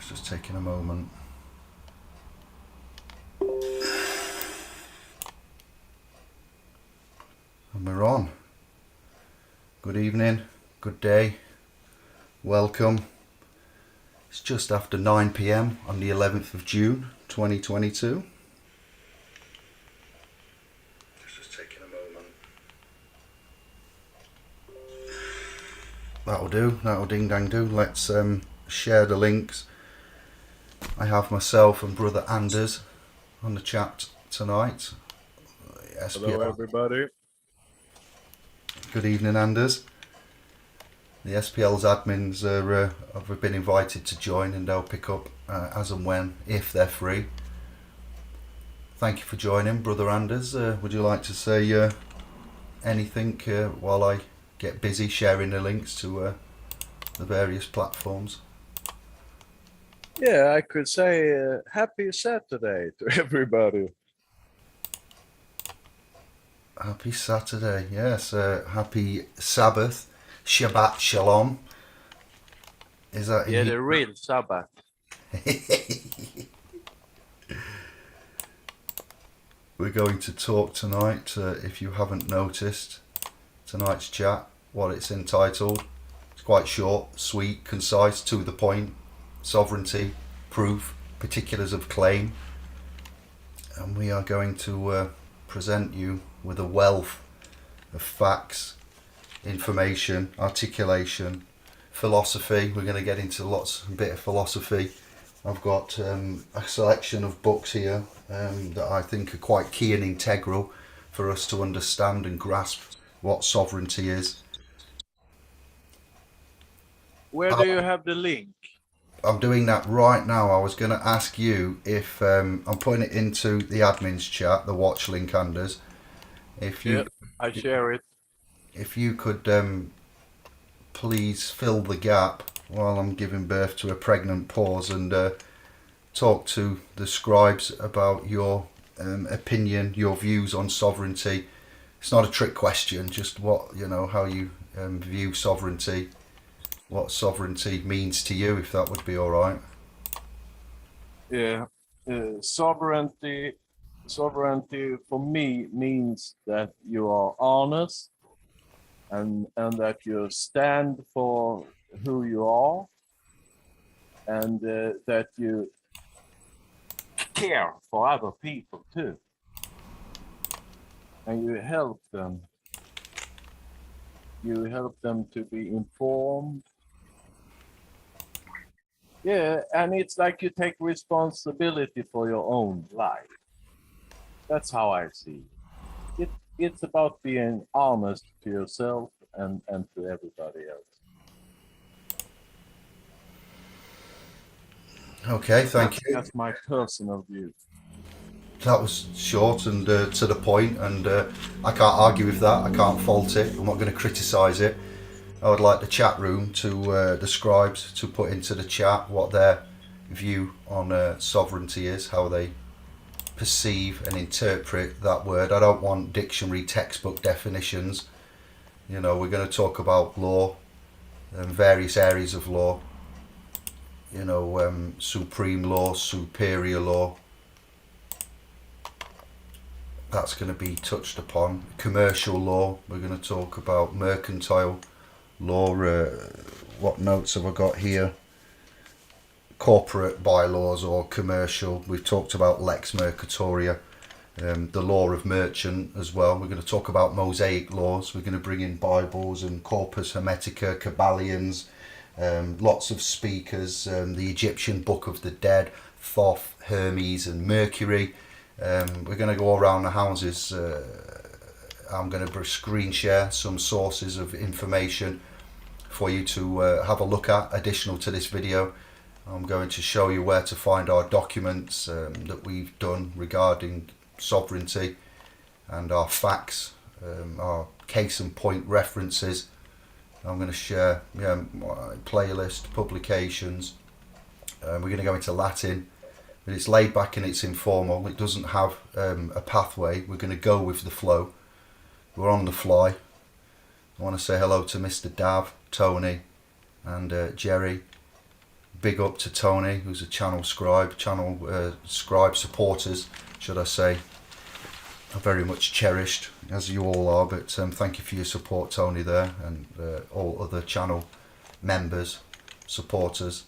Just taking a moment. And we're on. Good evening, good day, welcome. It's just after 9 p.m. on the 11th of June 2022. Just taking a moment. That'll ding dang do. Let's share the links. I have myself and brother Anders on the chat tonight. Hello, everybody. Good evening, Anders. The SPL's admins have been invited to join, and they'll pick up as and when, if they're free. Thank you for joining, brother Anders. Would you like to say anything while I get busy sharing the links to the various platforms? Yeah, I could say happy Saturday to everybody. Happy Saturday, yes. Happy Sabbath, Shabbat Shalom. Is that Yeah, the real Sabbath. We're going to talk tonight, if you haven't noticed, tonight's chat, what it's entitled. It's quite short, sweet, concise, to the point. Sovereignty, proof, particulars of claim. And we are going to present you with a wealth of facts, information, articulation, philosophy. We're going to get into a bit of philosophy. I've got a selection of books here that I think are quite key and integral for us to understand and grasp what sovereignty is. Where do you have the link? I'm doing that right now. I was going to ask you if I'm putting it into the admin's chat, the watch link, Anders. If you, I share it. if you could please fill the gap while I'm giving birth to a pregnant pause and talk to the scribes about your opinion, your views on sovereignty. It's not a trick question, just how you view sovereignty, what sovereignty means to you, if that would be all right. Yeah, sovereignty for me means that you are honest and that you stand for who you are, and that you care for other people too, and you help them. You help them to be informed. Yeah, and it's like you take responsibility for your own life. That's how I see it. It's about being honest to yourself and to everybody else. Okay, thank you. That's my personal view. That was short and to the point, and I can't argue with that. I can't fault it. I'm not going to criticise it. I would like the chat room to the scribes to put into the chat what their view on sovereignty is, how they perceive and interpret that word. I don't want dictionary textbook definitions. We're going to talk about law and various areas of law. Supreme law, superior law. That's going to be touched upon. Commercial law. We're going to talk about mercantile law. What notes have I got here? Corporate bylaws or commercial. We've talked about lex mercatoria, the law of merchant as well. We're going to talk about Mosaic laws. We're going to bring in Bibles and Corpus Hermetica, Kabbalions, lots of speakers, the Egyptian Book of the Dead, Thoth, Hermes and Mercury. We're going to go around the houses. I'm going to screen share some sources of information for you to have a look at, additional to this video. I'm going to show you where to find our documents that we've done regarding sovereignty and our facts, our case and point references. I'm going to share my playlist, publications. We're going to go into Latin. But it's laid back and it's informal. It doesn't have a pathway. We're going to go with the flow. We're on the fly. I want to say hello to Mr. Dav, Tony and Jerry, big up to Tony, who's a channel scribe, scribe supporters, should I say, are very much cherished, as you all are. But thank you for your support, Tony, there, and all other channel members, supporters.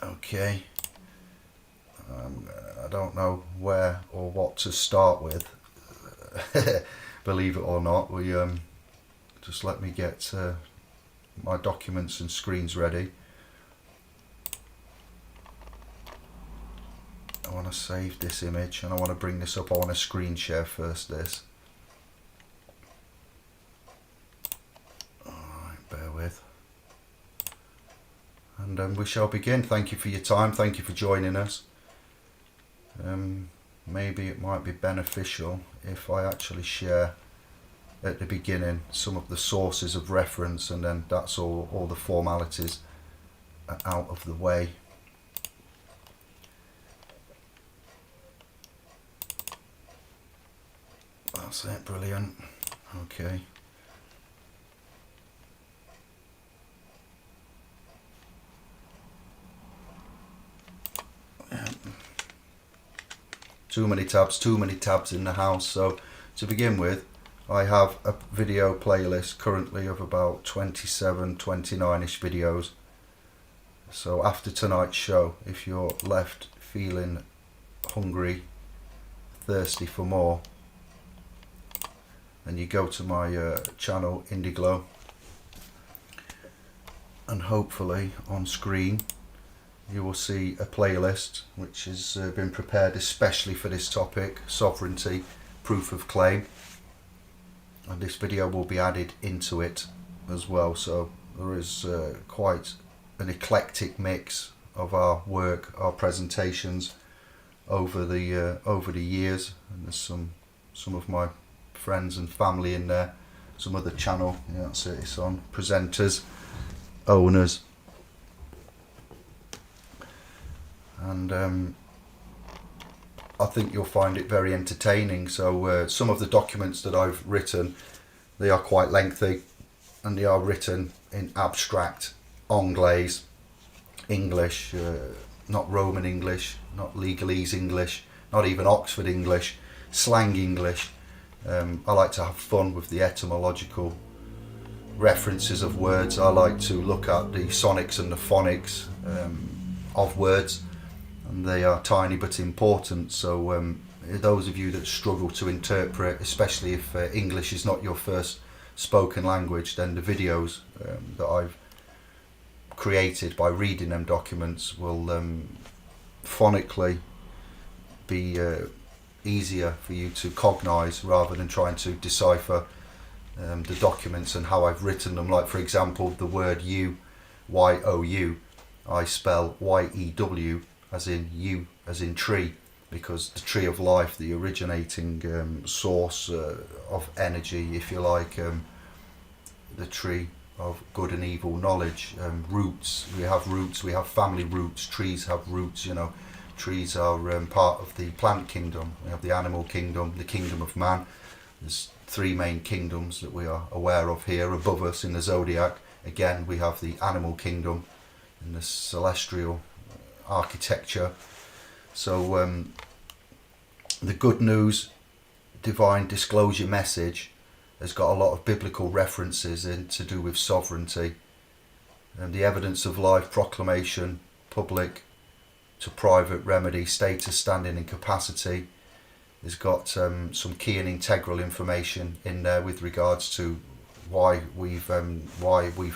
Okay. I don't know where or what to start with. Believe it or not, we just let me get my documents and screens ready. I want to save this image and I want to bring this up. I want to screen share first this. Alright, bear with. And we shall begin. Thank you for your time. Thank you for joining us. Maybe it might be beneficial if I actually share at the beginning some of the sources of reference, and then that's all the formalities are out of the way. That's it, brilliant. Okay. Too many tabs in the house. So to begin with, I have a video playlist currently of about 27, 29-ish videos. So after tonight's show, if you're left feeling hungry, thirsty for more, then you go to my channel Indiglo, and hopefully on screen you will see a playlist which has been prepared especially for this topic, sovereignty, proof of claim. And this video will be added into it as well, so there is quite an eclectic mix of our work, our presentations over the years, and there's some of my friends and family in there, some other channel, yeah, that's it, it's on presenters, owners, and I think you'll find it very entertaining. So some of the documents that I've written, they are quite lengthy, and they are written in abstract Anglais, English, not Roman English, not legalese English, not even Oxford English, slang English. I like to have fun with the etymological references of words. I like to look at the sonics and the phonics of words, and they are tiny but important. So those of you that struggle to interpret, especially if English is not your first spoken language, then the videos that I've created by reading them documents will phonically be easier for you to cognize, rather than trying to decipher the documents and how I've written them. Like, for example, the word you, Y-O-U, I spell Y-E-W as in you, as in tree, because the tree of life, the originating source of energy, if you like, the tree of good and evil knowledge, roots, we have family roots, trees have roots, you know. Trees are part of the plant kingdom. We have the animal kingdom, the kingdom of man. There's three main kingdoms that we are aware of here above us in the zodiac. Again, we have the animal kingdom in the celestial architecture. So the good news divine disclosure message has got a lot of biblical references in to do with sovereignty, and the evidence of life proclamation, public to private remedy, status, standing and capacity, has got some key and integral information in there with regards to why we've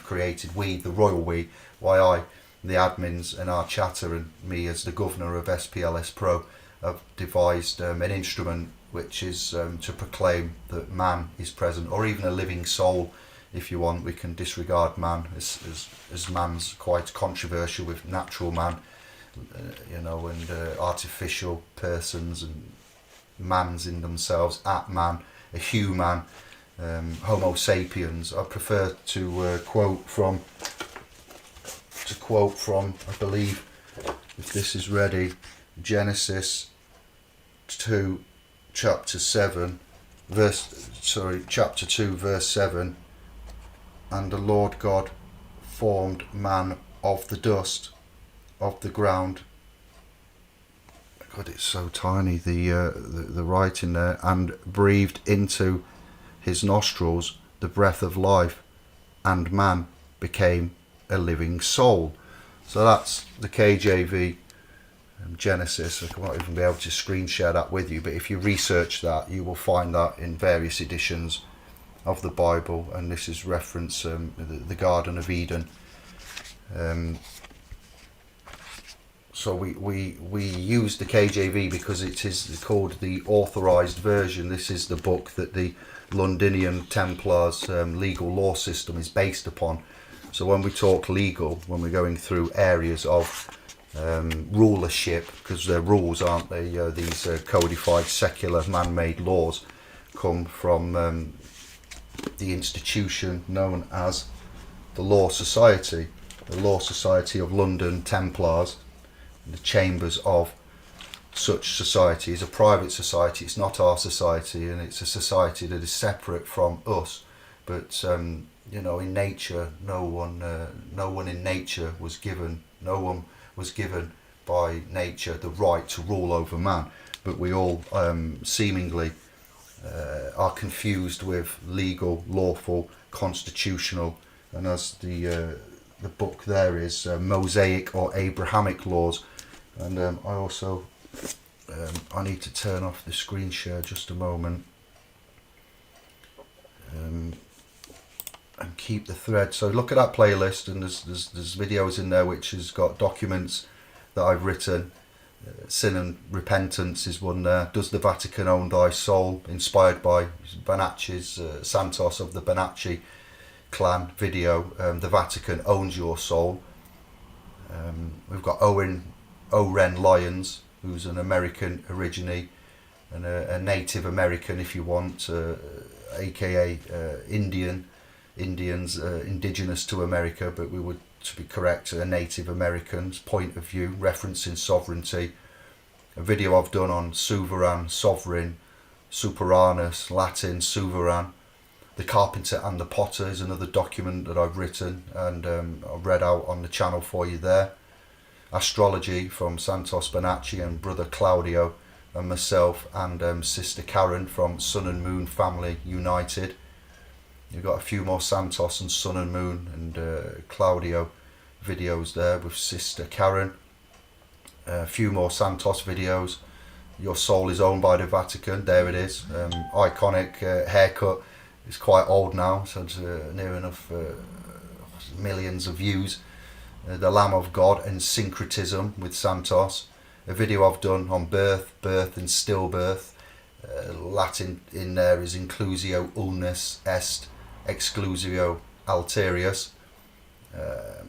created, we, the royal we, why I, the admins and our chatter, and me as the governor of SPLS Pro, have devised an instrument which is to proclaim that man is present, or even a living soul, if you want. We can disregard man as man's quite controversial with natural man, you know, and artificial persons and mans in themselves, at man, a human, Homo sapiens. I prefer to quote from, I believe, if this is ready, Genesis 2, chapter 2, verse 7. And the Lord God formed man of the dust of the ground. God, it's so tiny, the writing there. And breathed into his nostrils the breath of life, and man became a living soul. So that's the KJV Genesis. I won't even be able to screen share that with you, but if you research that, you will find that in various editions of the Bible, and this is reference the Garden of Eden. So we use the KJV because it is called the authorized version. This is the book that the Londinian Templars legal law system is based upon. So when we talk legal, when we're going through areas of rulership, because they're rules, aren't they? These codified secular man-made laws come from the institution known as the Law Society of London Templars. The chambers of such society is a private society. It's not our society, and it's a society that is separate from us. But you know, in nature, no one in nature was given. No one was given by nature the right to rule over man. But we all seemingly are confused with legal, lawful, constitutional, and as the book there is Mosaic or Abrahamic laws. And I also I need to turn off the screen share just a moment and keep the thread. So look at that playlist, and there's videos in there which has got documents that I've written. Sin and Repentance is one there. Does the Vatican own thy soul? Inspired by Bonacci's Santos of the Bonacci clan video. The Vatican owns your soul. We've got Oren Lyons, who's an American originally, and a Native American, if you want, aka Indians, indigenous to America, but we would, to be correct, a Native American's point of view, referencing sovereignty. A video I've done on Suveran, Sovereign, Superanus, Latin, Suveran. The Carpenter and the Potter is another document that I've written, and I've read out on the channel for you there. Astrology from Santos Bonacci and brother Claudio, and myself and sister Karen from Sun and Moon Family United. You've got a few more Santos and Sun and Moon and Claudio videos there with sister Karen. A few more Santos videos. Your soul is owned by the Vatican. There it is. Iconic haircut. It's quite old now, so it's near enough millions of views. The Lamb of God and Syncretism with Santos. A video I've done on birth and stillbirth. Latin in there is inclusio ulnus est exclusio alterius.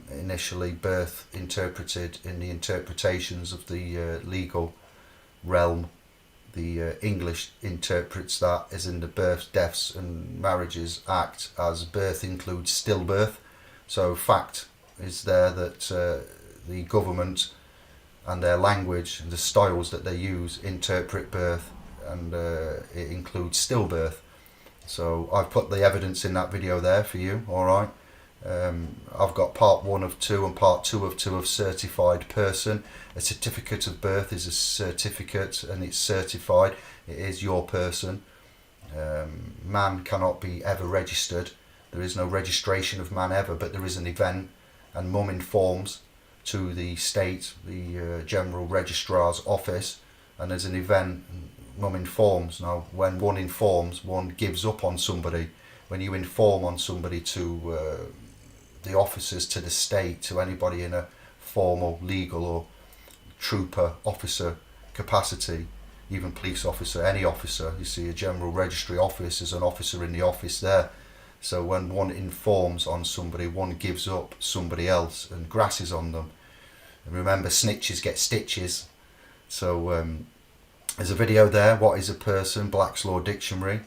Initially birth interpreted in the interpretations of the legal realm. The English interprets that as in the Births, Deaths and Marriages Act as birth includes stillbirth. So fact is there that the government and their language and the styles that they use interpret birth, and it includes stillbirth. So I've put the evidence in that video there for you, alright. I've got part 1 of 2 and part 2 of 2 of certified person. A certificate of birth is a certificate and it's certified. It is your person. Man cannot be ever registered. There is no registration of man ever, but there is an event, and mum informs to the state, the General Registrar's office, and there's an event, mum informs. Now when one informs, one gives up on somebody. When you inform on somebody to the officers, to the state, to anybody in a formal legal or trooper officer capacity, even police officer, any officer, you see a General Registry office is an officer in the office there. So when one informs on somebody, one gives up somebody else and grasses on them. And remember, snitches get stitches. So there's a video there, What is a Person? Black's Law Dictionary.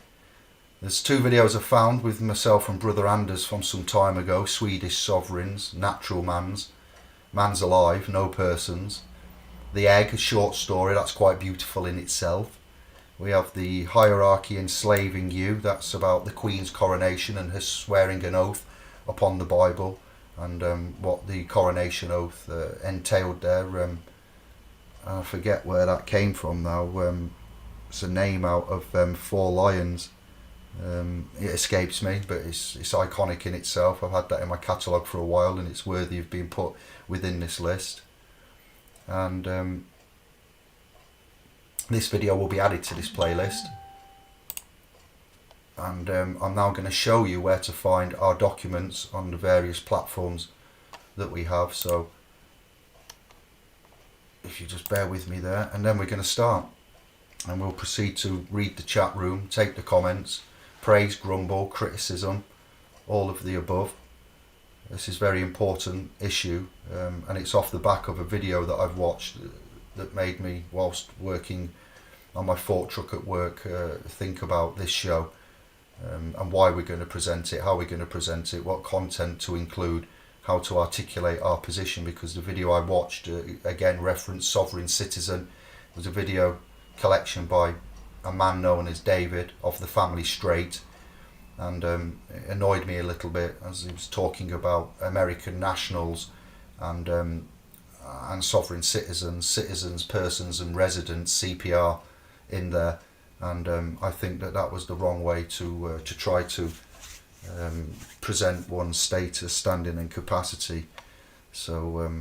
There's 2 videos I found with myself and brother Anders from some time ago. Swedish Sovereigns, Natural Man's, Man's Alive, No Persons. The Egg, a short story, that's quite beautiful in itself. We have The Hierarchy Enslaving You, that's about the Queen's coronation and her swearing an oath upon the Bible. and what the coronation oath entailed there. I forget where that came from now. It's a name out of Four Lions. It escapes me, but it's iconic in itself. I've had that in my catalogue for a while, and it's worthy of being put within this list. And this video will be added to this playlist. And I'm now going to show you where to find our documents on the various platforms that we have. So if you just bear with me there, and then we're going to start, and we'll proceed to read the chat room, take the comments, praise, grumble, criticism, all of the above. This is a very important issue, and it's off the back of a video that I've watched that made me, whilst working on my fork truck at work, think about this show, and why we're going to present it, how we're going to present it, what content to include, how to articulate our position, because the video I watched, again, referenced Sovereign Citizen. It was a video collection by a man known as David of the family Strait, and it annoyed me a little bit as he was talking about American nationals and sovereign citizens, persons and residents, CPR in there, and I think that was the wrong way to try to present one's status, standing and capacity. So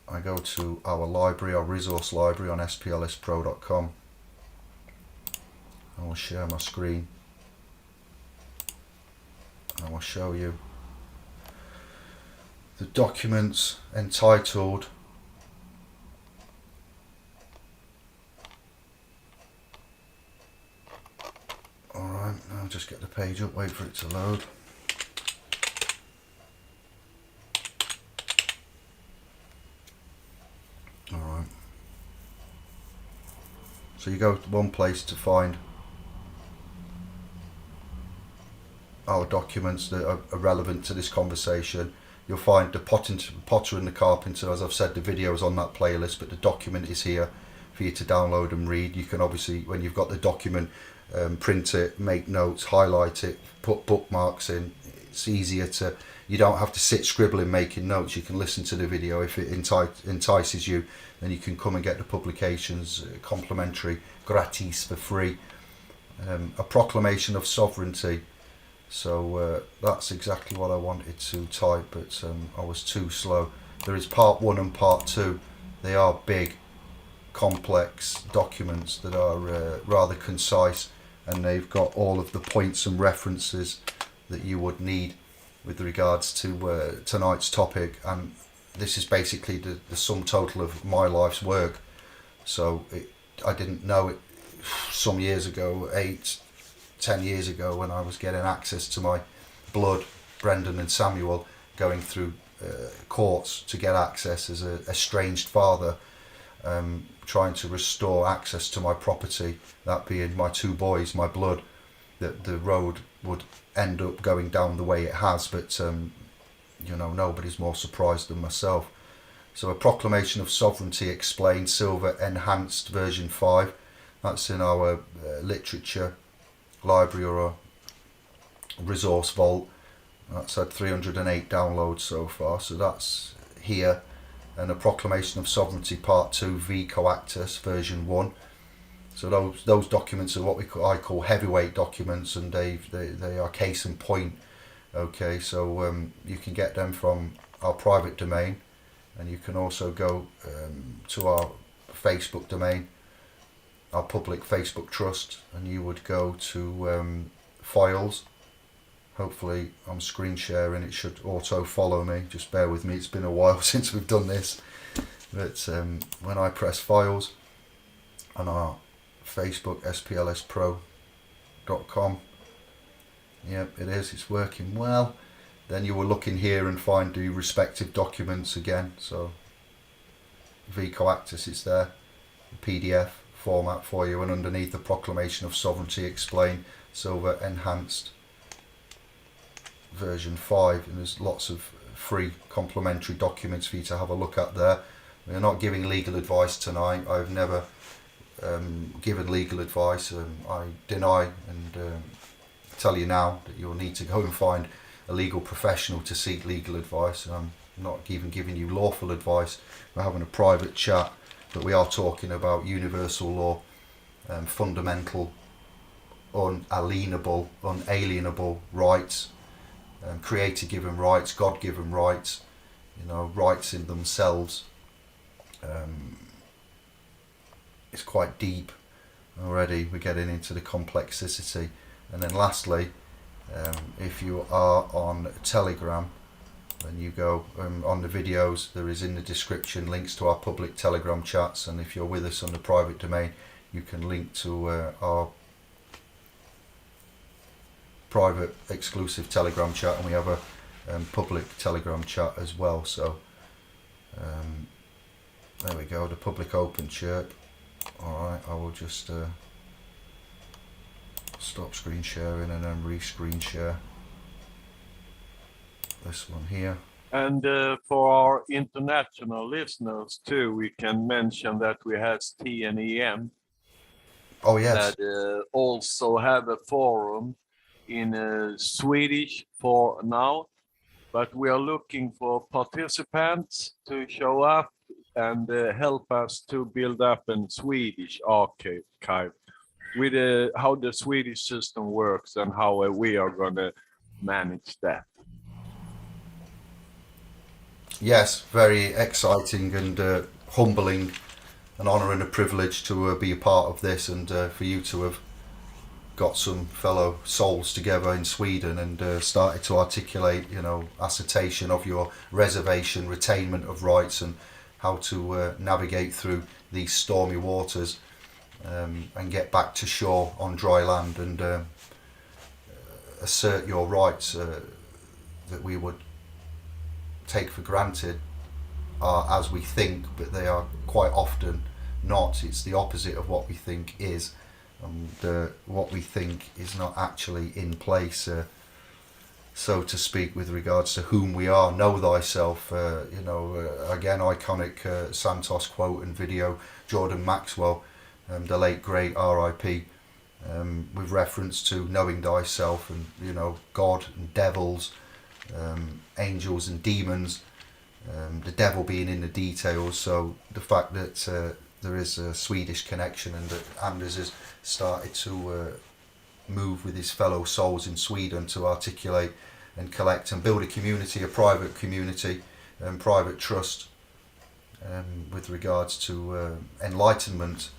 I go to our library, our resource library on splspro.com. I will share my screen. I will show you the documents entitled Alright, I'll just get the page up, wait for it to load. Alright. So you go to one place to find our documents that are relevant to this conversation. You'll find the Potter and the Carpenter. As I've said, the video is on that playlist, but the document is here for you to download and read. You can obviously, when you've got the document, print it, make notes, highlight it, put bookmarks in. It's easier to, you don't have to sit scribbling, making notes. You can listen to the video. If it entices you, then you can come and get the publications complimentary, gratis, for free. A proclamation of sovereignty. So that's exactly what I wanted to type, but I was too slow. There is part 1 and part 2. They are big, complex documents that are rather concise, and they've got all of the points and references that you would need with regards to tonight's topic. And this is basically the sum total of my life's work. So I didn't know it some years ago, 10 years ago, when I was getting access to my blood, Brendan and Samuel, going through courts to get access as a estranged father, trying to restore access to my property, that being my 2 boys, my blood, that the road would end up going down the way it has, but you know, nobody's more surprised than myself. So a proclamation of sovereignty explained, silver enhanced version 5, that's in our literature library or a resource vault. That's had 308 downloads so far, so that's here. And a proclamation of sovereignty part 2, v coactus version 1. So those documents are what I call heavyweight documents, and they are case in point. Okay, so you can get them from our private domain, and you can also go to our Facebook domain, our public Facebook trust, and you would go to files. Hopefully I'm screen sharing, it should auto follow me, just bear with me, it's been a while since we've done this. But when I press files on our Facebook, splspro.com, yep, it is, it's working well. Then you will look in here and find the respective documents again. So v coactus is there, the PDF format for you, and underneath the proclamation of sovereignty explained, silver enhanced version 5, and there's lots of free complimentary documents for you to have a look at there. We're not giving legal advice tonight. I've never given legal advice. I deny and tell you now that you'll need to go and find a legal professional to seek legal advice. I'm not even giving you lawful advice. We're having a private chat, but we are talking about universal law, fundamental, unalienable rights, creator-given rights, God-given rights, rights in themselves. It's quite deep already. We're getting into the complexity. And then lastly, if you are on Telegram, when you go on the videos, there is in the description links to our public Telegram chats, and if you're with us on the private domain, you can link to our private exclusive Telegram chat, and we have a public Telegram chat as well. So there we go, the public open chirp. Alright, I will just stop screen sharing and then re-screen share this one here. And for our international listeners too, we can mention that we have TNEM Oh yes, that also have a forum in Swedish for now, but we are looking for participants to show up and help us to build up a Swedish archive with how the Swedish system works and how we are going to manage that. yes, very exciting and humbling, an honour and a privilege to be a part of this, and for you to have got some fellow souls together in Sweden and started to articulate, assertion of your reservation, retainment of rights, and how to navigate through these stormy waters and get back to shore on dry land and assert your rights that we would take for granted are as we think, but they are quite often not. It's the opposite of what we think is, and what we think is not actually in place, so to speak, with regards to whom we are. Know thyself, again, iconic Santos quote and video, Jordan Maxwell, the late great RIP, with reference to knowing thyself and, God and devils, angels and demons, the devil being in the details. So the fact that there is a Swedish connection, and that Anders has started to move with his fellow souls in Sweden to articulate and collect and build a community, a private community and private trust with regards to enlightenment.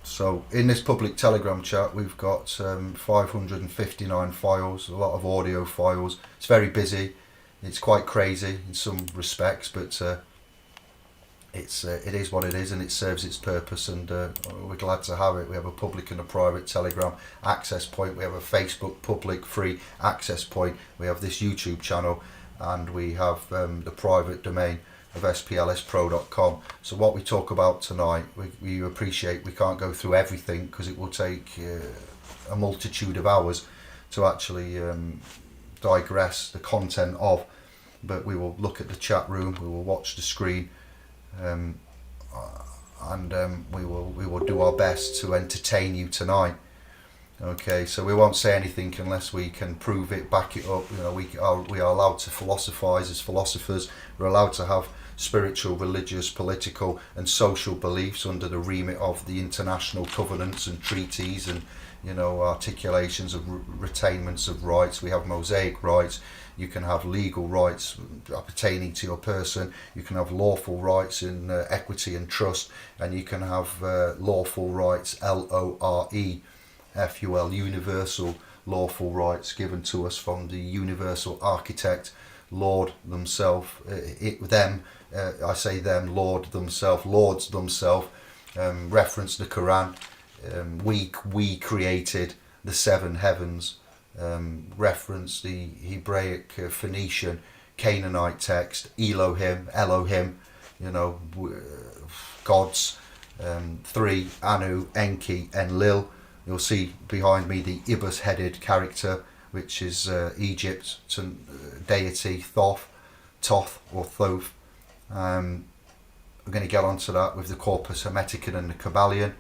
So in this public Telegram chat, we've got 559 files, a lot of audio files. It's very busy. It's quite crazy in some respects, but it is what it is, and it serves its purpose, and we're glad to have it. We have a public and a private Telegram access point. We have a Facebook public free access point. We have this YouTube channel, and we have the private domain of splspro.com. So what we talk about tonight, we appreciate we can't go through everything because it will take a multitude of hours to actually digress the content of, but we will look at the chat room, we will watch the screen, and we will do our best to entertain you tonight. Okay, so we won't say anything unless we can prove it, back it up. We are allowed to philosophize as philosophers. We're allowed to have spiritual, religious, political and social beliefs under the remit of the international covenants and treaties and articulations of retainments of rights. We have Mosaic rights. You can have legal rights pertaining to your person. You can have lawful rights in equity and trust, and you can have lawful rights, LOREFUL, universal lawful rights given to us from the universal architect, Lord themselves, I say them, Lord themselves, Lords themselves, reference the Quran, we created the seven heavens, reference the Hebraic, Phoenician, Canaanite text, Elohim, gods, three, Anu, Enki, Enlil. You'll see behind me the ibis-headed character, which is Egypt's deity Thoth or Thoth. I'm going to get onto that with the Corpus Hermeticum and the Kabbalion.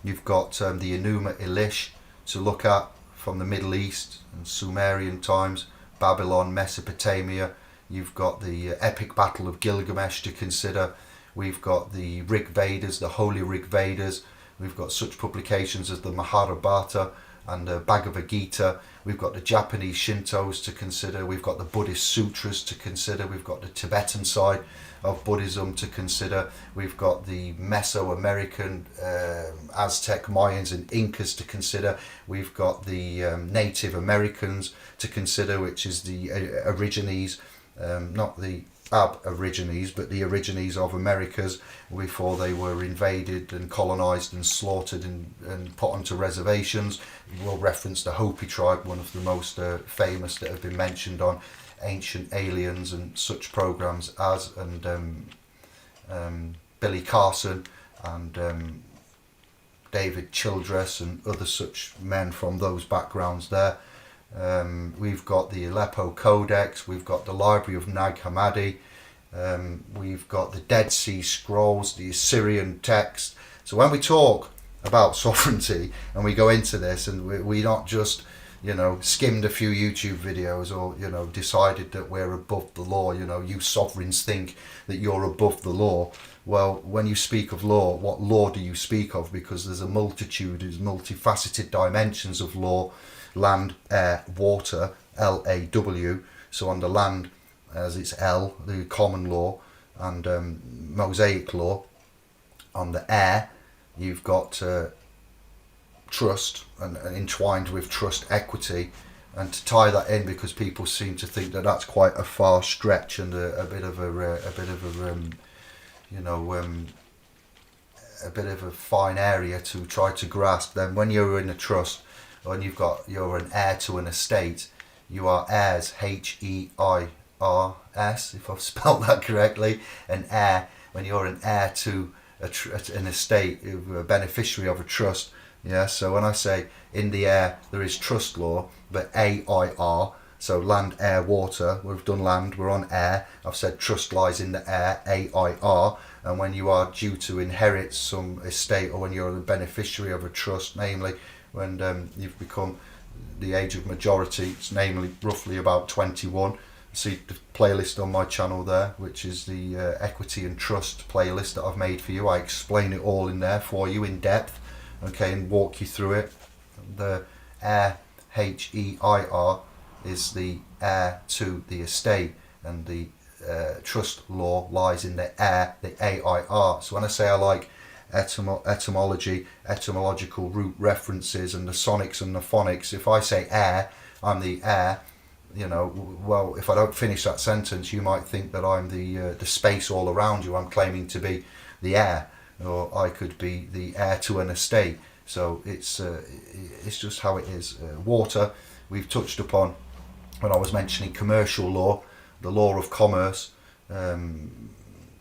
You've got the Enuma Elish to look at from the Middle East and Sumerian times, Babylon, Mesopotamia. You've got the epic battle of Gilgamesh to consider. We've got the Rig Vedas, the Holy Rig Vedas. We've got such publications as the Mahabharata and the Bhagavad Gita. We've got the Japanese Shintos to consider. We've got the Buddhist Sutras to consider. We've got the Tibetan side of Buddhism to consider. We've got the Mesoamerican, Aztec, Mayans and Incas to consider. We've got the Native Americans to consider, which is the Aborigines, not the Aborigines, but the Aborigines of Americas before they were invaded and colonized and slaughtered and put onto reservations. We'll reference the Hopi tribe, one of the most famous that have been mentioned on Ancient Aliens and such programs as, and Billy Carson and David Childress and other such men from those backgrounds there. We've got the Aleppo Codex, we've got the Library of Nag Hammadi, we've got the Dead Sea Scrolls, the Assyrian text. So when we talk about sovereignty and we go into this, and we not just, you know, skimmed a few YouTube videos or, you know, decided that we're above the law, you know, you sovereigns think that you're above the law. Well, when you speak of law, what law do you speak of? Because there's a multitude, there's multifaceted dimensions of law. Land, air, water, LAW. So on the land, as it's L, the common law and Mosaic law. On the air, you've got trust and entwined with trust, equity. And to tie that in, because people seem to think that that's quite a far stretch and a bit of a fine area to try to grasp. Then when you're in a trust, when you're an heir to an estate, you are heirs, HEIRS, if I've spelled that correctly. An heir, when you're an heir to an estate, a beneficiary of a trust. Yeah, so when I say in the air there is trust law, but AIR, so land, air, water, we've done land, we're on air. I've said trust lies in the air, AIR. And when you are due to inherit some estate, or when you're the beneficiary of a trust, namely when you've become the age of majority, it's namely roughly about 21. See the playlist on my channel there, which is the equity and trust playlist that I've made for you. I explain it all in there for you in depth, okay, and walk you through it. The heir, HEIR, is the heir to the estate, and the trust law lies in the heir, the AIR. So when I say I like etymology, etymological root references, and the sonics and the phonics, if I say heir, I'm the heir, you know, well, if I don't finish that sentence, you might think that I'm the space all around you. I'm claiming to be the heir, or I could be the heir to an estate. So it's just how it is. Water, we've touched upon when I was mentioning commercial law, the law of commerce,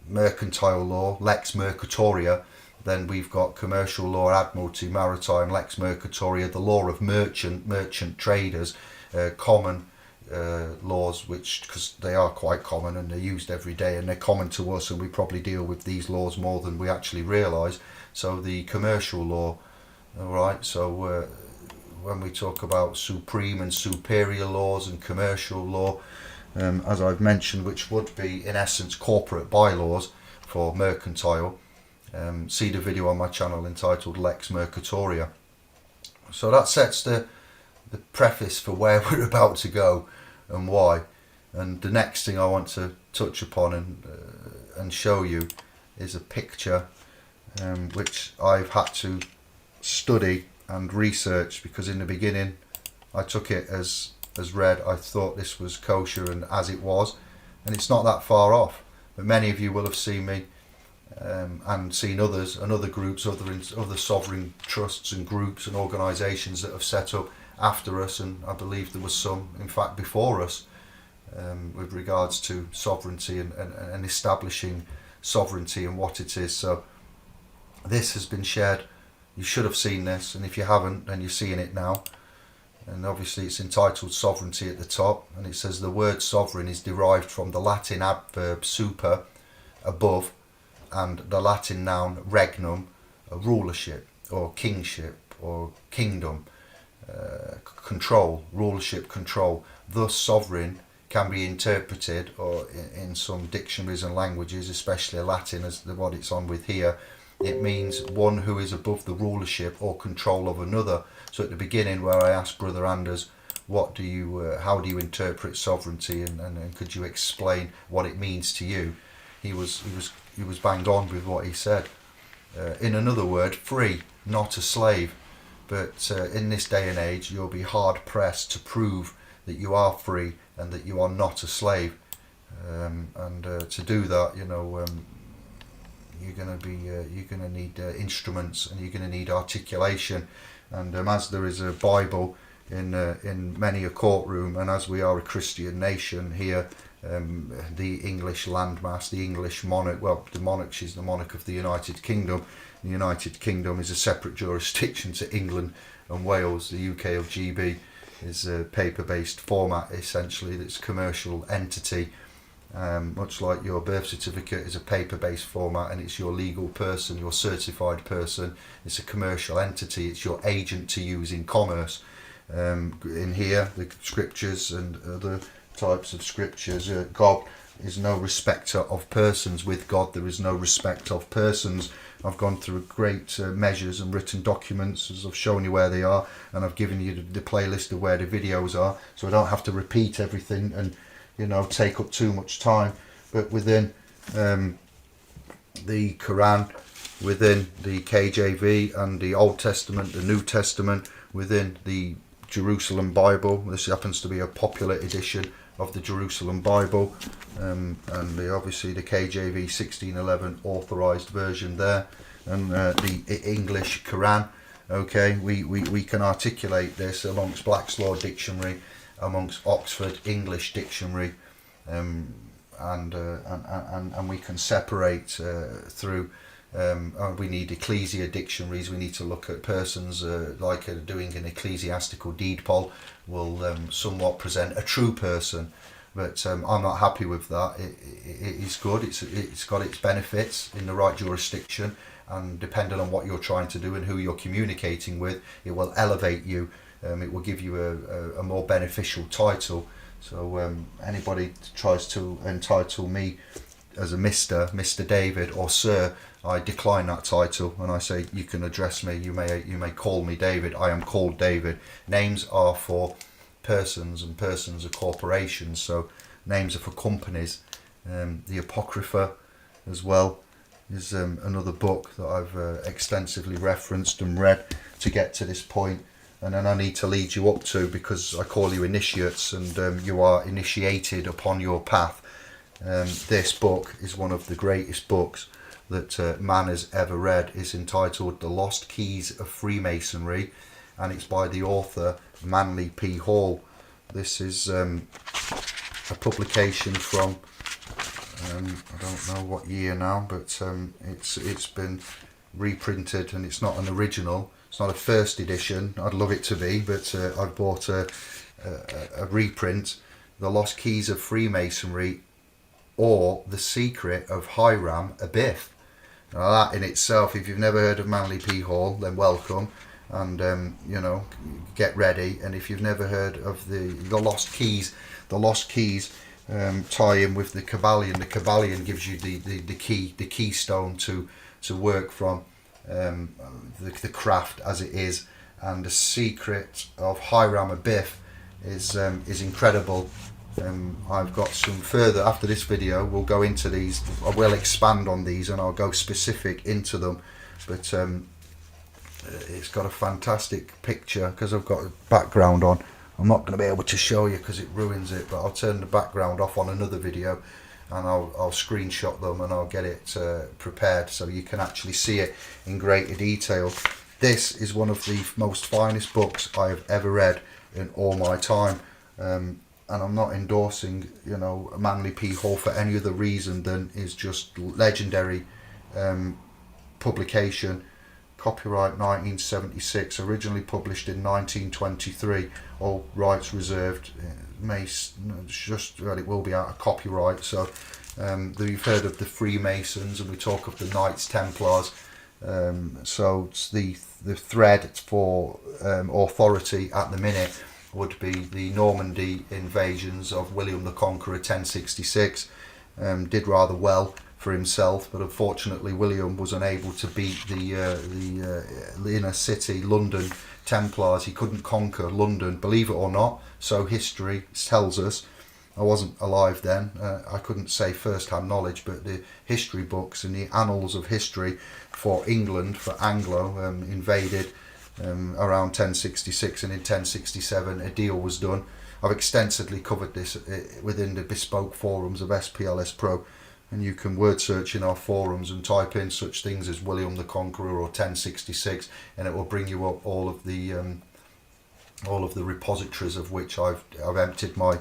mercantile law, lex mercatoria. Then we've got commercial law, admiralty, maritime, lex mercatoria, the law of merchant traders, common laws, which, because they are quite common and they're used every day and they're common to us, and we probably deal with these laws more than we actually realise. So the commercial law, all right. So when we talk about supreme and superior laws and commercial law, as I've mentioned, which would be in essence corporate bylaws for mercantile. See the video on my channel entitled Lex Mercatoria. So that sets the preface for where we're about to go and why. And the next thing I want to touch upon and show you is a picture which I've had to study and research, because in the beginning I took it as read. I thought this was kosher, and as it was, and it's not that far off. But many of you will have seen me and seen others and other groups, other sovereign trusts and groups and organisations that have set up after us, and I believe there was some, in fact, before us, with regards to sovereignty and establishing sovereignty and what it is. So this has been shared. You should have seen this, and if you haven't, then you're seeing it now. And obviously it's entitled Sovereignty at the top, and it says the word sovereign is derived from the Latin adverb super, above, and the Latin noun regnum, a rulership or kingship or kingdom, control, rulership, control. Thus sovereign can be interpreted, or in some dictionaries and languages, especially Latin as what it's on with here, it means one who is above the rulership or control of another. So at the beginning, where I asked Brother Anders, what do you, how do you interpret sovereignty, and could you explain what it means to you? He was bang on with what he said. In another word, free, not a slave. But in this day and age, you'll be hard pressed to prove that you are free and that you are not a slave. To do that, you're going to need instruments, and you're going to need articulation. And as there is a Bible in many a courtroom, and as we are a Christian nation here, the English landmass, the English monarch, well, the monarch, she's the monarch of the United Kingdom. The United Kingdom is a separate jurisdiction to England and Wales. The UK of GB is a paper-based format, essentially, that's a commercial entity. Much like your birth certificate is a paper-based format, and it's your legal person, your certified person. It's a commercial entity. It's your agent to use in commerce. In here, the scriptures and other types of scriptures, God is no respecter of persons. With God, there is no respect of persons. I've gone through great measures and written documents, as I've shown you where they are, and I've given you the playlist of where the videos are, so I don't have to repeat everything and take up too much time. But within the Quran, within the KJV and the Old Testament, the New Testament, within the Jerusalem Bible, this happens to be a popular edition of the Jerusalem Bible, and obviously the KJV 1611 authorized version there, and the English Quran. Okay, we can articulate this amongst Black's Law Dictionary, amongst Oxford English Dictionary, and we can separate through. We need ecclesia dictionaries. We need to look at persons, doing an ecclesiastical deed poll will somewhat present a true person, but I'm not happy with that. It is good. It's got its benefits in the right jurisdiction, and depending on what you're trying to do and who you're communicating with, it will elevate you. It will give you a more beneficial title. So anybody tries to entitle me as a Mr. David or Sir, I decline that title, and I say you can address me. You may call me David. I am called David. Names are for persons, and persons are corporations. So names are for companies. The Apocrypha, as well, is another book that I've extensively referenced and read to get to this point. And then I need to lead you up to, because I call you initiates, and you are initiated upon your path. This book is one of the greatest books that man has ever read. It's entitled The Lost Keys of Freemasonry, and it's by the author Manly P. Hall. This is a publication from I don't know what year now, but it's been reprinted, and it's not an original. It's not a first edition. I'd love it to be, but I've bought a reprint. The Lost Keys of Freemasonry, or The Secret of Hiram Abiff. Now that in itself, if you've never heard of Manly P. Hall, then welcome, and get ready. And if you've never heard of the Lost Keys tie in with the Kabbalion. The Kabbalion gives you the keystone to work from, the craft as it is. And The Secret of Hiram Abiff is incredible. I've got some further, after this video we'll go into these. I will expand on these and I'll go specific into them, but it's got a fantastic picture. Because I've got a background on, I'm not going to be able to show you because it ruins it, but I'll turn the background off on another video, and I'll screenshot them, and I'll get it prepared so you can actually see it in greater detail. This is one of the most finest books I have ever read in all my time. And I'm not endorsing, Manly P. Hall for any other reason than is just legendary publication. Copyright 1976, originally published in 1923. All rights reserved. It will be out of copyright. So you've heard of the Freemasons, and we talk of the Knights Templars. So it's the thread for authority at the minute would be the Normandy invasions of William the Conqueror 1066. Did rather well for himself, but unfortunately William was unable to beat the inner city London Templars. He couldn't conquer London, believe it or not, so history tells us. I wasn't alive then, I couldn't say first-hand knowledge, but the history books and the annals of history for England, for Anglo, invaded around 1066, and in 1067 a deal was done. I've extensively covered this within the bespoke forums of SPLS Pro, and you can word search in our forums and type in such things as William the Conqueror or 1066, and it will bring you up all of the repositories of which I've emptied my,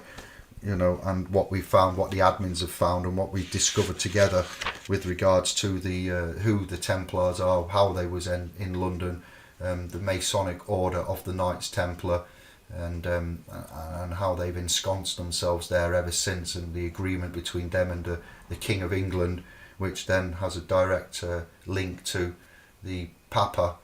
and what we found, what the admins have found, and what we've discovered together with regards to the who the Templars are, how they was in London, the Masonic Order of the Knights Templar, and how they've ensconced themselves there ever since, and the agreement between them and the King of England, which then has a direct link to the Papa.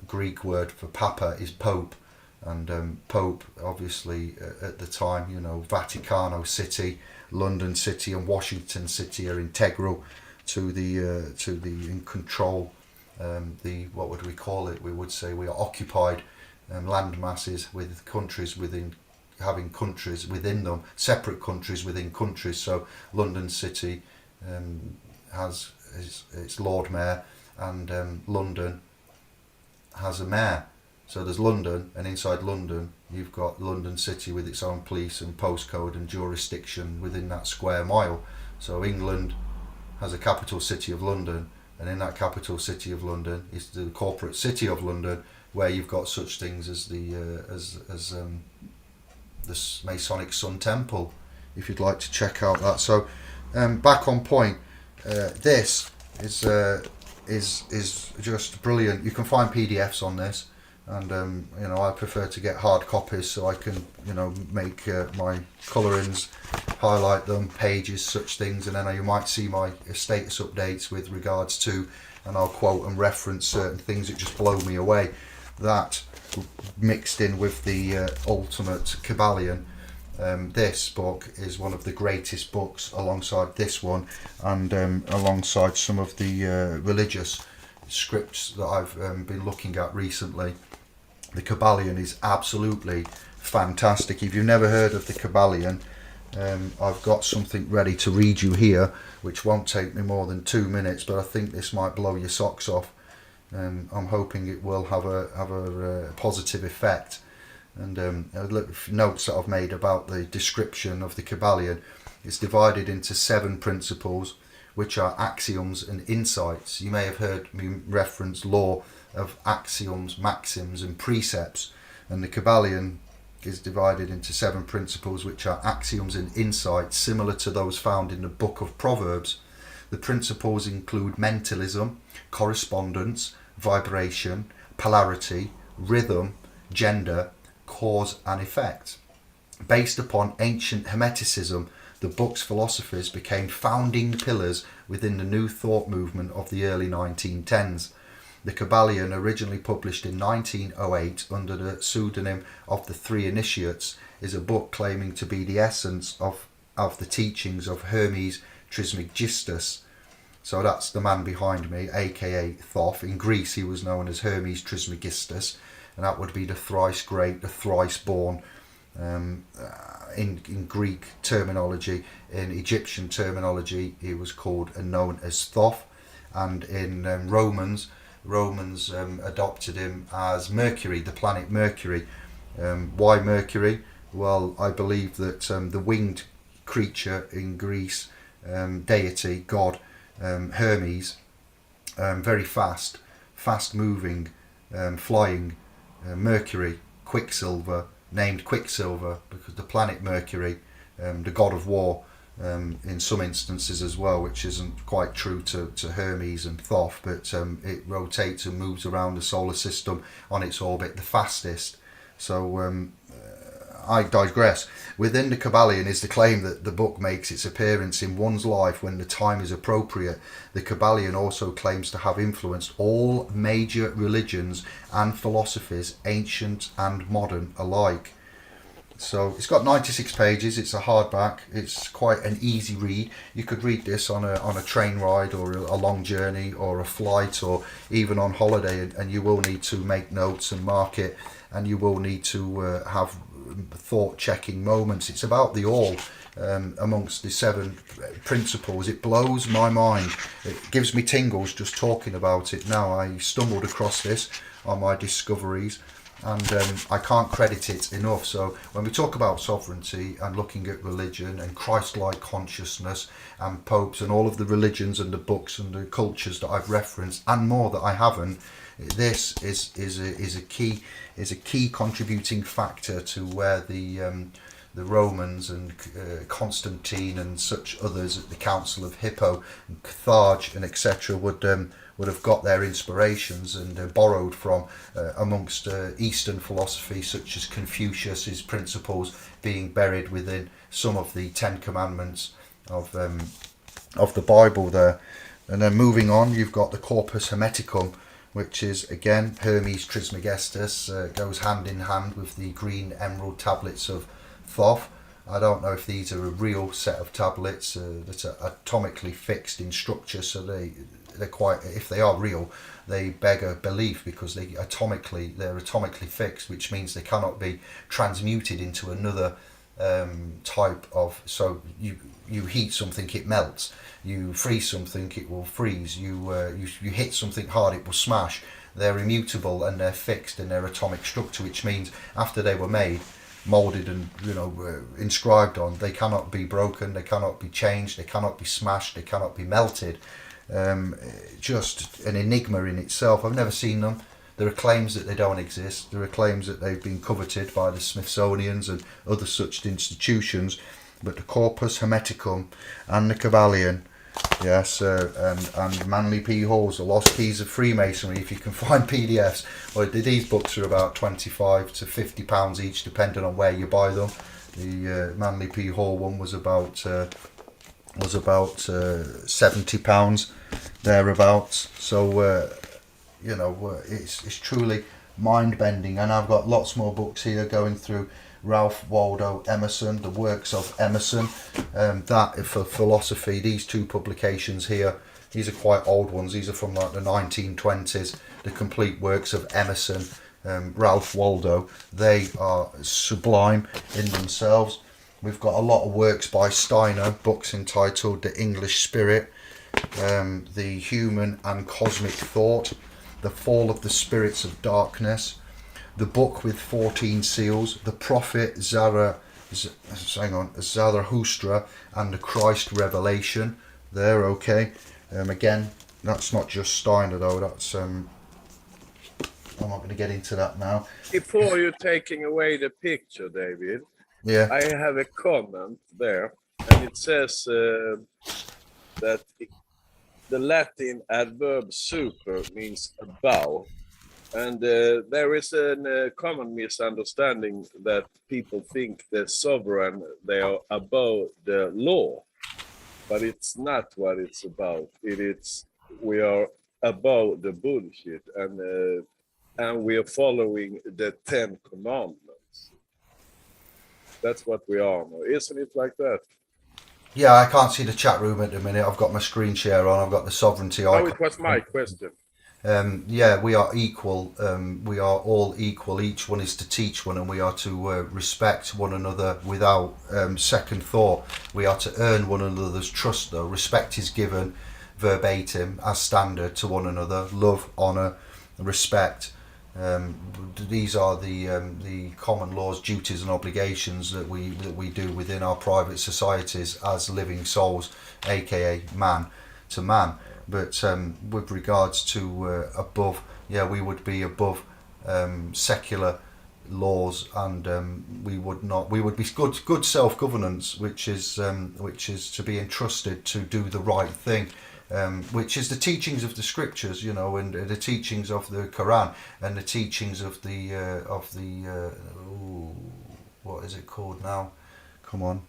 Greek word for Papa is Pope, and Pope obviously at the time, Vaticano City, London City and Washington City are integral to the in control, what would we call it, we would say we are occupied land masses with countries within, having countries within them, separate countries within countries. So London City has its Lord Mayor, and London has a mayor. So there's London, and inside London you've got London City with its own police and postcode and jurisdiction within that square mile. So England has a capital city of London, and in that capital city of London is the corporate city of London, where you've got such things as the Masonic Sun Temple, if you'd like to check out that. So back on point, this is just brilliant. You can find PDFs on this, and I prefer to get hard copies so I can make my colorings, highlight them, pages, such things, and then you might see my status updates with regards to, and I'll quote and reference certain things that just blow me away. That mixed in with the Ultimate Kybalion, this book is one of the greatest books alongside this one, and alongside some of the religious scripts that I've been looking at recently. The Kybalion is absolutely fantastic. If you've never heard of the Kybalion, I've got something ready to read you here, which won't take me more than 2 minutes, but I think this might blow your socks off. I'm hoping it will have a positive effect. And notes that I've made about the description of the Kybalion. It's divided into 7 principles, which are axioms and insights. You may have heard me reference law of axioms, maxims and precepts, and the Kybalion is divided into 7 principles, which are axioms and insights, similar to those found in the book of Proverbs. The principles include mentalism, correspondence, vibration, polarity, rhythm, gender, cause and effect. Based upon ancient Hermeticism, the book's philosophies became founding pillars within the New Thought movement of the early 1910s. The Kybalion, originally published in 1908 under the pseudonym of the Three Initiates, is a book claiming to be the essence of the teachings of Hermes Trismegistus. So that's the man behind me, aka Thoth. In Greece he was known as Hermes Trismegistus, and that would be the thrice great, the thrice born, in Greek terminology. In Egyptian terminology he was called and known as Thoth, and in Romans adopted him as Mercury, the planet Mercury. Why Mercury? Well, I believe that the winged creature in Greece, deity, god, Hermes, very fast moving, flying, Mercury, Quicksilver, named Quicksilver because the planet Mercury, the god of war, in some instances as well, which isn't quite true to Hermes and Thoth, but it rotates and moves around the solar system on its orbit the fastest. So I digress. Within the Kybalion is the claim that the book makes its appearance in one's life when the time is appropriate. The Kybalion also claims to have influenced all major religions and philosophies, ancient and modern alike. So it's got 96 pages. It's a hardback. It's quite an easy read. You could read this on a train ride or a long journey or a flight or even on holiday, and you will need to make notes and mark it, and you will need to have thought-checking moments. It's about the all. Amongst the 7 principles. It blows my mind. It gives me tingles just talking about it now. I stumbled across this on my discoveries, and I can't credit it enough. So when we talk about sovereignty and looking at religion and Christ-like consciousness and popes and all of the religions and the books and the cultures that I've referenced and more that I haven't, this is a key contributing factor to where the Romans and Constantine and such others at the Council of Hippo and Carthage and etc. would have got their inspirations and borrowed from amongst Eastern philosophy, such as Confucius's principles being buried within some of the 10 Commandments of the Bible there. And then moving on, you've got the Corpus Hermeticum, which is again Hermes Trismegistus, goes hand in hand with the green emerald tablets of Thoth. I don't know if these are a real set of tablets that are atomically fixed in structure, so they're quite, if they are real, they beg a belief because they're atomically fixed, which means they cannot be transmuted into another type of. So you heat something, it melts. You freeze something, it will freeze. You hit something hard, it will smash. They're immutable and they're fixed in their atomic structure, which means after they were made, molded and inscribed on, they cannot be broken, they cannot be changed, they cannot be smashed, they cannot be melted. Just an enigma in itself. I've never seen them. There are claims that they don't exist. There are claims that they've been coveted by the Smithsonians and other such institutions, but the Corpus Hermeticum and the Kybalion, yes, and Manly P. Hall's The Lost Keys of Freemasonry, if you can find PDFs. Well, these books are about £25 to £50 each, depending on where you buy them. The Manly P. Hall one was about £70 thereabouts. So it's truly mind bending, and I've got lots more books here going through Ralph Waldo Emerson, the works of Emerson, that for philosophy. These 2 publications here, these are quite old ones. These are from like the 1920s, the complete works of Emerson, Ralph Waldo. They are sublime in themselves. We've got a lot of works by Steiner, books entitled The English Spirit, The Human and Cosmic Thought, The Fall of the Spirits of Darkness, The Book with 14 Seals, The Prophet Zarathustra and the Christ Revelation. There, okay. Again, that's not just Steiner though, that's I'm not going to get into that now. Before you're taking away the picture, David, Yeah. I have a comment there, and it says that the Latin adverb super means above. And there is a common misunderstanding that people think the sovereign, they are above the law, but it's not what it's about. We are above the bullshit, and we are following the 10 Commandments. That's what we are now. Isn't it like that? Yeah, I can't see the chat room at the minute. I've got my screen share on. I've got the sovereignty icon. Oh, it was my question. Yeah, we are equal. We are all equal. Each one is to teach one, and we are to respect one another without second thought. We are to earn one another's trust, though. Respect is given verbatim as standard to one another. Love, honour, respect. These are the common laws, duties, and obligations that we do within our private societies as living souls, aka man to man. But with regards to above, yeah, we would be above secular laws, and we would be good self-governance, which is to be entrusted to do the right thing, which is the teachings of the scriptures, and the teachings of the Quran, and the teachings of the what is it called now? Come on.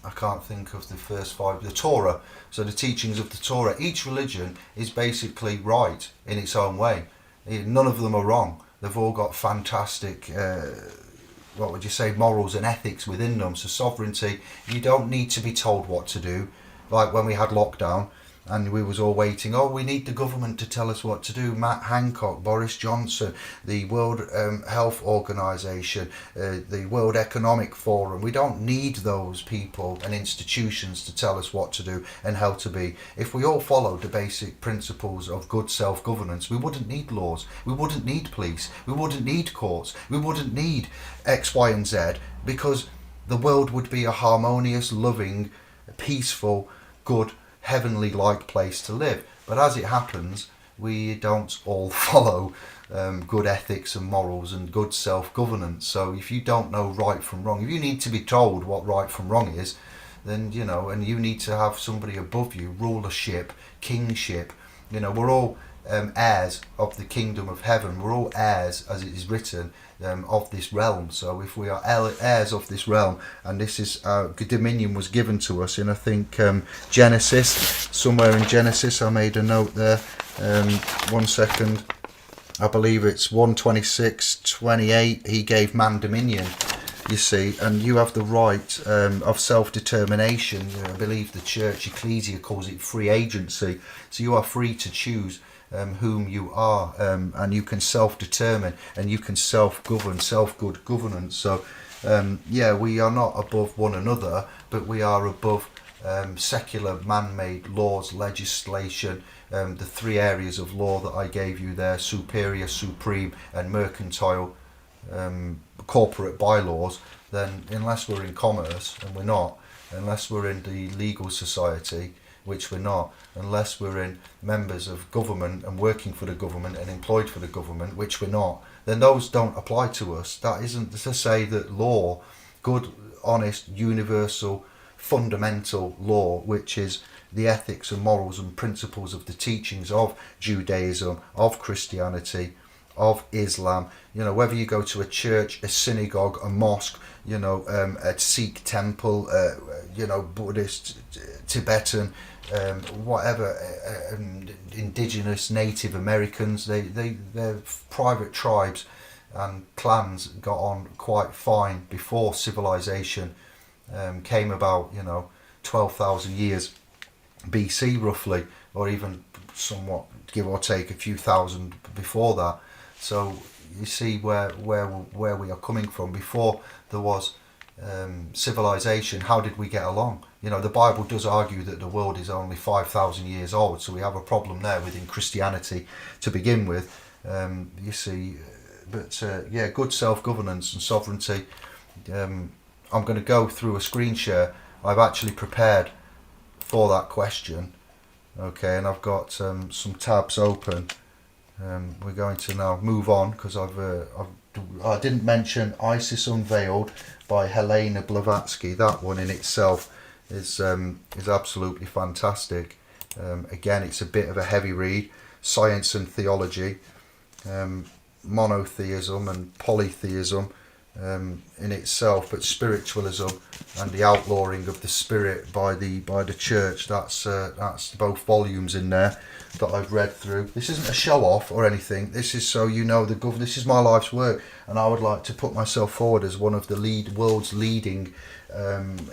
I can't think of the first 5, the Torah. So the teachings of the Torah. Each religion is basically right in its own way. None of them are wrong. They've all got fantastic, what would you say, morals and ethics within them. So sovereignty, you don't need to be told what to do. Like when we had lockdown and we was all waiting, oh, we need the government to tell us what to do. Matt Hancock, Boris Johnson, the World Health Organization, the World Economic Forum. We don't need those people and institutions to tell us what to do and how to be. If we all followed the basic principles of good self-governance, we wouldn't need laws, we wouldn't need police, we wouldn't need courts, we wouldn't need X, Y and Z, because the world would be a harmonious, loving, peaceful, good, heavenly like place to live. But as it happens, we don't all follow good ethics and morals and good self-governance. So if you don't know right from wrong, if you need to be told what right from wrong is, then and you need to have somebody above you, rulership, kingship. We're all heirs of the kingdom of heaven. We're all heirs, as it is written, of this realm. So if we are heirs of this realm, and this is dominion was given to us in, I think, Genesis, somewhere in Genesis, I made a note there, 1 second, I believe it's 1:26:28, he gave man dominion, you see, and you have the right of self-determination. I believe the church, Ecclesia, calls it free agency. So you are free to choose whom you are, and you can self-determine and you can self-govern, self-good governance. So we are not above one another, but we are above secular man-made laws, legislation, the three areas of law that I gave you there: superior, supreme and mercantile corporate bylaws. Then unless we're in commerce, and we're not, unless we're in the legal society, which we're not, unless we're in members of government and working for the government and employed for the government, which we're not, then those don't apply to us. That isn't to say that law, good, honest, universal, fundamental law, which is the ethics and morals and principles of the teachings of Judaism, of Christianity, of Islam, whether you go to a church, a synagogue, a mosque, a Sikh temple, Buddhist, Tibetan, whatever, indigenous, Native Americans, they're private tribes and clans got on quite fine before civilization came about, 12,000 years BC roughly, or even somewhat, give or take a few thousand before that. So you see where we are coming from. Before there was civilization, how did we get along? The Bible does argue that the world is only 5,000 years old, so we have a problem there within Christianity to begin with. You see, but good self-governance and sovereignty. I'm going to go through a screen share. I've actually prepared for that question, okay, and I've got some tabs open. We're going to now move on because I didn't mention Isis Unveiled by Helena Blavatsky. That one in itself is absolutely fantastic. Again, it's a bit of a heavy read. Science and theology, monotheism and polytheism in itself, but spiritualism and the outlawing of the spirit by the church. That's both volumes in there that I've read through. This isn't a show off or anything. This is so this is my life's work, and I would like to put myself forward as one of the world's leading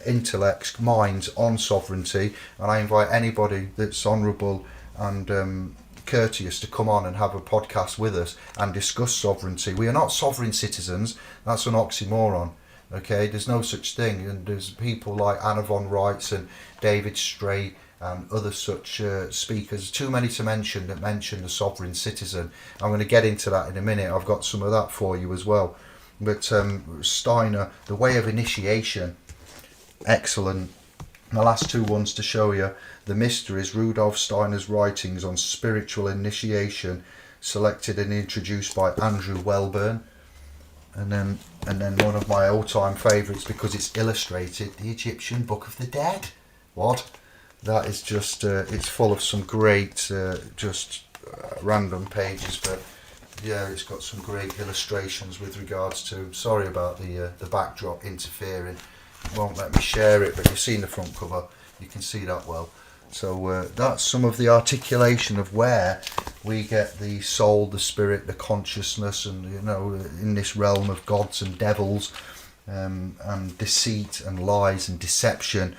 intellects, minds on sovereignty, and I invite anybody that's honourable and courteous to come on and have a podcast with us and discuss sovereignty. We are not sovereign citizens. That's an oxymoron. Okay, there's no such thing, and there's people like Anna von Reitz and David Stray and other such speakers, too many to mention, that mention the sovereign citizen. I'm going to get into that in a minute. I've got some of that for you as well. But Steiner, The Way of Initiation, excellent. The last two ones to show you: The Mysteries, Rudolf Steiner's writings on spiritual initiation, selected and introduced by Andrew Welburn. And then one of my all-time favourites, because it's illustrated, The Egyptian Book of the Dead. What? That is just, it's full of some great, random pages, but yeah, it's got some great illustrations with regards to, sorry about the backdrop interfering, it won't let me share it, but you've seen the front cover, you can see that well. So that's some of the articulation of where we get the soul, the spirit, the consciousness, and in this realm of gods and devils, and deceit and lies and deception,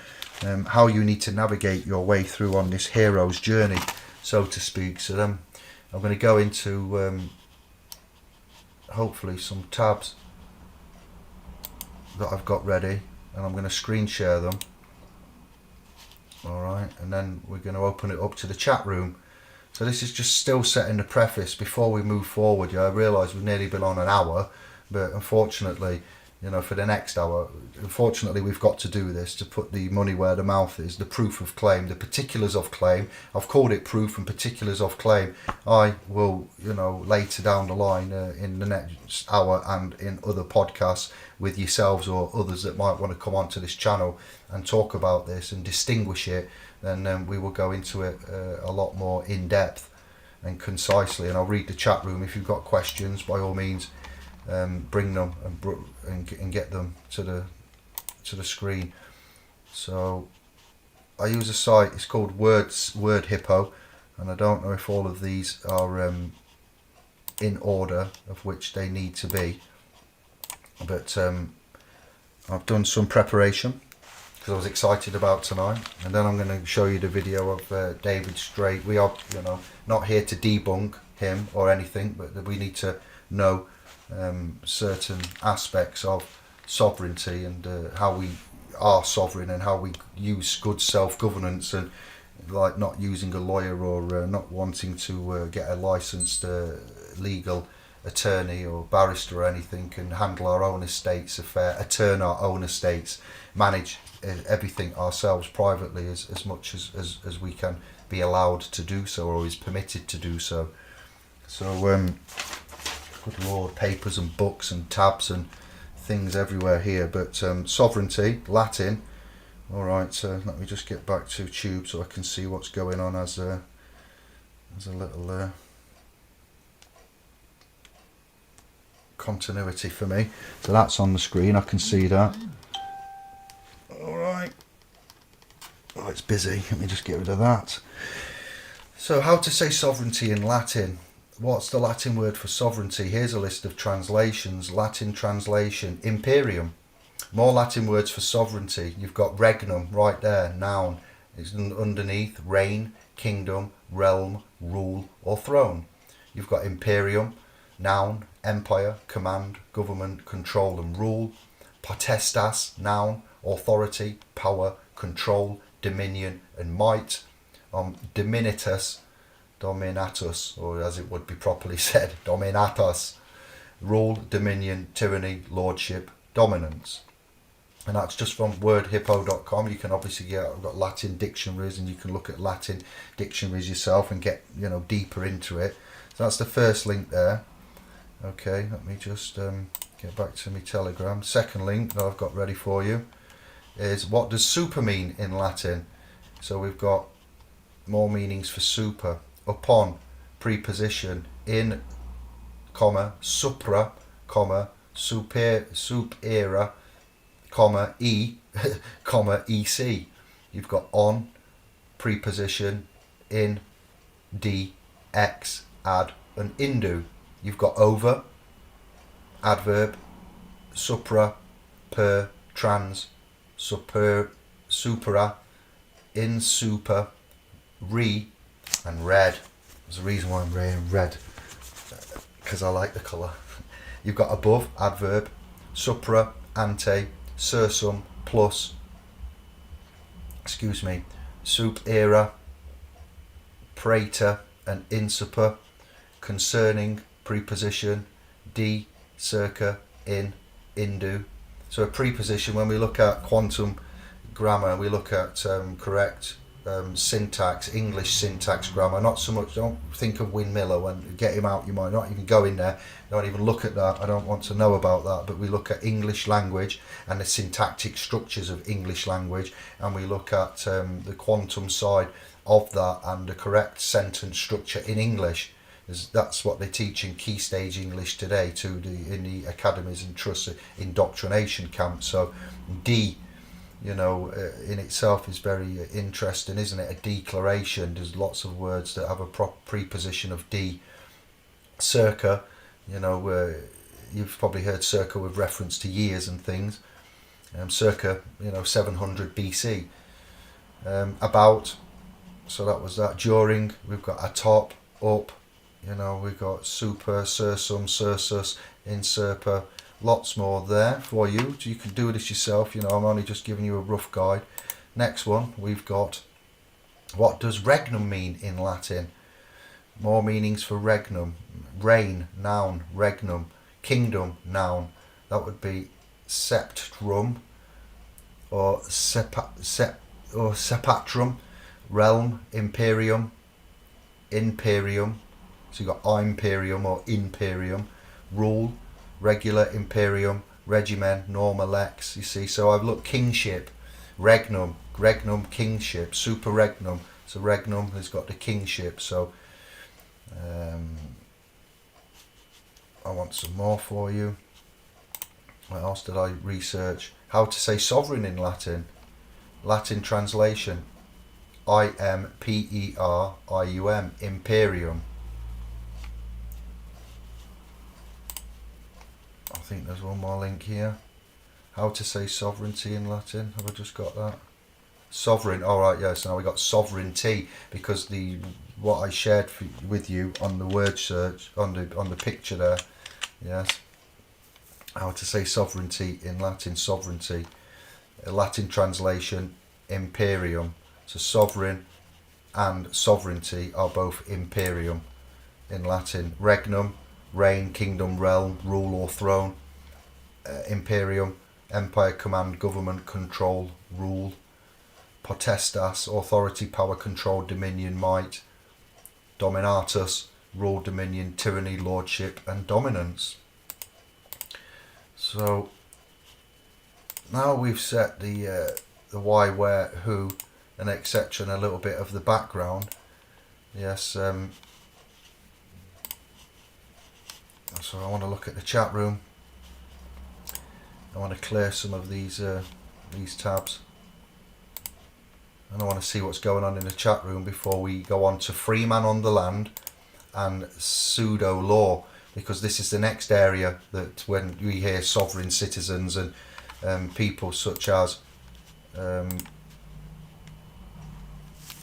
how you need to navigate your way through on this hero's journey, so to speak. So I'm going to go into hopefully some tabs that I've got ready, and I'm going to screen share them. Alright, and then we're going to open it up to the chat room. So this is just still setting the preface before we move forward. I realise we've nearly been on an hour, but unfortunately, for the next hour, unfortunately we've got to do this to put the money where the mouth is, the proof of claim, the particulars of claim. I've called it proof and particulars of claim. I will, later down the line in the next hour and in other podcasts with yourselves or others that might want to come onto this channel and talk about this and distinguish it, then we will go into it a lot more in depth and concisely. And I'll read the chat room. If you've got questions, by all means, bring them and get them to the screen. So I use a site, it's called Word Hippo, and I don't know if all of these are in order of which they need to be, but I've done some preparation because I was excited about tonight, and then I'm going to show you the video of David Straight. We are not here to debunk him or anything, but we need to know certain aspects of sovereignty and how we are sovereign and how we use good self-governance, and like not using a lawyer or not wanting to get a licensed legal attorney or barrister or anything, and handle our own estates turn our own estates, manage everything ourselves privately as much as we can be allowed to do so or is permitted to do so. So good Lord, papers and books and tabs and things everywhere here. But sovereignty, Latin. All right, so let me just get back to Tube so I can see what's going on as a little continuity for me. So that's on the screen, I can see that. All right. Oh, it's busy. Let me just get rid of that. So how to say sovereignty in Latin. What's the Latin word for sovereignty? Here's a list of translations. Latin translation, imperium. More Latin words for sovereignty. You've got regnum right there, noun. It's underneath, reign, kingdom, realm, rule or throne. You've got imperium, noun, empire, command, government, control and rule. Potestas, noun, authority, power, control, dominion and might. Dominatus, or as it would be properly said, dominatus, rule, dominion, tyranny, lordship, dominance. And that's just from wordhippo.com. You can obviously I've got Latin dictionaries, and you can look at Latin dictionaries yourself and get deeper into it. So that's the first link there. Okay, let me just get back to my Telegram. Second link that I've got ready for you is, what does super mean in Latin? So we've got more meanings for super. Upon, preposition, in, comma, supra, comma, supera, comma, comma, ec. You've got on, preposition, in, d, ex, ad, and indu. You've got over, adverb, supra, per, trans, supera, in, super, re, and red. There's a reason why I'm wearing red, because I like the colour. You've got above, adverb, supra, ante, sursum, plus, supera, praetor, and insuper, concerning, preposition, de, circa, in, indu. So a preposition, when we look at quantum grammar, we look at correct syntax, English syntax grammar, not so much, don't think of Windmiller and get him out, you might not even go in there, don't even look at that, I don't want to know about that, but we look at English language and the syntactic structures of English language, and we look at the quantum side of that and the correct sentence structure in English. That's what they teach in Key Stage English today in the academies and trusts indoctrination camps. So D, you know, in itself is very interesting, isn't it? A declaration. There's lots of words that have a preposition of D. Circa, you know, you've probably heard circa with reference to years and things. Circa, you know, 700 BC. About, so that was that. During, we've got atop, up, you know, we've got super, sursum, cursus, inserpa, lots more there for you. You can do this yourself, you know, I'm only just giving you a rough guide. Next one, we've got, what does regnum mean in Latin? More meanings for regnum. Reign, noun, regnum. Kingdom, noun. That would be septrum or sepatrum. Realm, imperium, imperium. So you've got imperium or imperium. Rule, regular, imperium, regimen, norma, lex. You see, so I've looked kingship, regnum, kingship, super regnum. So regnum has got the kingship. So I want some more for you. What else did I research? How to say sovereign in Latin. Latin translation. imperium, imperium. I think there's one more link here. How to say sovereignty in Latin. Have I just got that? Sovereign. All right, yes. Now we got sovereignty because what I shared with you on the word search on the picture there. Yes. How to say sovereignty in Latin. Sovereignty. A Latin translation. Imperium. So sovereign and sovereignty are both imperium in Latin. Regnum, reign, kingdom, realm, rule or throne. Imperium, empire, command, government, control, rule. Potestas, authority, power, control, dominion, might. Dominatus, rule, dominion, tyranny, lordship and dominance. So now we've set the why, where, who and etc. and a little bit of the background. Yes, so I want to look at the chat room. I want to clear some of these tabs. And I want to see what's going on in the chat room before we go on to free man on the land and pseudo law, because this is the next area that when we hear sovereign citizens and people such as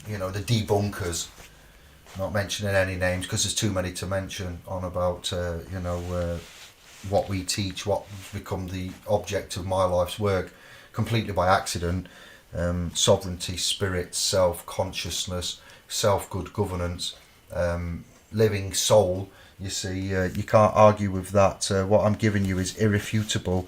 you know, the debunkers, not mentioning any names because there's too many to mention, on about you know, what we teach, what become the object of my life's work completely by accident. Sovereignty, spirit, self, consciousness, self-good governance, living soul. You see, you can't argue with that. What I'm giving you is irrefutable,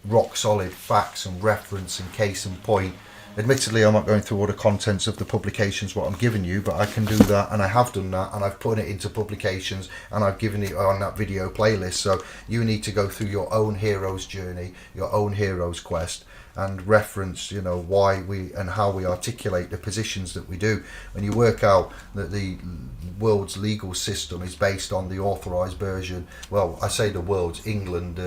rock solid facts and reference and case in point. Admittedly, I'm not going through all the contents of the publications what I'm giving you, but I can do that, and I have done that, and I've put it into publications, and I've given it on that video playlist. So you need to go through your own hero's journey, your own hero's quest, and reference, you know, why we and how we articulate the positions that we do. When you work out that the world's legal system is based on the authorised version, well, I say the world's, England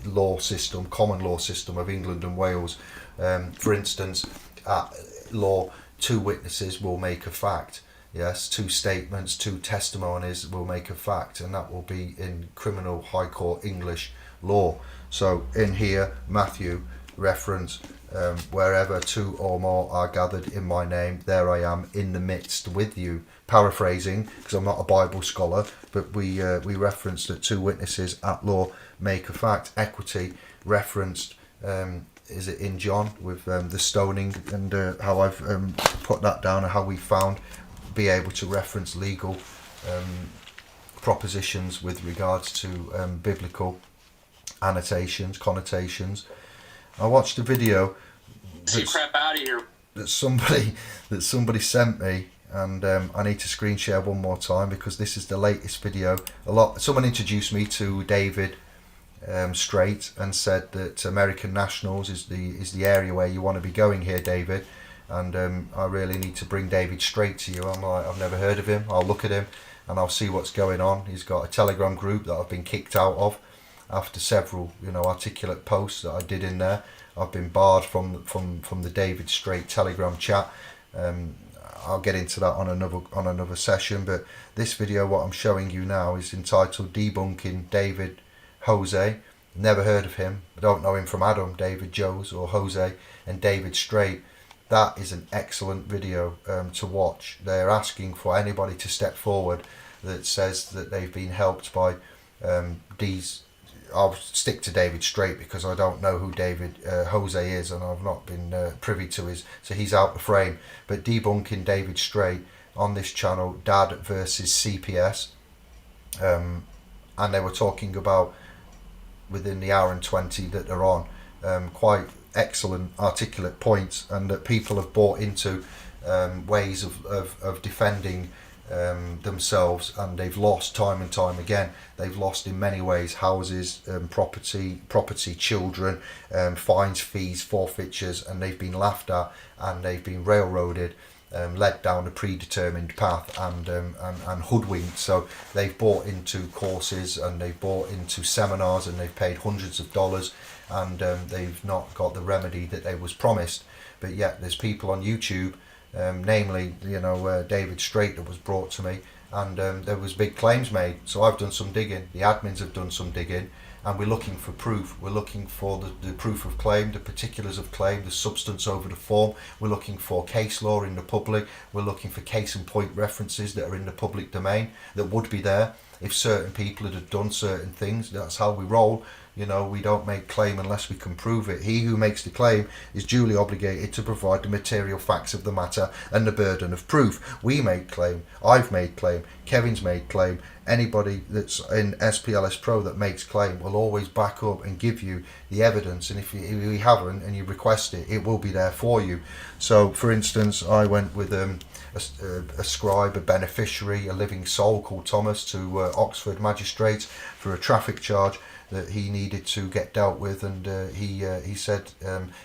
law system, common law system of England and Wales. For instance, at law, 2 witnesses will make a fact. Yes, 2 statements, 2 testimonies will make a fact, and that will be in criminal high court English law. So in here, Matthew reference, wherever 2 or more are gathered in my name, there I am in the midst with you. Paraphrasing, because I'm not a Bible scholar, but we referenced that 2 witnesses at law make a fact. Equity referenced, is it in John with the stoning, and how I've put that down, and how we found be able to reference legal propositions with regards to biblical annotations, connotations. I watched a video crap out of here. that somebody sent me, and I need to screen share one more time because this is the latest video. Someone introduced me to David Straight and said that American Nationals is the area where you want to be going here, David. And I really need to bring David Straight to you. I'm like, I've never heard of him. I'll look at him and I'll see what's going on. He's got a Telegram group that I've been kicked out of after several, you know, articulate posts that I did in there. I've been barred from the David Straight Telegram chat. I'll get into that on another session, but this video, what I'm showing you now, is entitled Debunking David Jose. Never heard of him. I don't know him from Adam, David Joes, or Jose and David Straight. That is an excellent video to watch. They're asking for anybody to step forward that says that they've been helped by these. I'll stick to David Straight because I don't know who David Jose is, and I've not been privy to his, so he's out the frame. But Debunking David Straight on this channel, Dad versus CPS, and they were talking about, within the hour and 20 that they're on, quite excellent articulate points, and that people have bought into ways of defending themselves, and they've lost time and time again. They've lost in many ways: houses, property, children, fines, fees, forfeitures, and they've been laughed at, and they've been railroaded, led down a predetermined path, and hoodwinked. So they've bought into courses, and they've bought into seminars, and they've paid hundreds of dollars, and they've not got the remedy that they was promised. But yet there's people on YouTube, namely, David Straight, that was brought to me, and there was big claims made. So I've done some digging, the admins have done some digging, and we're looking for proof. We're looking for the proof of claim, the particulars of claim, the substance over the form. We're looking for case law in the public. We're looking for case and point references that are in the public domain that would be there if certain people had done certain things. That's how we roll. We don't make claim unless we can prove it. He who makes the claim is duly obligated to provide the material facts of the matter and the burden of proof. We make claim, I've made claim, Kevin's made claim. Anybody that's in SPLS Pro that makes claim will always back up and give you the evidence, and if you haven't and you request it, it will be there for you. So, for instance, I went with a scribe, a beneficiary, a living soul called Thomas, to Oxford magistrates for a traffic charge that he needed to get dealt with, and he said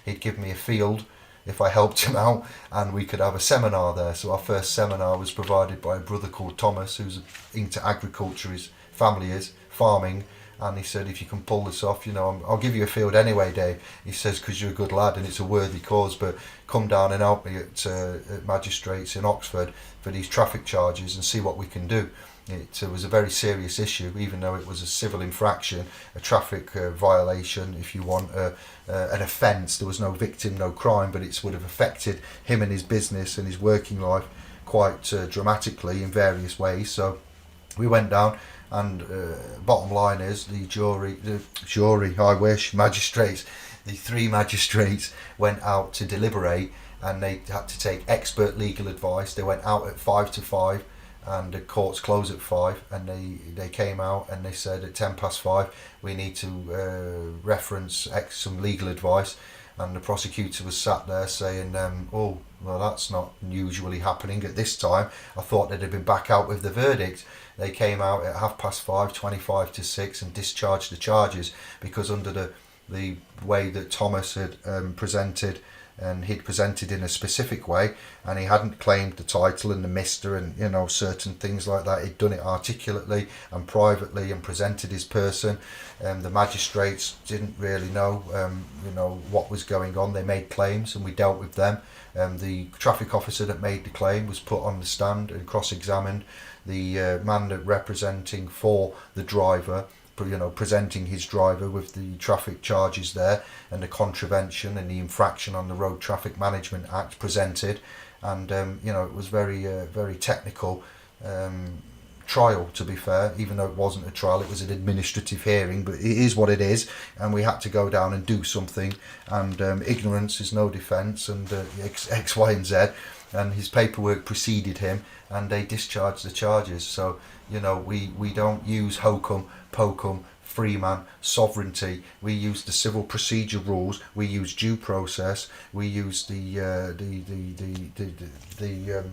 he'd give me a field if I helped him out, and we could have a seminar there. So our first seminar was provided by a brother called Thomas, who's into agriculture. His family is farming, and he said, if you can pull this off, I'll give you a field anyway, Dave. He says, because you're a good lad and it's a worthy cause, but come down and help me at magistrates in Oxford for these traffic charges and see what we can do. It was a very serious issue, even though it was a civil infraction, a traffic violation, if you want, an offence. There was no victim, no crime, but it would have affected him and his business and his working life quite dramatically in various ways. So we went down, and bottom line is the magistrates, the 3 magistrates went out to deliberate, and they had to take expert legal advice. They went out at 5 to 5. And the courts close at 5, and they came out and they said at 5:10 we need to reference some legal advice, and the prosecutor was sat there saying, oh well, that's not usually happening at this time. I thought they'd have been back out with the verdict. They came out at 5:30, 25 to 6, and discharged the charges, because under the way that Thomas had presented, and he'd presented in a specific way, and he hadn't claimed the title and the mister and certain things like that. He'd done it articulately and privately and presented his person. The magistrates didn't really know what was going on. They made claims and we dealt with them. The traffic officer that made the claim was put on the stand and cross-examined. The man that representing for the driver, presenting his driver with the traffic charges there, and the contravention and the infraction on the Road Traffic Management Act presented, and it was very technical trial, to be fair. Even though it wasn't a trial, it was an administrative hearing, but it is what it is, and we had to go down and do something, and ignorance is no defence, and X, Y and Z, and his paperwork preceded him, and they discharged the charges. So we don't use hokum pokum, freeman, sovereignty. We use the civil procedure rules. We use due process. We use the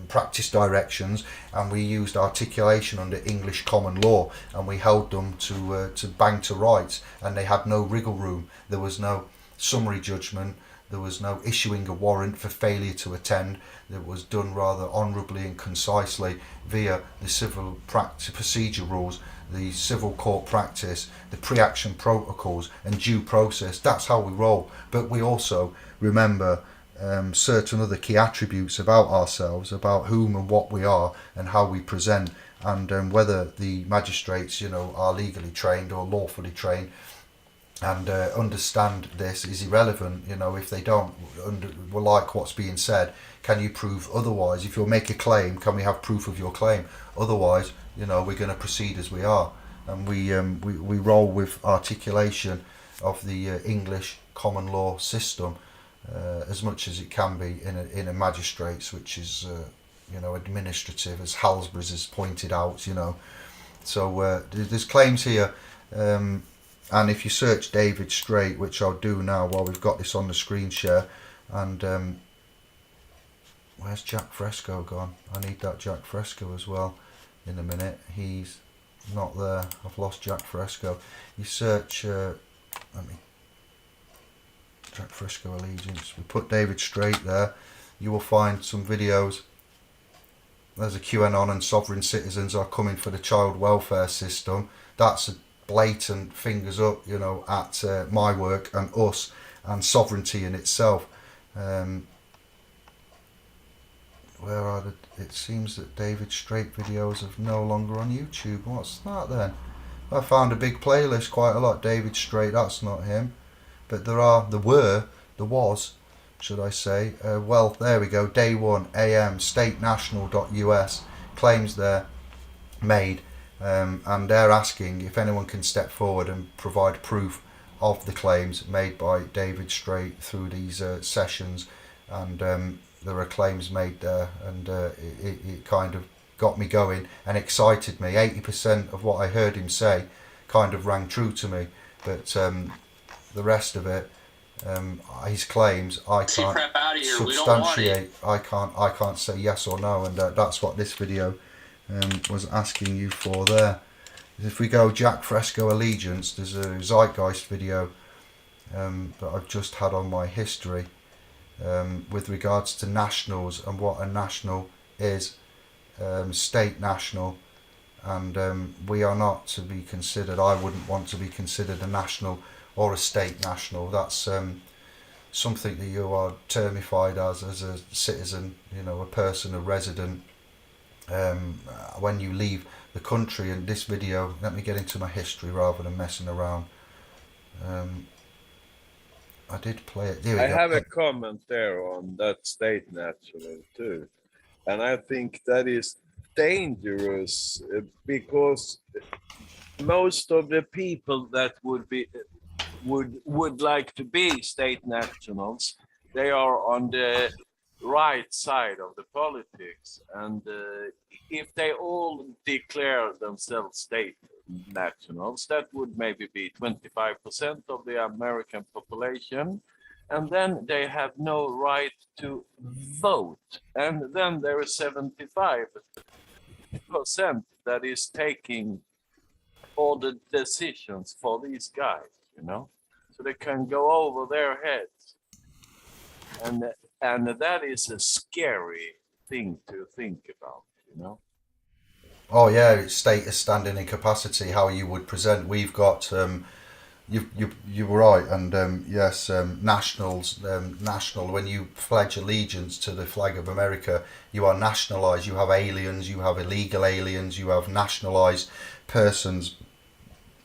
practice directions, and we used articulation under English common law, and we held them to bang to rights, and they had no wriggle room. There was no summary judgment. There was no issuing a warrant for failure to attend. It was done rather honourably and concisely via the civil practice procedure rules. the civil court practice, the pre-action protocols and due process. That's how we roll. But we also remember certain other key attributes about ourselves, about whom and what we are and how we present, and whether the magistrates, are legally trained or lawfully trained and understand this is irrelevant. If they don't like what's being said, can you prove otherwise? If you'll make a claim, can we have proof of your claim? Otherwise, we're going to proceed as we are, and we roll with articulation of the English common law system as much as it can be in a magistrates, which is administrative, as Halsbury has pointed out. So there's claims here, and if you search David Straight, which I'll do now while we've got this on the screen share, and where's Jack Fresco gone? I need that Jack Fresco as well in a minute. He's not there. I've lost Jack Fresco. You search Jack Fresco Allegiance. We put David Straight there. You will find some videos. There's a QAnon and sovereign citizens are coming for the child welfare system. That's a blatant fingers up, at my work and us and sovereignty in itself. Where are it seems that David Straight videos are no longer on YouTube. What's that then? I found a big playlist, quite a lot. David Straight, that's not him. But there was, should I say. Well, there we go. Day 1, AM, statenational.us, claims there made. And they're asking if anyone can step forward and provide proof of the claims made by David Straight through these sessions. And there are claims made there, and it kind of got me going and excited me. 80% of what I heard him say kind of rang true to me, but the rest of it, his claims, I can't substantiate. I can't say yes or no, and that's what this video was asking you for there. If we go Jack Fresco Allegiance, there's a Zeitgeist video that I've just had on my history with regards to nationals and what a national is, state national, and we are not to be considered, I wouldn't want to be considered a national or a state national. That's something that you are termified as a citizen, a person, a resident, when you leave the country. And this video, let me get into my history rather than messing around. I did play it. There we go. have a comment there on that state national too, and I think that is dangerous because most of the people that would like to be state nationals, they are on the right side of the politics, and if they all declare themselves state nationals, that would maybe be 25% of the American population, and then they have no right to vote, and then there is 75% that is taking all the decisions for these guys, so they can go over their heads, and that is a scary thing to think about, Oh yeah, it's status, standing, and capacity. How you would present. We've got you were right, and yes, nationals. National. When you pledge allegiance to the flag of America, you are nationalised. You have aliens. You have illegal aliens. You have nationalised persons.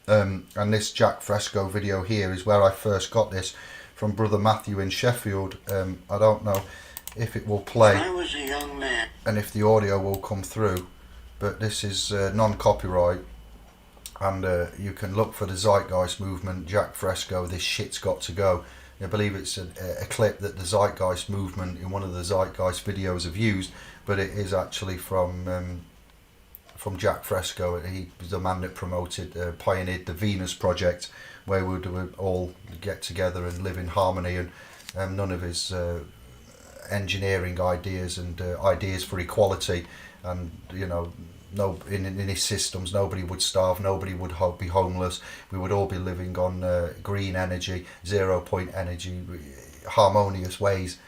And this Jack Fresco video here is where I first got this from Brother Matthew in Sheffield. I don't know if it will play. I was a young man. And if the audio will come through. But this is non-copyright, and you can look for the Zeitgeist movement, Jack Fresco, this shit's got to go. I believe it's a clip that the Zeitgeist movement in one of the Zeitgeist videos have used, but it is actually from Jack Fresco. He was the man that pioneered the Venus Project, where we would all get together and live in harmony, and none of his engineering ideas and ideas for equality. And no, in his systems, nobody would starve, nobody would be homeless. We would all be living on green energy, 0 point energy, harmonious ways.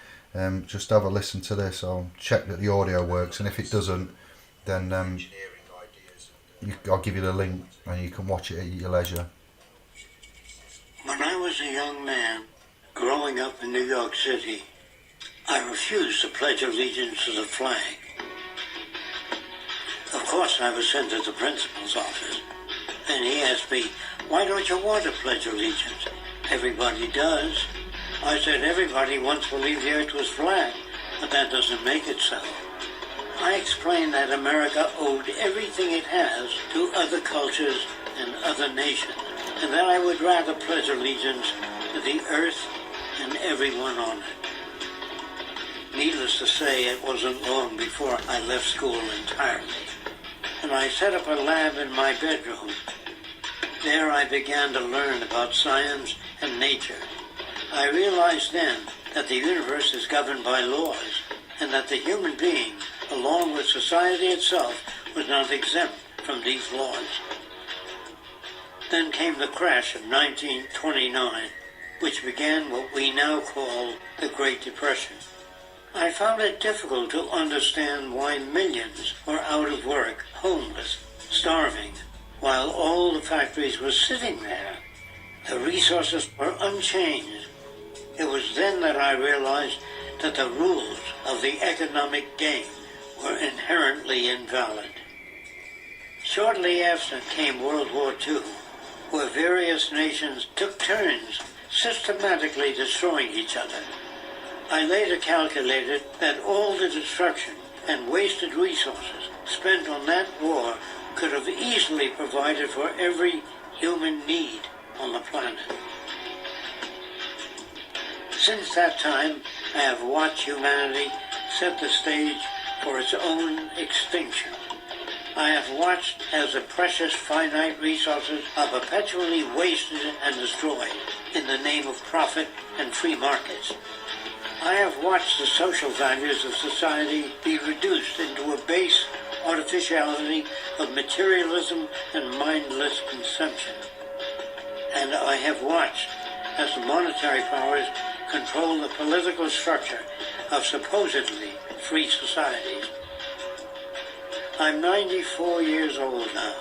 Just have a listen to this. I'll check that the audio works, and if it doesn't, then I'll give you the link and you can watch it at your leisure. When I was a young man, growing up in New York City, I refused to pledge allegiance to the flag. Of course, I was sent to the principal's office, and he asked me, "Why don't you want to pledge allegiance? Everybody does." I said, "Everybody wants to believe the earth was flat, but that doesn't make it so." I explained that America owed everything it has to other cultures and other nations, and that I would rather pledge allegiance to the earth and everyone on it. Needless to say, it wasn't long before I left school entirely, and I set up a lab in my bedroom. There I began to learn about science and nature. I realized then that the universe is governed by laws, and that the human being, along with society itself, was not exempt from these laws. Then came the crash of 1929, which began what we now call the Great Depression. I found it difficult to understand why millions were out of work, homeless, starving, while all the factories were sitting there. The resources were unchanged. It was then that I realized that the rules of the economic game were inherently invalid. Shortly after came World War II, where various nations took turns systematically destroying each other. I later calculated that all the destruction and wasted resources spent on that war could have easily provided for every human need on the planet. Since that time, I have watched humanity set the stage for its own extinction. I have watched as the precious finite resources are perpetually wasted and destroyed in the name of profit and free markets. I have watched the social values of society be reduced into a base artificiality of materialism and mindless consumption. And I have watched as the monetary powers control the political structure of supposedly free societies. I'm 94 years old now,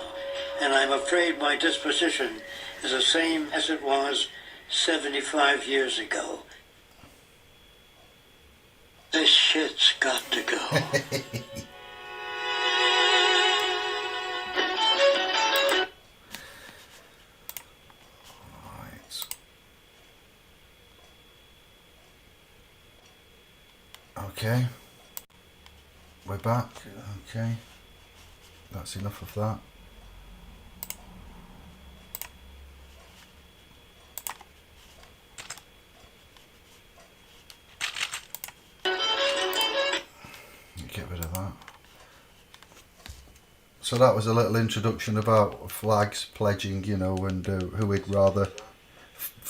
and I'm afraid my disposition is the same as it was 75 years ago. This shit's got to go. Right. Okay. We're back. Okay. That's enough of that. Get rid of that. So that was a little introduction about flags, pledging, you know, and who we'd rather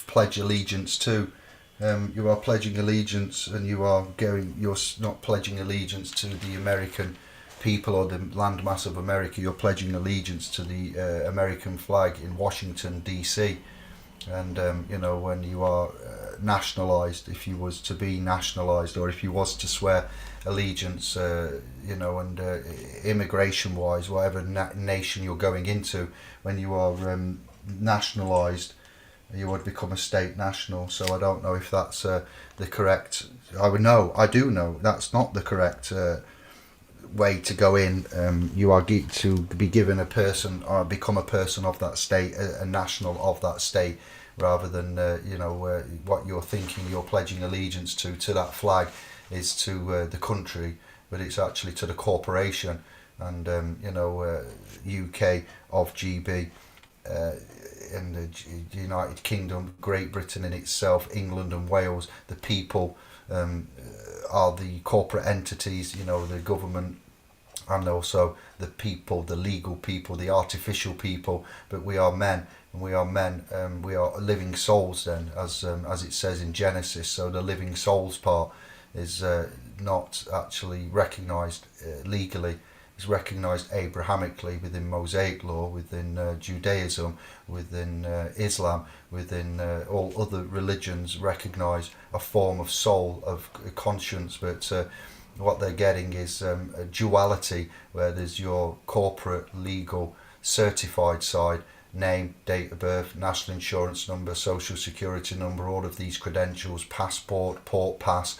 pledge allegiance to. You are pledging allegiance, and you're not pledging allegiance to the American people or the landmass of America. You're pledging allegiance to the American flag in Washington DC. And you know, when you are nationalised, if you was to be nationalised, or if you was to swear allegiance, you know, and immigration wise, whatever nation you're going into, when you are nationalised, you would become a state national. So I don't know if that's the correct. I do know that's not the correct way to go in. You are to be given a person or become a person of that state, a national of that state, rather than you know, what you're thinking you're pledging allegiance to that flag is to the country, but it's actually to the corporation. And you know, UK of GB, in the United Kingdom, Great Britain in itself, England and Wales, the people are the corporate entities, you know, the government, and also the people, the legal people, the artificial people. But we are men, and we are men, we are living souls then, as it says in Genesis. So the living souls part is not actually recognised legally. It's recognised Abrahamically within Mosaic law, within Judaism, within Islam, within all other religions recognise a form of soul, of conscience. But what they're getting is a duality, where there's your corporate legal certified side, name, date of birth, national insurance number, social security number, all of these credentials, passport, port pass,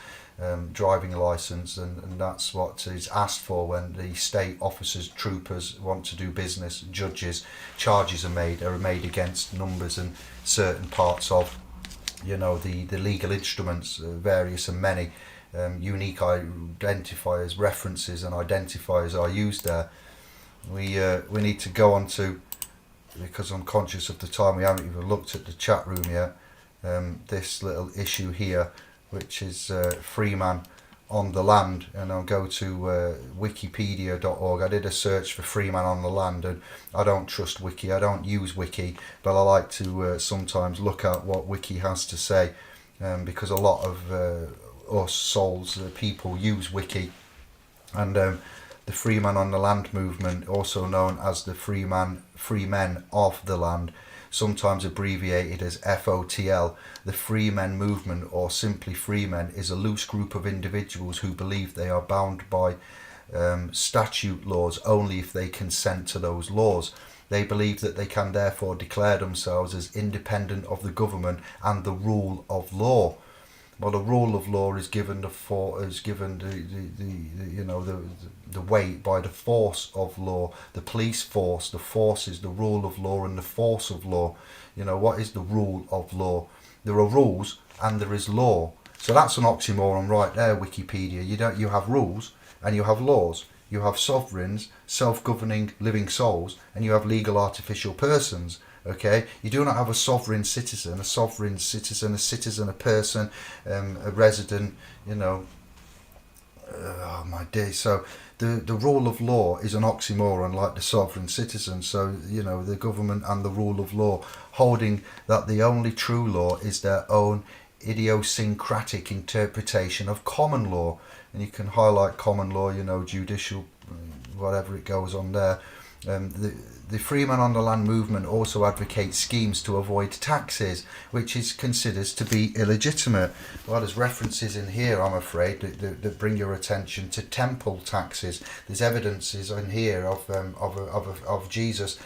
driving license, and that's what is asked for when the state officers, troopers want to do business. Judges, charges are made against numbers and certain parts of, you know, the legal instruments, various and many unique identifiers, references and identifiers are used there. We need to go on to, because I'm conscious of the time, we haven't even looked at the chat room yet, this little issue here, which is Freeman on the land, and I'll go to wikipedia.org. I did a search for Freeman on the land, and I don't trust Wiki, I don't use Wiki, but I like to sometimes look at what Wiki has to say, because a lot of us souls, people use Wiki. And the Freeman on the Land movement, also known as the Free Men of the Land, sometimes abbreviated as FOTL, the Free Men movement, or simply Free Men, is a loose group of individuals who believe they are bound by statute laws only if they consent to those laws. They believe that they can therefore declare themselves as independent of the government and the rule of law. Well, the rule of law is given the weight by the force of law, the police force. The force is the rule of law and the force of law. You know, what is the rule of law? There are rules and there is law. So that's an oxymoron right there, Wikipedia. You have rules and you have laws. You have sovereigns, self-governing living souls, and you have legal artificial persons. Okay, you do not have a sovereign citizen, a citizen, a person, a resident, you know. Oh my day. So the rule of law is an oxymoron, like the sovereign citizen. So, you know, the government and the rule of law, holding that the only true law is their own idiosyncratic interpretation of common law. And you can highlight common law, you know, judicial, whatever it goes on there. The Freemen on the Land movement also advocates schemes to avoid taxes, which is considered to be illegitimate. Well, there's references in here, I'm afraid, that bring your attention to temple taxes. There's evidences in here of Jesus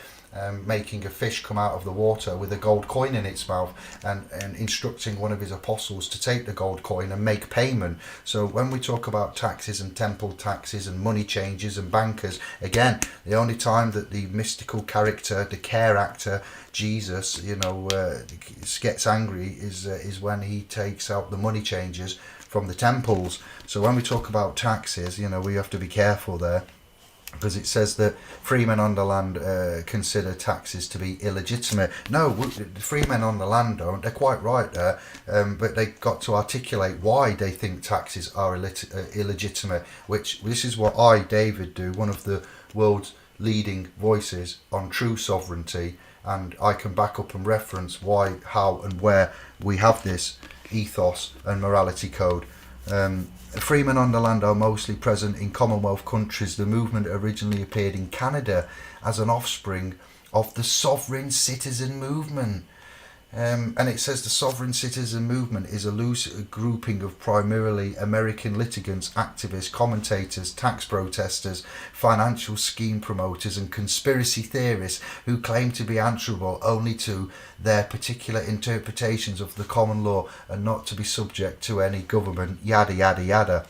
making a fish come out of the water with a gold coin in its mouth, and instructing one of his apostles to take the gold coin and make payment. So when we talk about taxes and temple taxes and money changers and bankers, again, the only time that the mystical character, the care actor, Jesus, you know, gets angry is when he takes out the money changers from the temples. So when we talk about taxes, you know, we have to be careful there, because it says that freemen on the land consider taxes to be illegitimate. No, the freemen on the land don't. They're quite right there, but they've got to articulate why they think taxes are illegitimate, which this is what I, David, do, one of the world's leading voices on true sovereignty, and I can back up and reference why, how and where we have this ethos and morality code. Freemen on the land are mostly present in Commonwealth countries. The movement originally appeared in Canada as an offspring of the sovereign citizen movement. And it says the sovereign citizen movement is a loose grouping of primarily American litigants, activists, commentators, tax protesters, financial scheme promoters and conspiracy theorists who claim to be answerable only to their particular interpretations of the common law and not to be subject to any government, yada yada yada,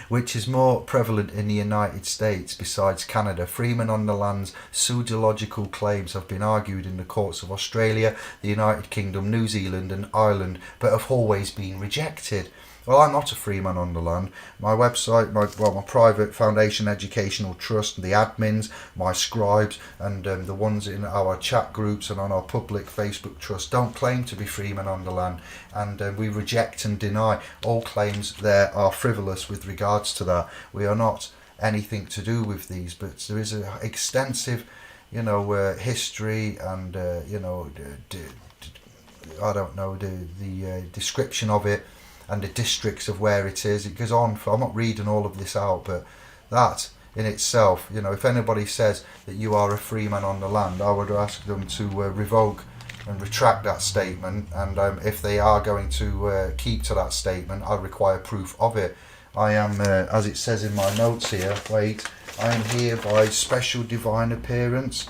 which is more prevalent in the United States besides Canada. Freemen on the land's pseudological claims have been argued in the courts of Australia, the United Kingdom, New Zealand and Ireland, but have always been rejected. Well, I'm not a freeman on the land. My website, my private foundation educational trust, the admins, my scribes and the ones in our chat groups and on our public Facebook trust don't claim to be freemen on the land, and we reject and deny all claims there are frivolous with regards to that. We are not anything to do with these, but there is an extensive, you know, history and I don't know the description of it and the districts of where it is. It goes on. I'm not reading all of this out, but that in itself, you know, if anybody says that you are a freeman on the land, I would ask them to revoke and retract that statement, and if they are going to keep to that statement, I require proof of it. I am, as it says in my notes here, wait, I am here by special divine appearance.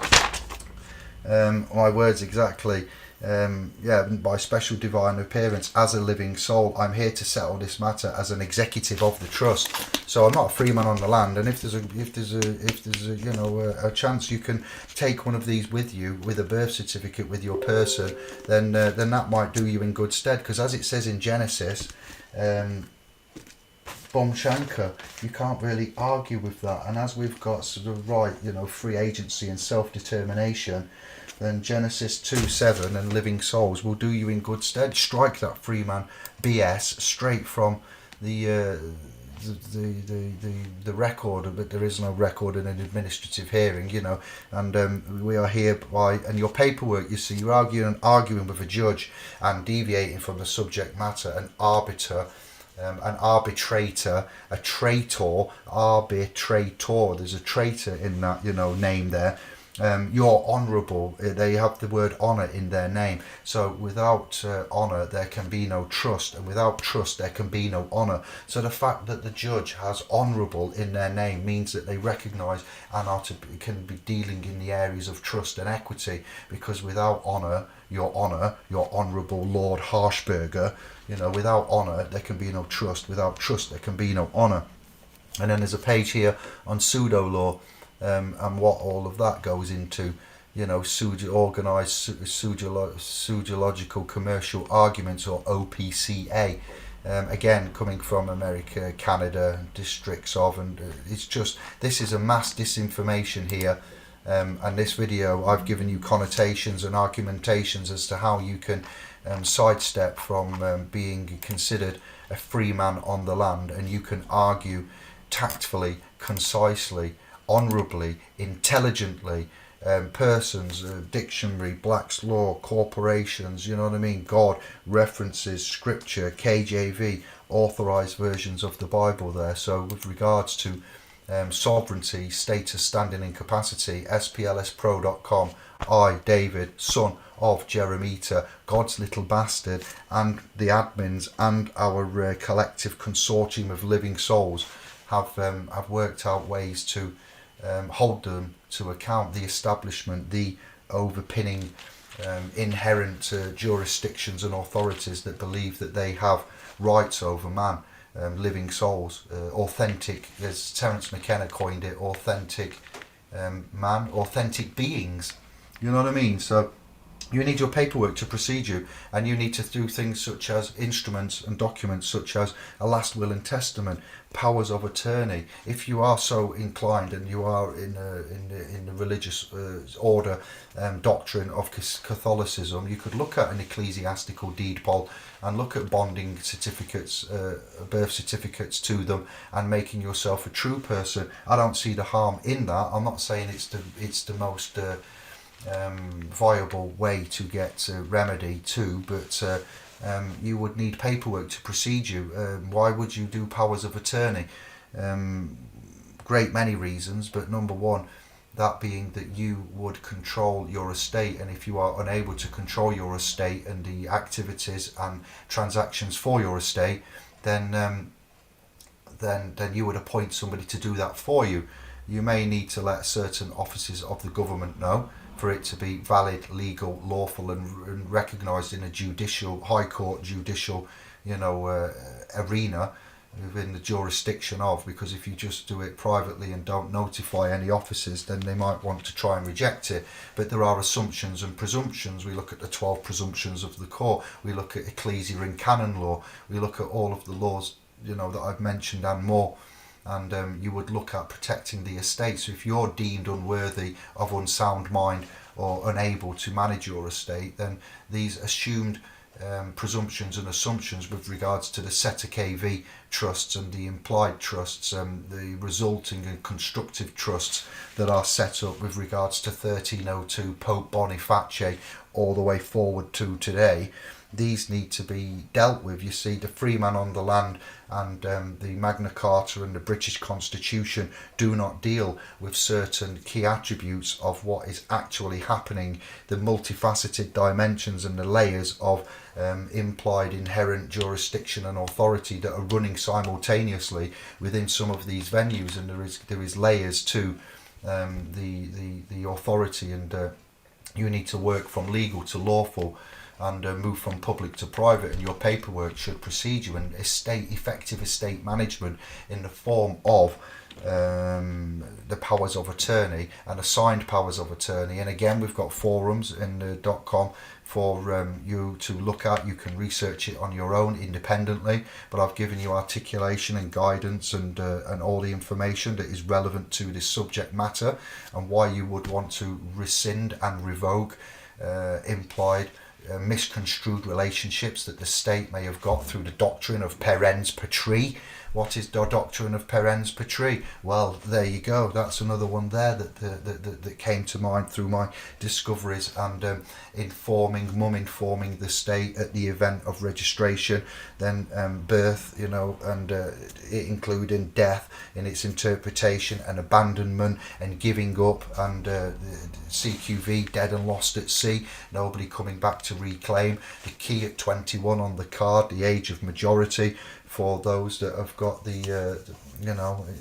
My words exactly. By special divine appearance as a living soul. I'm here to settle this matter as an executive of the trust. So I'm not a free man on the land, and if there's a chance you can take one of these with you, with a birth certificate with your person, then that might do you in good stead, because as it says in Genesis, Bom Shankar, you can't really argue with that. And as we've got sort of right, free agency and self-determination, then Genesis 2:7 and living souls will do you in good stead. Strike that free man BS straight from the record, but there is no record in an administrative hearing, and we are here by, and your paperwork, you see, you're arguing with a judge and deviating from the subject matter, an arbiter, an arbitrator, a traitor, arbitrator. There's a traitor in that, name there. You're honourable. They have the word honour in their name. So without honour, there can be no trust, and without trust, there can be no honour. So the fact that the judge has honourable in their name means that they recognise and can be dealing in the areas of trust and equity. Because without honour, your honourable Lord Harshberger, without honour, there can be no trust. Without trust, there can be no honour. And then there's a page here on pseudo law. And what all of that goes into, organised pseudological commercial arguments, or OPCA, again coming from America, Canada, districts of, and this is a mass disinformation here. And this video, I've given you connotations and argumentations as to how you can sidestep from being considered a free man on the land, and you can argue tactfully, concisely, honourably, intelligently, persons, dictionary, Black's Law, corporations, God, references, scripture, KJV, authorised versions of the Bible there. So with regards to sovereignty, status, standing and capacity, SPLSpro.com, I, David, son of Jeremita, God's little bastard, and the admins and our collective consortium of living souls have worked out ways to hold them to account, the establishment, the overpinning inherent jurisdictions and authorities that believe that they have rights over man, living souls, authentic, as Terence McKenna coined it, authentic man, authentic beings. You know what I mean? So you need your paperwork to precede you, and you need to do things such as instruments and documents such as a last will and testament, powers of attorney. If you are so inclined and you are in the religious order doctrine of Catholicism, you could look at an ecclesiastical deed poll and look at bonding certificates, birth certificates to them, and making yourself a true person. I don't see the harm in that. I'm not saying it's the most viable way to get remedy to, but you would need paperwork to precede you. Why would you do powers of attorney? Great many reasons, but number one, that being that you would control your estate, and if you are unable to control your estate and the activities and transactions for your estate, then you would appoint somebody to do that for you. You may need to let certain offices of the government know for it to be valid, legal, lawful, and recognised in a judicial, high court judicial, arena within the jurisdiction of. Because if you just do it privately and don't notify any offices, then they might want to try and reject it. But there are assumptions and presumptions. We look at the 12 presumptions of the court. We look at ecclesia and canon law. We look at all of the laws, that I've mentioned and more. And you would look at protecting the estate. So if you're deemed unworthy, of unsound mind, or unable to manage your estate, then these assumed presumptions and assumptions with regards to the Seta KV trusts and the implied trusts, the resulting and constructive trusts that are set up with regards to 1302 Pope Boniface all the way forward to today, these need to be dealt with. You see, the free man on the land and the Magna Carta and the British Constitution do not deal with certain key attributes of what is actually happening, the multifaceted dimensions and the layers of implied inherent jurisdiction and authority that are running simultaneously within some of these venues, and there is layers to the authority, and you need to work from legal to lawful and move from public to private, and your paperwork should precede you, and effective estate management in the form of the powers of attorney and assigned powers of attorney. And again, we've got forums in the .com for you to look at. You can research it on your own independently, but I've given you articulation and guidance and all the information that is relevant to this subject matter, and why you would want to rescind and revoke implied misconstrued relationships that the state may have got through the doctrine of parens patri. What is the doctrine of parens patri? Well, there you go. That's another one there that came to mind through my discoveries, and informing the state at the event of registration, then birth, and it including death in its interpretation, and abandonment and giving up, and CQV, dead and lost at sea, nobody coming back to reclaim. The key at 21 on the card, the age of majority, for those that have got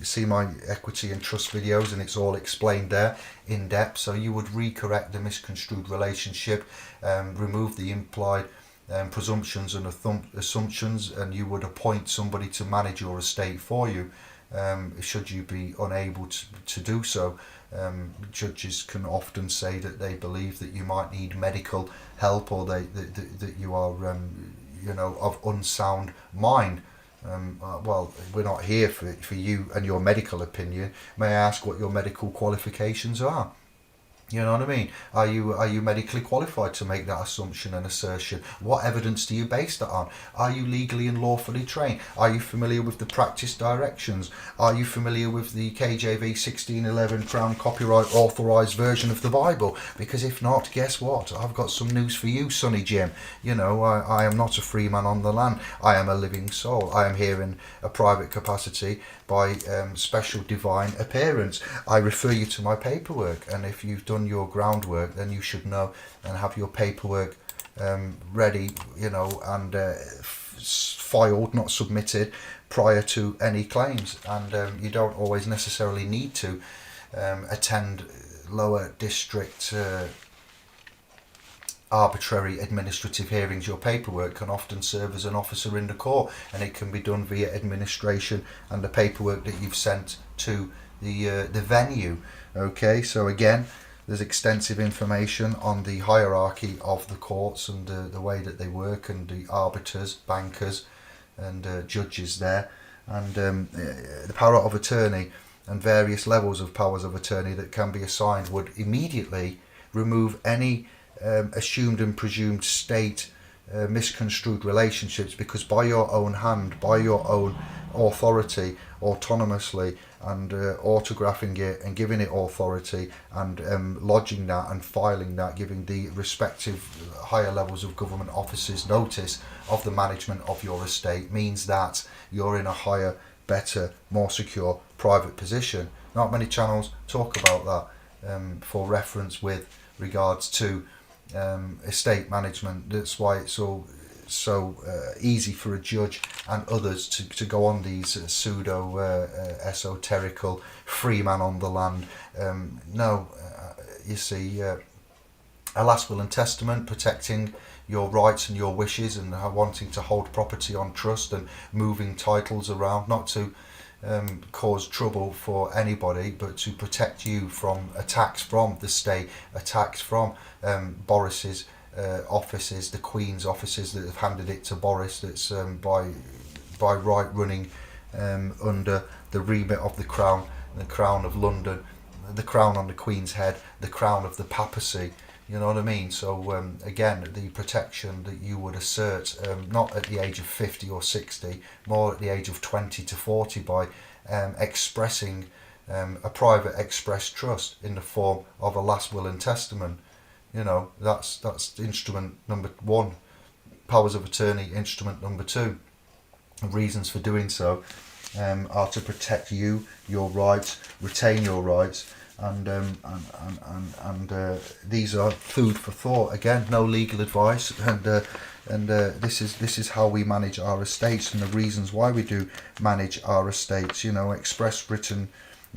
see my equity and trust videos, and it's all explained there in depth. So you would recorrect the misconstrued relationship, remove the implied presumptions and assumptions, and you would appoint somebody to manage your estate for you, should you be unable to do so. Judges can often say that they believe that you might need medical help, or that you are of unsound mind. Well, we're not here for you and your medical opinion. May I ask what your medical qualifications are? You know what I mean? Are you medically qualified to make that assumption and assertion? What evidence do you base that on? Are you legally and lawfully trained? Are you familiar with the practice directions? Are you familiar with the KJV 1611 Crown Copyright Authorised version of the Bible? Because if not, guess what? I've got some news for you, Sonny Jim. I am not a free man on the land. I am a living soul. I am here in a private capacity by special divine appearance. I refer you to my paperwork, and if you've done your groundwork, then you should know and have your paperwork ready, and filed, not submitted, prior to any claims. And you don't always necessarily need to attend lower district arbitrary administrative hearings. Your paperwork can often serve as an officer in the court, and it can be done via administration and the paperwork that you've sent to the venue. Okay, so again, there's extensive information on the hierarchy of the courts and the way that they work, and the arbiters, bankers and judges there, and the power of attorney and various levels of powers of attorney that can be assigned would immediately remove any assumed and presumed state misconstrued relationships, because by your own hand, by your own authority, autonomously, and autographing it and giving it authority, and lodging that and filing that, giving the respective higher levels of government offices notice of the management of your estate, means that you're in a higher, better, more secure private position. Not many channels talk about that for reference with regards to estate management. That's why it's so easy for a judge and others to go on these pseudo esoterical free man on the land. You see, a last will and testament protecting your rights and your wishes, and wanting to hold property on trust and moving titles around, not to cause trouble for anybody, but to protect you from attacks from the state, attacks from Boris's offices, the Queen's offices that have handed it to Boris, that's by right running under the remit of the Crown, the Crown of London, the crown on the Queen's head, the crown of the papacy. You know what I mean? So again, the protection that you would assert, not at the age of 50 or 60, more at the age of 20 to 40, by expressing a private express trust in the form of a last will and testament. You know, that's instrument number one. Powers of attorney, instrument number two. And reasons for doing so are to protect you, your rights, retain your rights, and these are food for thought. Again, no legal advice, and this is how we manage our estates and the reasons why we do manage our estates. You know, express written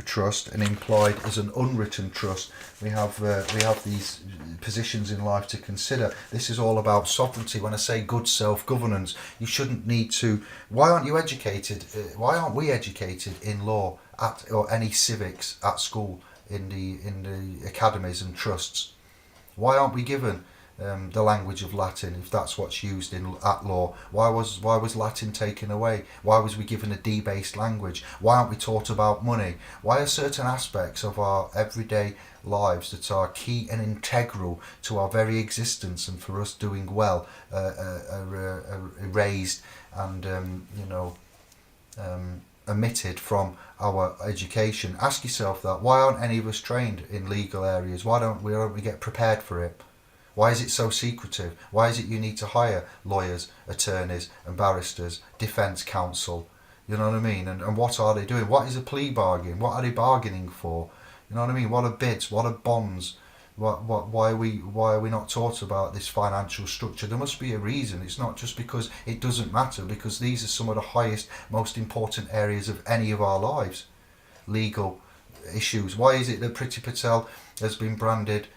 trust and implied as an unwritten trust. We have these positions in life to consider. This is all about sovereignty. When I say good self-governance, you shouldn't need to. Why aren't you educated? Why aren't we educated in law or any civics at school, in the academies and trusts? Why aren't we given the language of Latin, if that's what's used at law? Why was Latin taken away? Why was we given a debased language? Why aren't we taught about money? Why are certain aspects of our everyday lives that are key and integral to our very existence and for us doing well erased and omitted from our education? Ask yourself that. Why aren't any of us trained in legal areas? Why don't we get prepared for it? Why is it so secretive? Why is it you need to hire lawyers, attorneys and barristers, defence counsel? You know what I mean? And what are they doing? What is a plea bargain? What are they bargaining for? You know what I mean? What are bids? What are bonds? Why are we not taught about this financial structure? There must be a reason. It's not just because it doesn't matter, because these are some of the highest, most important areas of any of our lives. Legal issues. Why is it that Priti Patel has been branded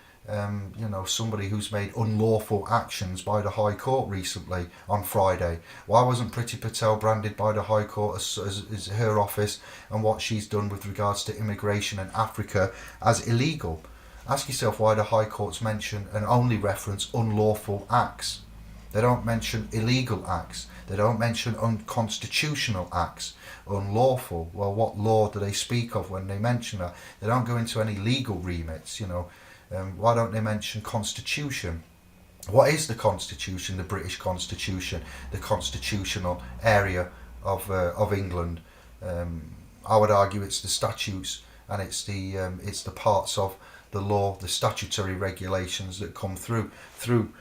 somebody who's made unlawful actions by the High Court recently on Friday? Why wasn't Priti Patel branded by the High Court as her office and what she's done with regards to immigration in Africa as illegal? Ask yourself why the High Courts mention and only reference unlawful acts. They don't mention illegal acts. They don't mention unconstitutional acts. Unlawful. Well, what law do they speak of when they mention that? They don't go into any legal remits, why don't they mention constitution? What is the constitution? The British Constitution, the constitutional area of England. I would argue it's the statutes and it's the parts of the law, the statutory regulations that come through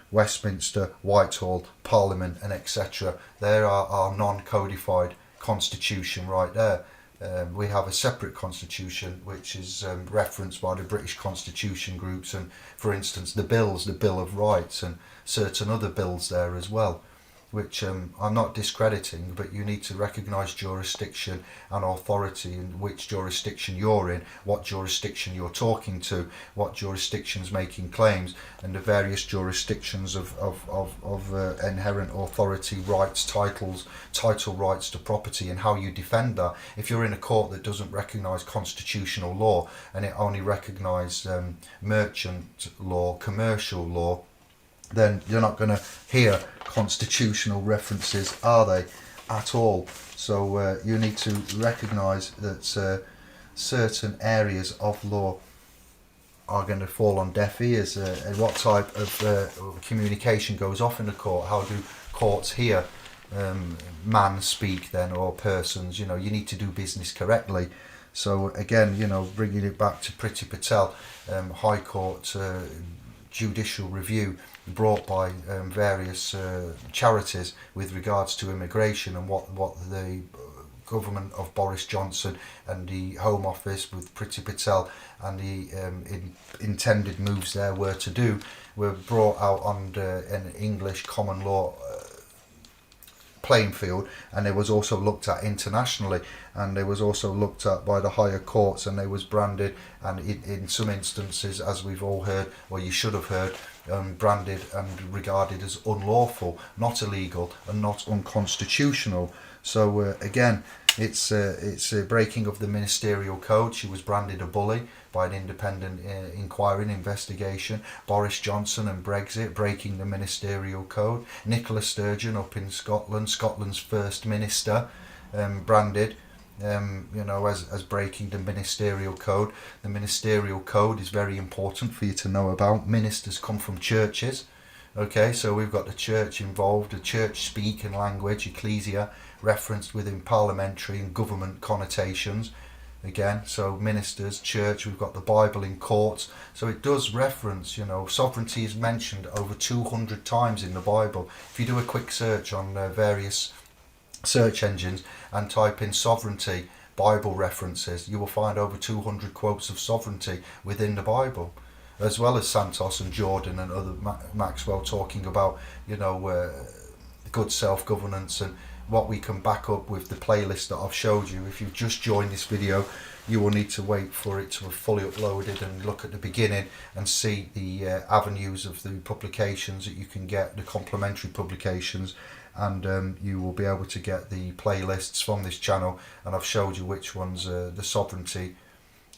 Westminster, Whitehall, Parliament, and etc. There are our non-codified constitution right there. We have a separate constitution which is referenced by the British Constitution groups, and for instance the Bill of Rights and certain other bills there as well, which I'm not discrediting, but you need to recognise jurisdiction and authority and which jurisdiction you're in, what jurisdiction you're talking to, what jurisdiction's making claims, and the various jurisdictions of inherent authority, rights, title rights to property, and how you defend that. If you're in a court that doesn't recognise constitutional law and it only recognises merchant law, commercial law, then you're not going to hear constitutional references, are they, at all? So you need to recognise that certain areas of law are going to fall on deaf ears. And what type of communication goes off in the court? How do courts hear man speak then, or persons? You need to do business correctly. So again, bringing it back to Priti Patel, High Court judicial review brought by various charities with regards to immigration and what the government of Boris Johnson and the Home Office with Priti Patel and the intended moves there were to do, were brought out on an English common law playing field, and it was also looked at internationally, and it was also looked at by the higher courts, and they was branded, and in some instances, as we've all heard, or you should have heard, branded and regarded as unlawful, not illegal, and not unconstitutional. So again, it's a breaking of the ministerial code. She was branded a bully by an independent inquiry and investigation. Boris Johnson and Brexit breaking the ministerial code. Nicola Sturgeon up in Scotland, Scotland's first minister, branded as breaking the ministerial code. The ministerial code is very important for you to know about. Ministers come from churches. Okay, so we've got the church involved, the church speak and language, ecclesia, referenced within parliamentary and government connotations. again. So ministers, church, we've got the Bible in courts. So it does reference, sovereignty is mentioned over 200 times in the Bible. If you do a quick search on various search engines and type in sovereignty Bible references, you will find over 200 quotes of sovereignty within the Bible, as well as Santos and Jordan and other Maxwell talking about good self-governance and what we can back up with the playlist that I've showed you. If you've just joined this video, you will need to wait for it to have fully uploaded and look at the beginning and see the avenues of the publications that you can get, the complementary publications, and you will be able to get the playlists from this channel. And I've showed you which ones the sovereignty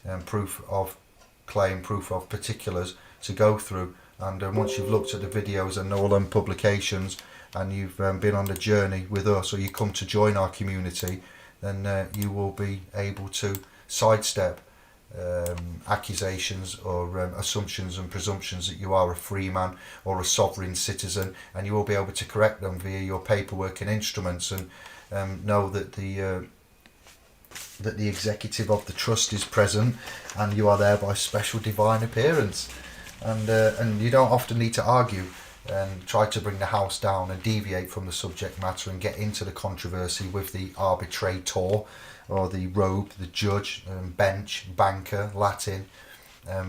and proof of claim, proof of particulars to go through. And once you've looked at the videos and all them publications, and you've been on the journey with us, or you come to join our community, then you will be able to sidestep accusations or assumptions and presumptions that you are a free man or a sovereign citizen, and you will be able to correct them via your paperwork and instruments, and know that the executive of the trust is present, and you are there by special divine appearance, and you don't often need to argue and try to bring the house down and deviate from the subject matter and get into the controversy with the arbitrator, or the rogue, the judge, bench, banker, Latin.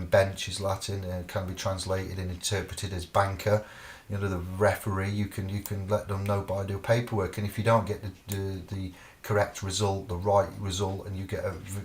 Bench is Latin, can be translated and interpreted as banker. The referee, you can let them know by the paperwork, and if you don't get the correct result, the right result, and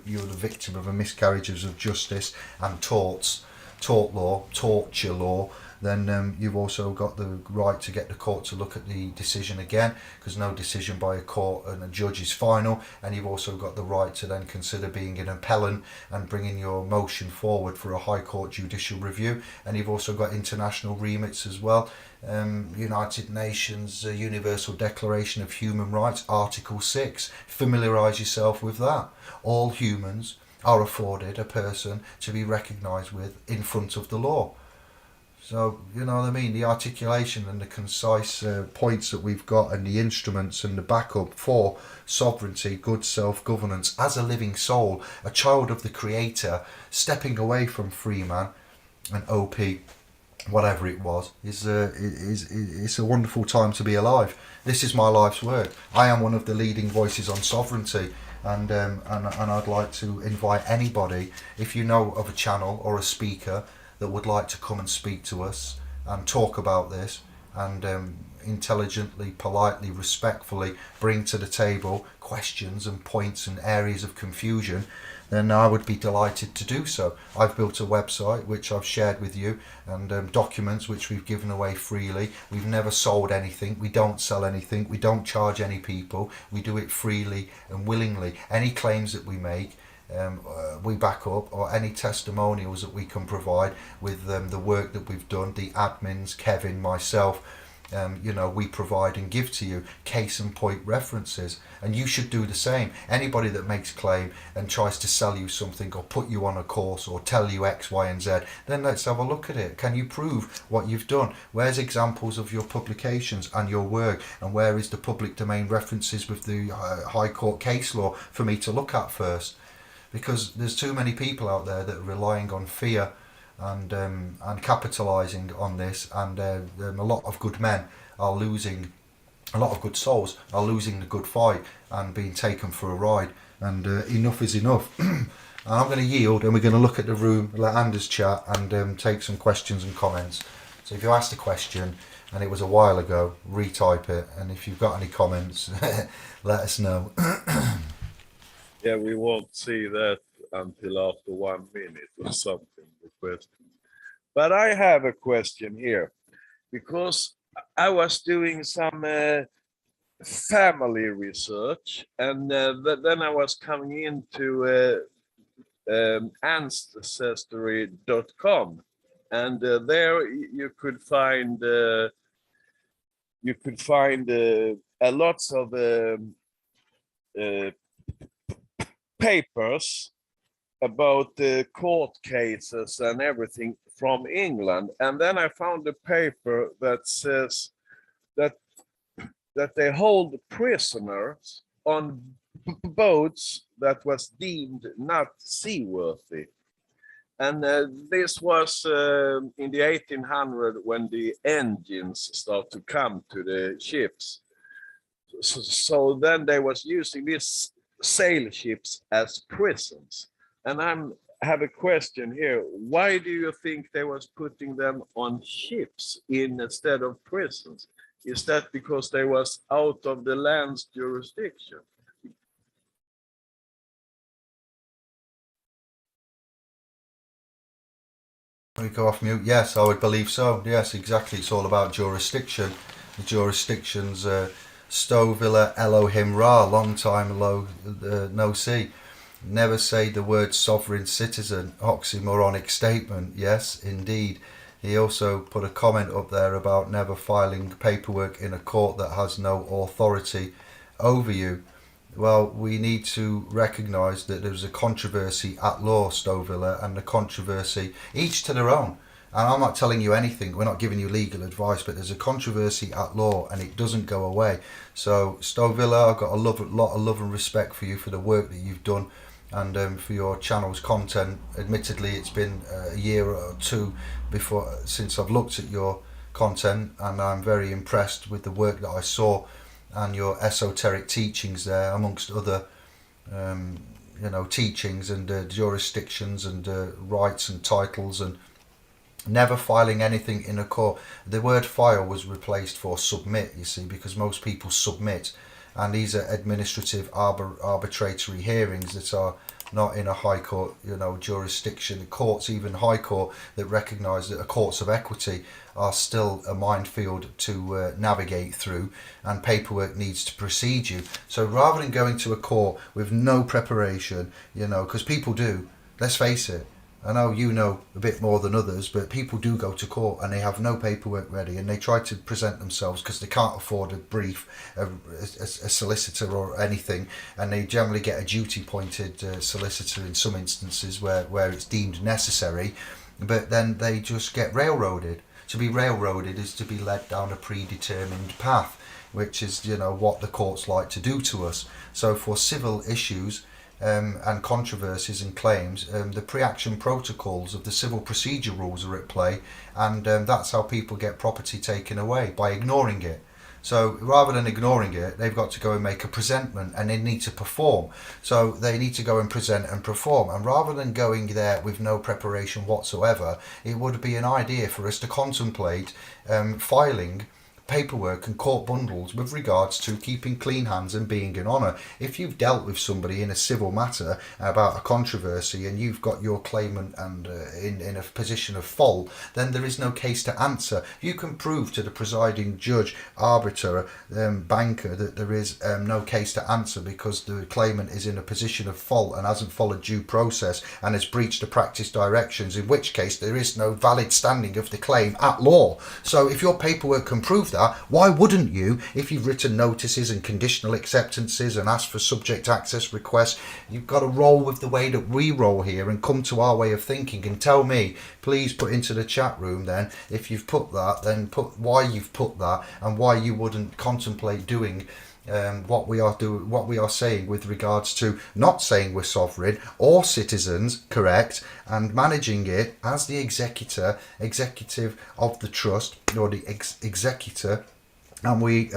you're the victim of a miscarriages of justice and tort law, torture law, then you've also got the right to get the court to look at the decision again, because no decision by a court and a judge is final, and you've also got the right to then consider being an appellant and bringing your motion forward for a High Court judicial review. And you've also got international remits as well. United Nations Universal Declaration of Human Rights, Article 6. Familiarise yourself with that. All humans are afforded a person to be recognised with in front of the law. So, you know what I mean, the articulation and the concise points that we've got, and the instruments and the backup for sovereignty, good self-governance as a living soul, a child of the Creator, stepping away from free man and OP, whatever it was, it's a wonderful time to be alive. This is my life's work. I am one of the leading voices on sovereignty. And I'd like to invite anybody, if you know of a channel or a speaker that would like to come and speak to us and talk about this, and intelligently, politely, respectfully bring to the table questions and points and areas of confusion, then I would be delighted to do so. I've built a website which I've shared with you, and documents which we've given away freely. We've never sold anything, we don't sell anything, we don't charge any people, we do it freely and willingly. Any claims that we make, we back up, or any testimonials that we can provide with the work that we've done, the admins, Kevin, myself, we provide and give to you case and point references, and you should do the same. Anybody that makes claim and tries to sell you something or put you on a course or tell you X, Y and Z, then let's have a look at it. Can you prove what you've done? Where's examples of your publications and your work, and where is the public domain references with the High Court case law for me to look at first? Because there's too many people out there that are relying on fear and capitalising on this, and a lot of good men are losing, a lot of good souls are losing the good fight and being taken for a ride, and enough is enough. And I'm going to yield, and we're going to look at the room, let Anders chat, and take some questions and comments. So if you asked a question and it was a while ago, retype it, and if you've got any comments, let us know. Yeah, we won't see that until after 1 minute or something, the question. But I have a question here, because I was doing some family research, and then I was coming into ancestry.com, and there you could find a lots of papers about the court cases and everything from England. And then I found a paper that says that they hold prisoners on boats that was deemed not seaworthy. And this was in the 1800 when the engines start to come to the ships. So then they was using these sail ships as prisons. And I have a question here. Why do you think they was putting them on ships instead of prisons? Is that because they was out of the land's jurisdiction? We go off mute. Yes, I would believe so. Yes, exactly. It's all about jurisdiction. The jurisdictions, Stovilla Elohim Ra, long time no see. Never say the word sovereign citizen, oxymoronic statement. Yes, indeed. He also put a comment up there about never filing paperwork in a court that has no authority over you. Well, we need to recognise that there's a controversy at law, Stovilla, and the controversy, each to their own. And I'm not telling you anything, we're not giving you legal advice, but there's a controversy at law and it doesn't go away. So, Stovilla, I've got a lot of love and respect for you for the work that you've done and for your channel's content. Admittedly, it's been a year or two since I've looked at your content, and I'm very impressed with the work that I saw and your esoteric teachings there, amongst other teachings and jurisdictions and rights and titles, and never filing anything in a court. The word file was replaced for submit, you see, because most people submit, and these are administrative arbitratory hearings that are not in a high court jurisdiction. The courts, even high court, that recognise that courts of equity are still a minefield to navigate through, and paperwork needs to precede you. So rather than going to a court with no preparation, because people do, let's face it, I know you know a bit more than others, but people do go to court and they have no paperwork ready, and they try to present themselves because they can't afford a brief, a solicitor or anything, and they generally get a duty-appointed solicitor in some instances where it's deemed necessary, but then they just get railroaded. To be railroaded is to be led down a predetermined path, which is what the courts like to do to us. So for civil issues and controversies and claims, the pre-action protocols of the civil procedure rules are at play, and that's how people get property taken away, by ignoring it. So rather than ignoring it, they've got to go and make a presentment, and they need to perform. So they need to go and present and perform. And rather than going there with no preparation whatsoever, it would be an idea for us to contemplate filing paperwork and court bundles with regards to keeping clean hands and being in honour. If you've dealt with somebody in a civil matter about a controversy and you've got your claimant and in a position of fault, then there is no case to answer. You can prove to the presiding judge, arbiter, banker that there is no case to answer because the claimant is in a position of fault and hasn't followed due process and has breached the practice directions, in which case there is no valid standing of the claim at law. So if your paperwork can prove that, why wouldn't you, if you've written notices and conditional acceptances and asked for subject access requests? You've got to roll with the way that we roll here and come to our way of thinking, and tell me, please put into the chat room then, if you've put that, then put why you've put that and why you wouldn't contemplate doing what we are saying with regards to not saying we're sovereign or citizens, correct, and managing it as the executive of the trust, or the executor, and we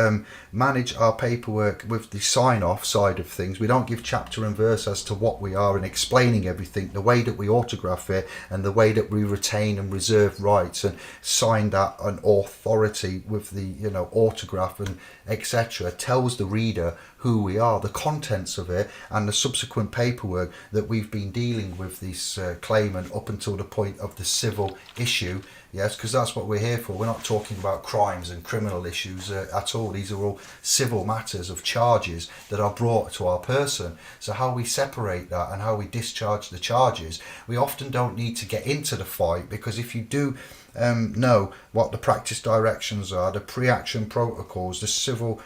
manage our paperwork with the sign-off side of things. We don't give chapter and verse as to what we are and explaining everything, the way that we autograph it and the way that we retain and reserve rights and sign that an authority with the autograph and etc. tells the reader who we are, the contents of it, and the subsequent paperwork that we've been dealing with this claimant up until the point of the civil issue. Yes, because that's what we're here for. We're not talking about crimes and criminal issues at all. These are all civil matters of charges that are brought to our person. So how we separate that and how we discharge the charges, we often don't need to get into the fight, because if you do know what the practice directions are, the pre-action protocols, the civil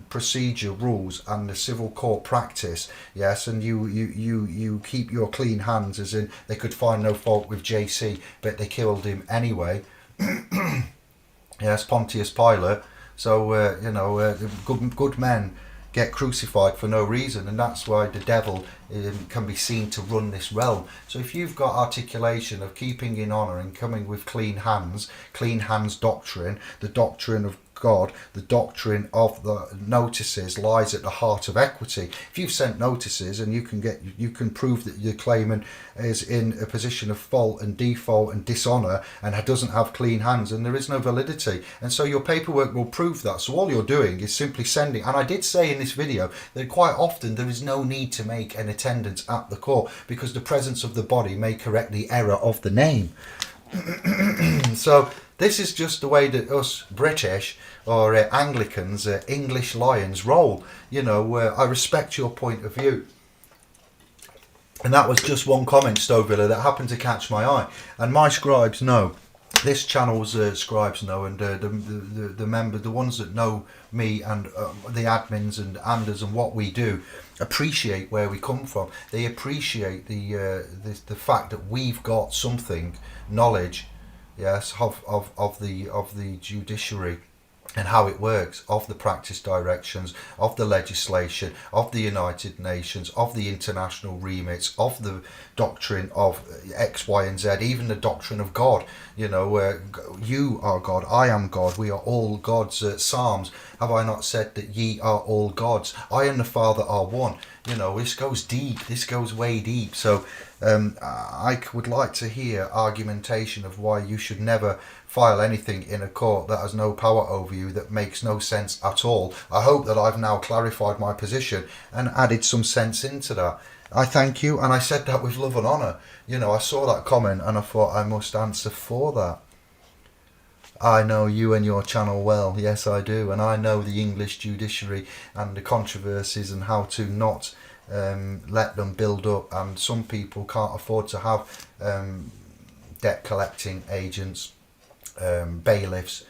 procedure rules and the civil court practice, yes, and you keep your clean hands, as in they could find no fault with JC but they killed him anyway. Yes, Pontius Pilate. So good men get crucified for no reason, and that's why the devil can be seen to run this realm. So if you've got articulation of keeping in honour and coming with clean hands doctrine, the doctrine of God, the doctrine of the notices lies at the heart of equity. If you've sent notices and you can prove that your claimant is in a position of fault and default and dishonour and doesn't have clean hands, and there is no validity, and so your paperwork will prove that. So all you're doing is simply sending, and I did say in this video that quite often there is no need to make an attendance at the court because the presence of the body may correct the error of the name. So this is just the way that us British or Anglicans, English lions roll. You know, I respect your point of view. And that was just one comment, Stovilla, that happened to catch my eye. And my scribes know, this channel's scribes know, and the members, the ones that know me and the admins and Anders and what we do, appreciate where we come from. They appreciate the fact that we've got something, knowledge, yes, of the judiciary and how it works, of the practice directions, of the legislation, of the United Nations, of the international remits, of the doctrine of X, Y, and Z, even the doctrine of God. You know, where you are God, I am God, we are all gods. Psalms, have I not said that ye are all gods? I and the Father are one. You know, this goes deep, this goes way deep. So I would like to hear argumentation of why you should never file anything in a court that has no power over you, that makes no sense at all. I hope that I've now clarified my position and added some sense into that. I thank you, and I said that with love and honour. You know, I saw that comment and I thought I must answer for that. I know you and your channel well, yes I do, and I know the English judiciary and the controversies and how to not let them build up, and some people can't afford to have debt collecting agents, bailiffs,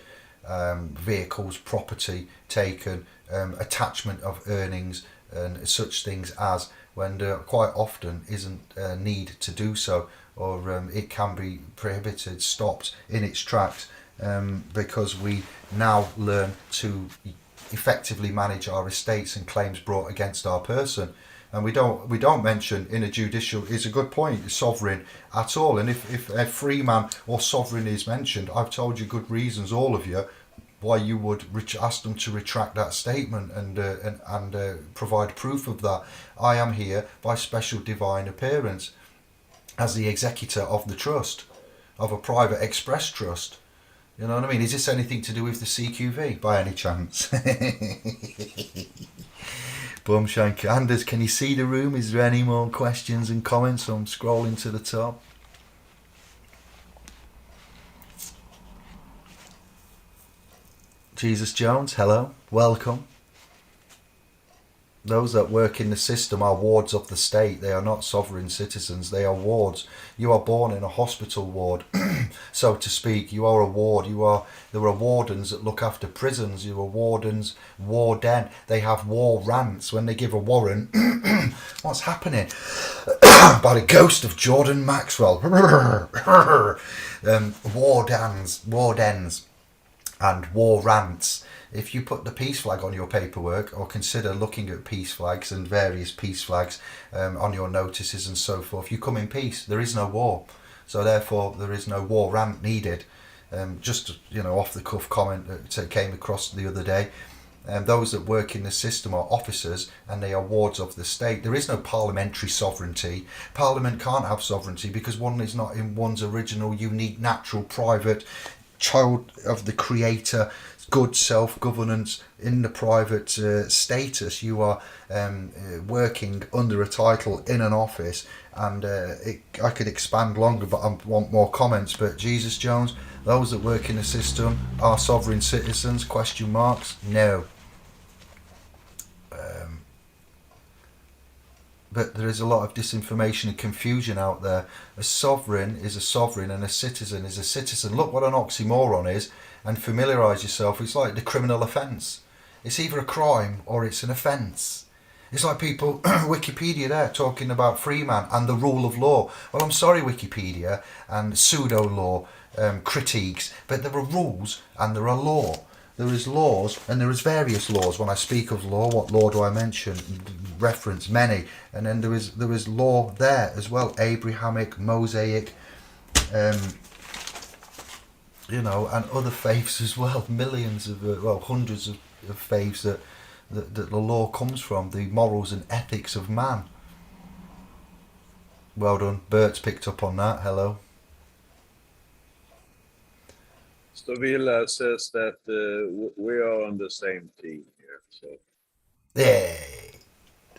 vehicles, property taken, attachment of earnings and such things as, when there quite often isn't a need to do so, or it can be prohibited, stopped in its tracks, because we now learn to effectively manage our estates and claims brought against our person. And we don't mention in a judicial, it's a good point, sovereign at all. And if a free man or sovereign is mentioned, I've told you good reasons, all of you, why you would ask them to retract that statement and provide proof of that. I am here by special divine appearance as the executor of the trust, of a private express trust. You know what I mean? Is this anything to do with the CQV by any chance? Bumshank. Anders, can you see the room? Is there any more questions and comments? I'm scrolling to the top. Jesus Jones, hello, welcome. Those that work in the system are wards of the state. They are not sovereign citizens. They are wards. You are born in a hospital ward, so to speak. You are a ward. There are wardens that look after prisons. You are wardens, warden. They have war rants when they give a warrant. What's happening? By the ghost of Jordan Maxwell. Wardens, and war rants. If you put the peace flag on your paperwork, or consider looking at peace flags and various peace flags on your notices and so forth, you come in peace. There is no war, so therefore there is no war rant needed. Just, you know, off the cuff comment that came across the other day. Those that work in the system are officers and they are wards of the state. There is no parliamentary sovereignty. Parliament can't have sovereignty because one is not in one's original, unique, natural, private child of the creator, good self-governance in the private status. You are working under a title in an office, and I could expand longer, but I want more comments. But Jesus Jones, those that work in the system are sovereign citizens, question marks? No. But there is a lot of disinformation and confusion out there. A sovereign is a sovereign and a citizen is a citizen. Look what an oxymoron is, and familiarise yourself. It's like the criminal offence. It's either a crime or it's an offence. It's like people, Wikipedia there, talking about Freeman and the rule of law. Well, I'm sorry, Wikipedia and pseudo-law critiques, but there are rules and there are law. there is laws, and there is various laws. When I speak of law, what law do I mention? Reference many, and then there is law there as well, Abrahamic, Mosaic, you know, and other faiths as well. Millions of, hundreds of faiths that the law comes from, the morals and ethics of man. Well done, Bert's picked up on that. Hello. Stovilla says that we are on the same team here. So Yeah.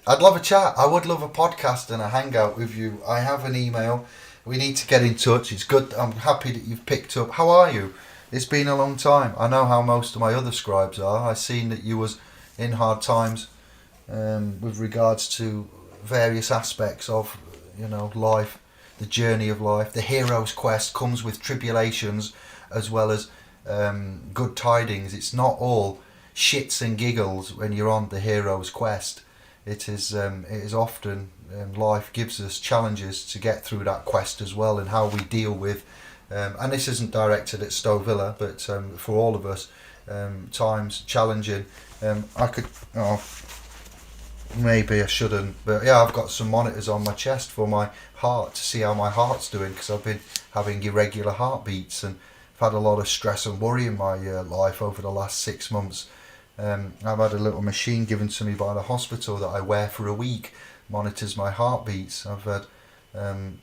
I'd love a chat. I would love a podcast and a hangout with you. I have an email. We need to get in touch. It's good. I'm happy that you've picked up. How are you? It's been a long time. I know how most of my other scribes are. I seen that you was in hard times with regards to various aspects of, you know, life, the journey of life. The hero's quest comes with tribulations as well as good tidings. It's not all shits and giggles when you're on the hero's quest. It is often life gives us challenges to get through that quest as well, and how we deal with and this isn't directed at Stovilla, but for all of us, times challenging. I could, maybe I shouldn't, but yeah, I've got some monitors on my chest for my heart to see how my heart's doing, because I've been having irregular heartbeats, and I've had a lot of stress and worry in my life over the last 6 months. I've had a little machine given to me by the hospital that I wear for a week, monitors my heartbeats. I've had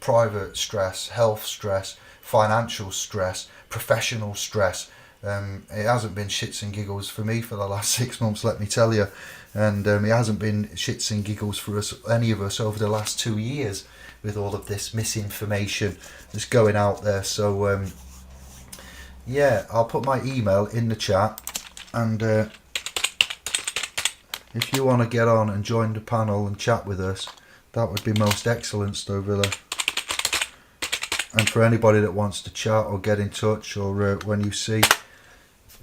private stress, health stress, financial stress, professional stress. It hasn't been shits and giggles for me for the last 6 months, let me tell you, and it hasn't been shits and giggles for us, any of us, over the last 2 years, with all of this misinformation that's going out there. So yeah, I'll put my email in the chat, and if you want to get on and join the panel and chat with us, that would be most excellent, Stovilla. And for anybody that wants to chat or get in touch, or when you see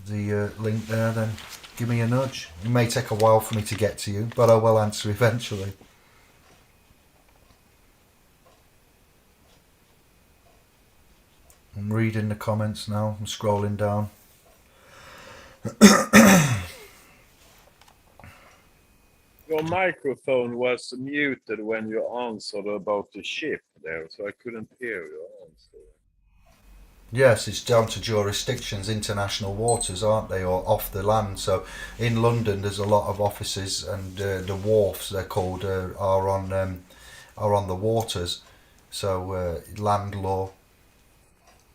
the link there, then give me a nudge. It may take a while for me to get to you, but I will answer eventually. I'm reading the comments now. I'm scrolling down. your microphone was muted when you answered about the ship there, so I couldn't hear your answer. Yes, it's down to jurisdictions, international waters, aren't they, or off the land. So in London, there's a lot of offices, and the wharfs, they're called, are on the waters. So land law,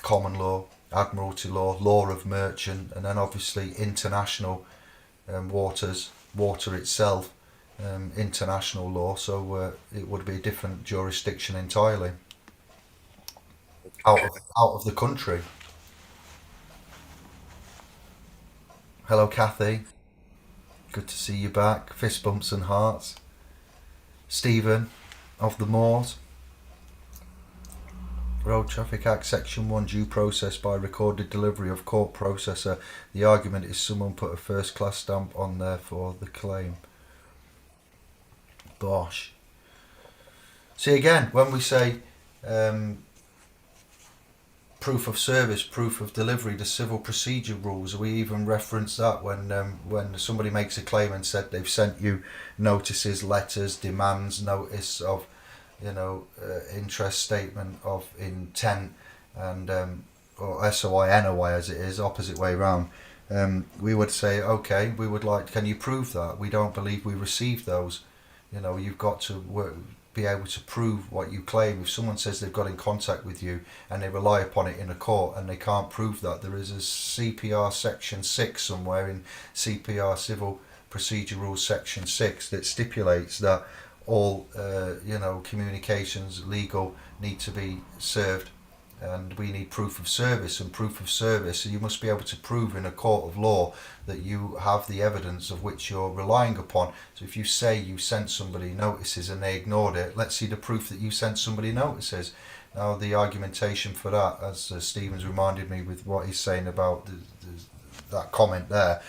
common law, admiralty law, law of merchant, and then obviously international waters, water itself, international law. So it would be a different jurisdiction entirely. Out of the country. Hello, Kathy. Good to see you back. Fist bumps and hearts. Stephen of the Moors. Road Traffic Act Section 1, due process by recorded delivery of court processor. The argument is someone put a first class stamp on there for the claim. Bosh. See, again, when we say proof of service, proof of delivery, the civil procedure rules, we even reference that when somebody makes a claim and said they've sent you notices, letters, demands, notice of, interest, statement of intent, and or SOI, as it is, opposite way round. We would say, okay, we would like, can you prove that? We don't believe we received those. You've got to be able to prove what you claim. If someone says they've got in contact with you and they rely upon it in a court and they can't prove that, there is a CPR Section 6 somewhere in CPR Civil Procedure Rules Section 6 that stipulates that all communications legal need to be served, and we need proof of service. And proof of service, so you must be able to prove in a court of law that you have the evidence of which you're relying upon. So if you say you sent somebody notices and they ignored it, let's see the proof that you sent somebody notices. Now the argumentation for that, as Stephen's reminded me with what he's saying about that comment there,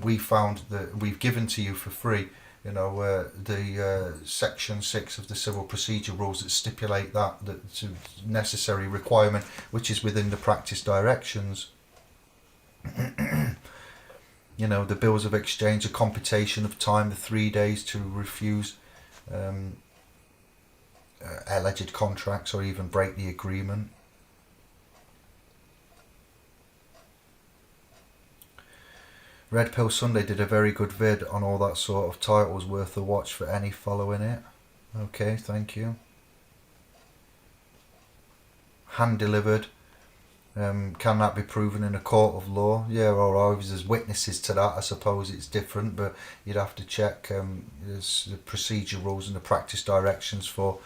we found that we've given to you for free the Section 6 of the Civil Procedure Rules that stipulate that's a necessary requirement, which is within the practice directions. you know, the bills of exchange, a computation of time, the 3 days to refuse alleged contracts or even break the agreement. Red Pill Sunday did a very good vid on all that sort of titles, worth a watch for any following it. Okay, thank you. Hand delivered. Can that be proven in a court of law? Yeah, or if there's witnesses to that, I suppose it's different, but you'd have to check there's the procedure rules and the practice directions for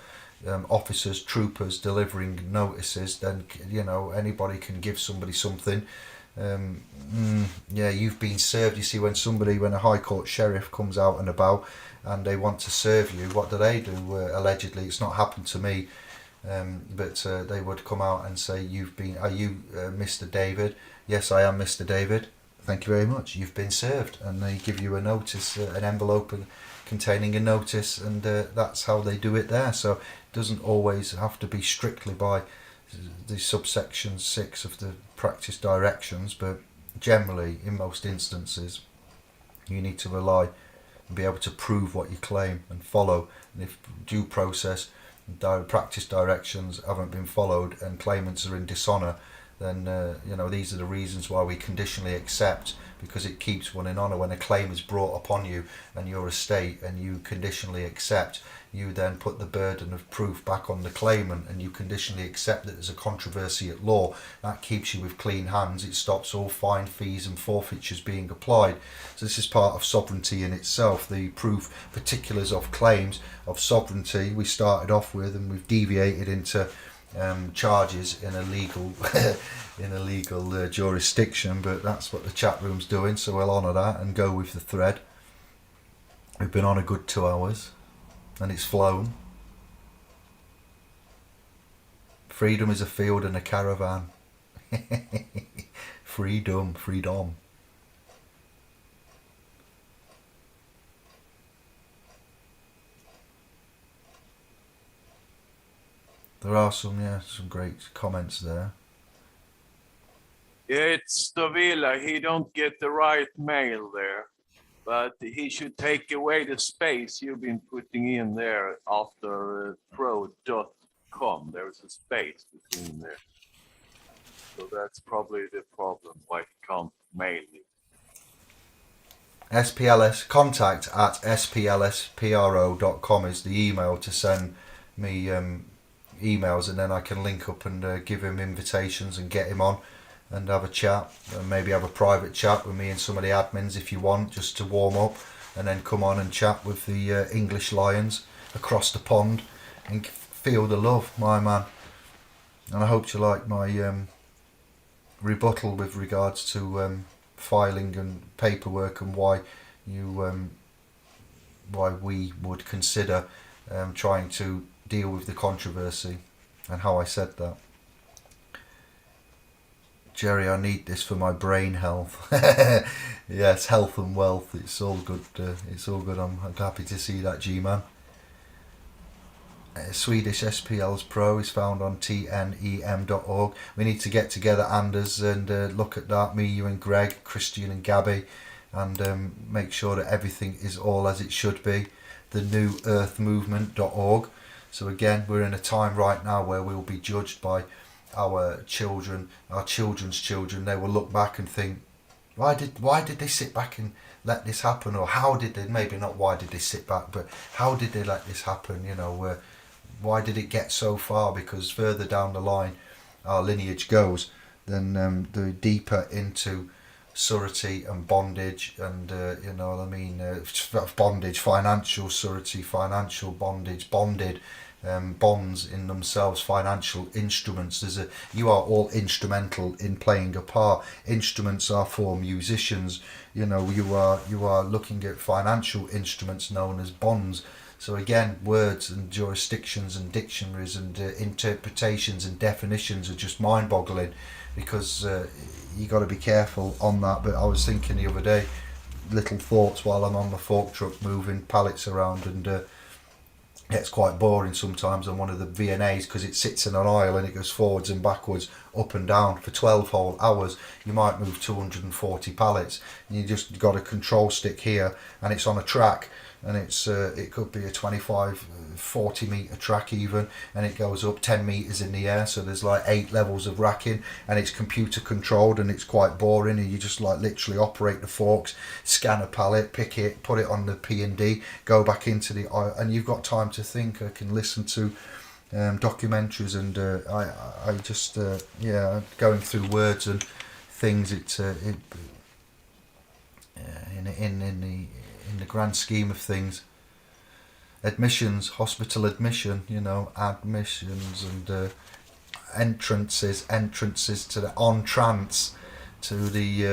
officers, troopers delivering notices. Then, you know, anybody can give somebody something. Yeah, you've been served. You see, when a High Court sheriff comes out and about and they want to serve you, what do? Allegedly, it's not happened to me. But they would come out and say, are you Mr. David? Yes, I am Mr. David. Thank you very much. You've been served. And they give you a notice, an envelope containing a notice, and that's how they do it there. So it doesn't always have to be strictly by the subsection 6 of the practice directions, but generally, in most instances, you need to rely and be able to prove what you claim and follow. And if due process practice directions haven't been followed and claimants are in dishonour, then you know, these are the reasons why we conditionally accept, because it keeps one in honour. When a claim is brought upon you and your estate and you conditionally accept, you then put the burden of proof back on the claimant and you conditionally accept that there's a controversy at law. That keeps you with clean hands. It stops all fine, fees and forfeitures being applied. So this is part of sovereignty in itself, the proof particulars of claims of sovereignty we started off with, and we've deviated into charges in a legal jurisdiction, but that's what the chat room's doing, so we'll honour that and go with the thread. We've been on a good 2 hours and it's flown. Freedom is a field and a caravan. Freedom. There are some great comments there. Yeah, it's Stovilla. He don't get the right mail there, but he should take away the space you've been putting in there after pro.com. There's a space between there. So that's probably the problem, why he can't mail you. SPLS contact at splspro.com is the email to send me emails, and then I can link up and give him invitations and get him on and have a chat, and maybe have a private chat with me and some of the admins if you want, just to warm up, and then come on and chat with the English Lions across the pond and feel the love, my man. And I hope you like my rebuttal with regards to filing and paperwork, and why we would consider trying to deal with the controversy, and how I said that. Jerry, I need this for my brain health. Yes, health and wealth. It's all good. It's all good. I'm happy to see that, G-Man. Swedish SPL's Pro is found on tnem.org. We need to get together, Anders, and look at that. Me, you and Greg, Christian and Gabby, and make sure that everything is all as it should be. The newearthmovement.org. So again, we're in a time right now where we will be judged by our children, our children's children. They will look back and think, why did they sit back and let this happen? Or how did they, maybe not why did they sit back, but how did they let this happen? You know, why did it get so far? Because further down the line our lineage goes, then the deeper into surety and bondage, and you know what I mean, bondage, financial surety, financial bondage, bonded, bonds in themselves, financial instruments. You are all instrumental in playing a part. Instruments are for musicians. You know, you are looking at financial instruments known as bonds. So again, words and jurisdictions and dictionaries and interpretations and definitions are just mind-boggling, because you got to be careful on that. But I was thinking the other day, little thoughts while I'm on the fork truck moving pallets around, and It's quite boring sometimes on one of the VNAs because it sits in an aisle and it goes forwards and backwards, up and down for 12 whole hours. You might move 240 pallets. And you just got a control stick here, and it's on a track, and it could be a 25, 40 meter track even, and it goes up 10 meters in the air. So there's like 8 levels of racking, and it's computer controlled, and it's quite boring. And you just like literally operate the forks, scan a pallet, pick it, put it on the P&D, go back into the aisle, and you've got time to think. I can listen to documentaries, and I just going through words and things. In the grand scheme of things, admissions, hospital admission, admissions and entrances to the entrance to the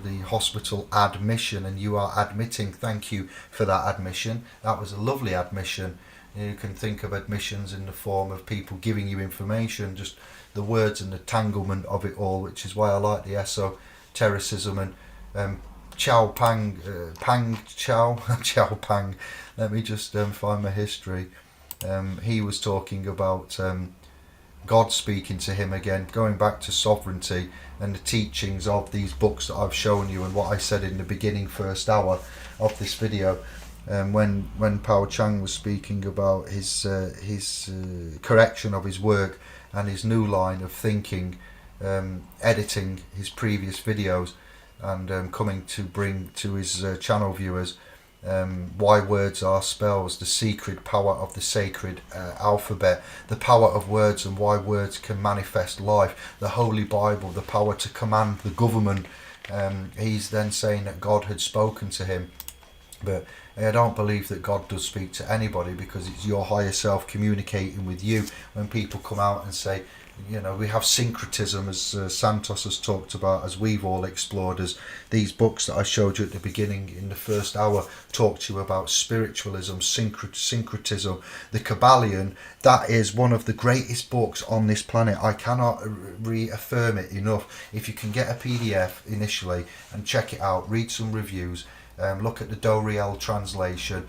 the hospital admission, and you are admitting. Thank you for that admission. That was a lovely admission. You can think of admissions in the form of people giving you information, just the words and the tanglement of it all, which is why I like the esotericism. And Chow Pang, Chow Pang. Let me just find my history. He was talking about God speaking to him again, going back to sovereignty and the teachings of these books that I've shown you, and what I said in the beginning first hour of this video. When Pao Chang was speaking about his correction of his work and his new line of thinking, editing his previous videos, and coming to bring to his channel viewers why words are spells, the secret power of the sacred alphabet, the power of words and why words can manifest life, the Holy Bible, the power to command the government. He's then saying that God had spoken to him, but I don't believe that God does speak to anybody, because it's your higher self communicating with you. When people come out and say, we have syncretism, as Santos has talked about, as we've all explored, as these books that I showed you at the beginning in the first hour talk to you about spiritualism, syncretism, the Kabbalion. That is one of the greatest books on this planet. I cannot reaffirm it enough. If you can get a PDF initially and check it out, read some reviews, look at the Doriel translation,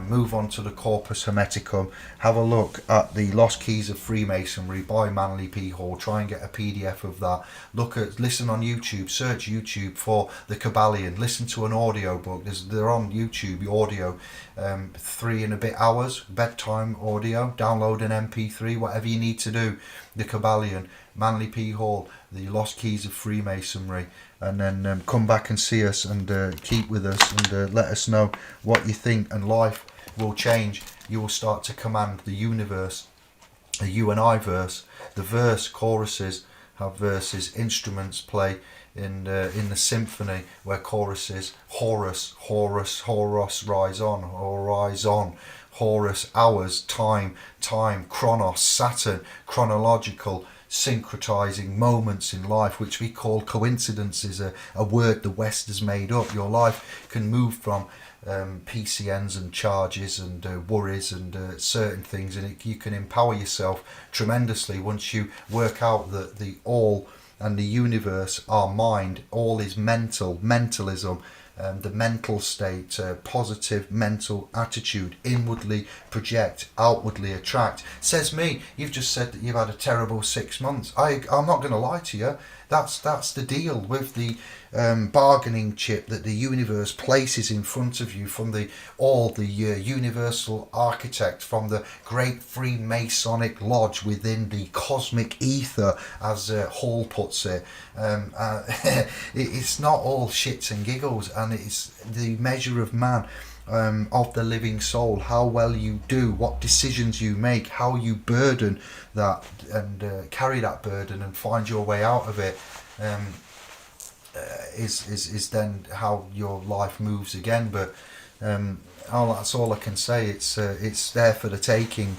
move on to the Corpus Hermeticum, have a look at the Lost Keys of Freemasonry by Manly P. Hall, try and get a PDF of that, listen on YouTube, search YouTube for the Kabbalion, listen to an audio book, they're on YouTube, audio, 3 and a bit hours, bedtime audio, download an MP3, whatever you need to do, the Kabbalion, Manly P. Hall, the Lost Keys of Freemasonry, and then come back and see us and keep with us and let us know what you think, and life will change. You will start to command the universe, the you and I verse, the verse, choruses have verses, instruments play in the symphony where choruses, Horus, rise on, Horus, hours, time, chronos, Saturn, chronological, syncretizing moments in life, which we call coincidences, a word the West has made up. Your life can move from PCNs and charges and worries and certain things, and you can empower yourself tremendously once you work out that the all and the universe are mind. All is mentalism, the mental state, positive mental attitude, inwardly project, outwardly attract. Says me, you've just said that you've had a terrible 6 months. I'm not going to lie to you. That's the deal with the bargaining chip that the universe places in front of you from the universal architect, from the great Freemasonic lodge within the cosmic ether, as Hall puts it. It's not all shits and giggles, and it's the measure of man, of the living soul, how well you do, what decisions you make, how you burden that and carry that burden and find your way out of it, is then how your life moves again. But that's all I can say. It's there for the taking.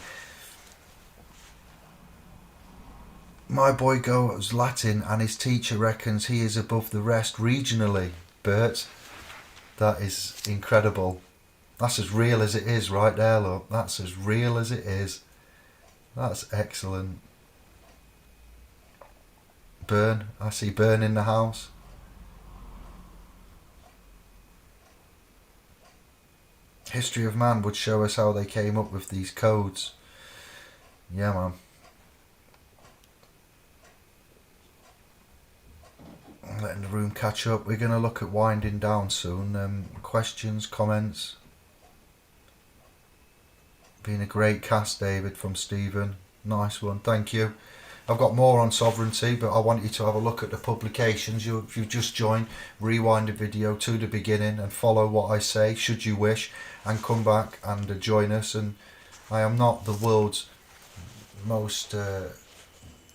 My boy goes Latin and his teacher reckons he is above the rest regionally. Bert, that is incredible. That's as real as it is right there, look. That's as real as it is. That's excellent. Burn, I see Burn in the house. History of Man would show us how they came up with these codes. Yeah, man. I'm letting the room catch up. We're going to look at winding down soon. Questions, comments? Been a great cast, David, from Stephen. Nice one, thank you. I've got more on sovereignty, but I want you to have a look at the publications. If you just joined, rewind the video to the beginning and follow what I say, should you wish, and come back and join us. And I am not the world's most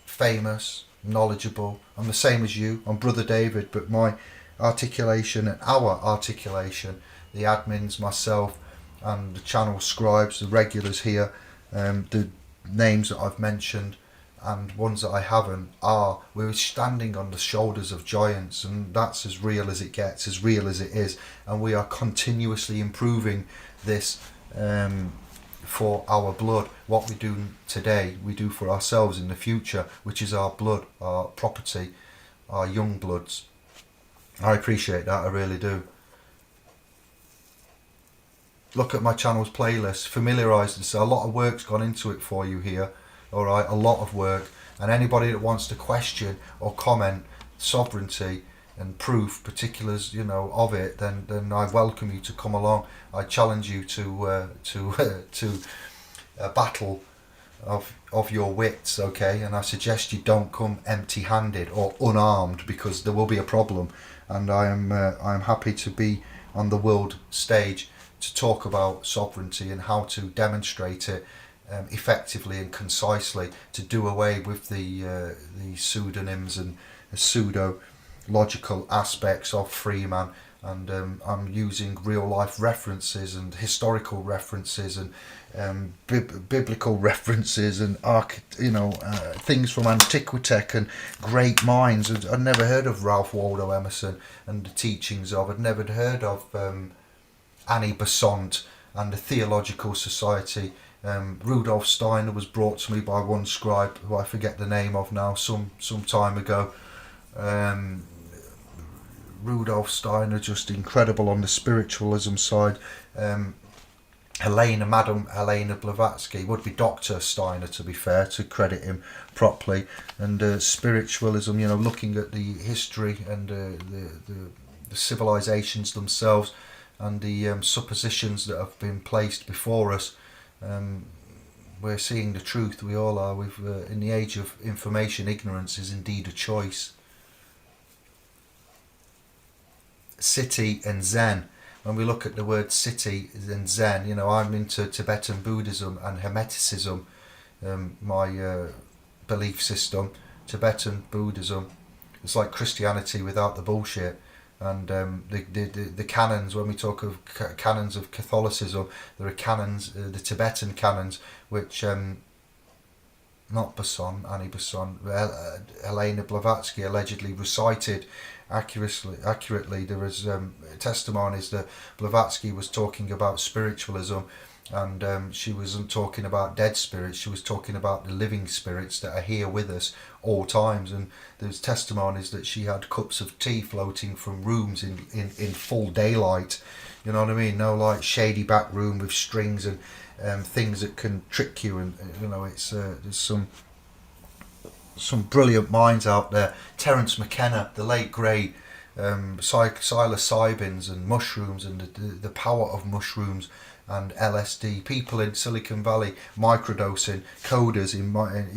famous, knowledgeable. I'm the same as you. I'm Brother David, but my articulation and our articulation, the admins, myself, and the channel scribes, the regulars here, the names that I've mentioned and ones that I haven't, we're standing on the shoulders of giants, and that's as real as it gets, as real as it is, and we are continuously improving this for our blood. What we do today, we do for ourselves in the future, which is our blood, our property, our young bloods. I appreciate that, I really do. Look at my channel's playlist, familiarise yourself. A lot of work's gone into it for you here, alright, a lot of work. And anybody that wants to question or comment sovereignty and proof, particulars, you know, of it, then I welcome you to come along. I challenge you to a battle of your wits, okay? And I suggest you don't come empty-handed or unarmed, because there will be a problem. And I am happy to be on the world stage to talk about sovereignty and how to demonstrate it effectively and concisely, to do away with the pseudonyms and pseudo-logical aspects of Freeman. And I'm using real-life references and historical references and biblical references and things from Antiquitech and great minds. I'd never heard of Ralph Waldo Emerson and the teachings of. I'd never heard of Annie Besant and the Theological Society. Rudolf Steiner was brought to me by one scribe who I forget the name of now, some time ago. Rudolf Steiner, just incredible on the spiritualism side. Madame Helena Blavatsky, would be Dr. Steiner, to be fair, to credit him properly. And spiritualism, you know, looking at the history and the civilizations themselves and the suppositions that have been placed before us. We're seeing the truth, we all are. In the age of information, ignorance is indeed a choice. City and Zen. When we look at the word city and Zen, you know, I'm into Tibetan Buddhism and Hermeticism, my belief system. Tibetan Buddhism, it's like Christianity without the bullshit. And the canons, when we talk of canons of Catholicism, there are canons, the Tibetan canons, which not Besant, Annie Besant, Helena Blavatsky allegedly recited accurately. There is testimonies that Blavatsky was talking about spiritualism, and she wasn't talking about dead spirits, she was talking about the living spirits that are here with us all times. And there's testimonies that she had cups of tea floating from rooms in full daylight, you know what I mean, no like shady back room with strings and things that can trick you. And you know, it's there's some brilliant minds out there. Terence McKenna, the late great, psilocybins and mushrooms and the power of mushrooms and LSD. People in Silicon Valley microdosing, coders you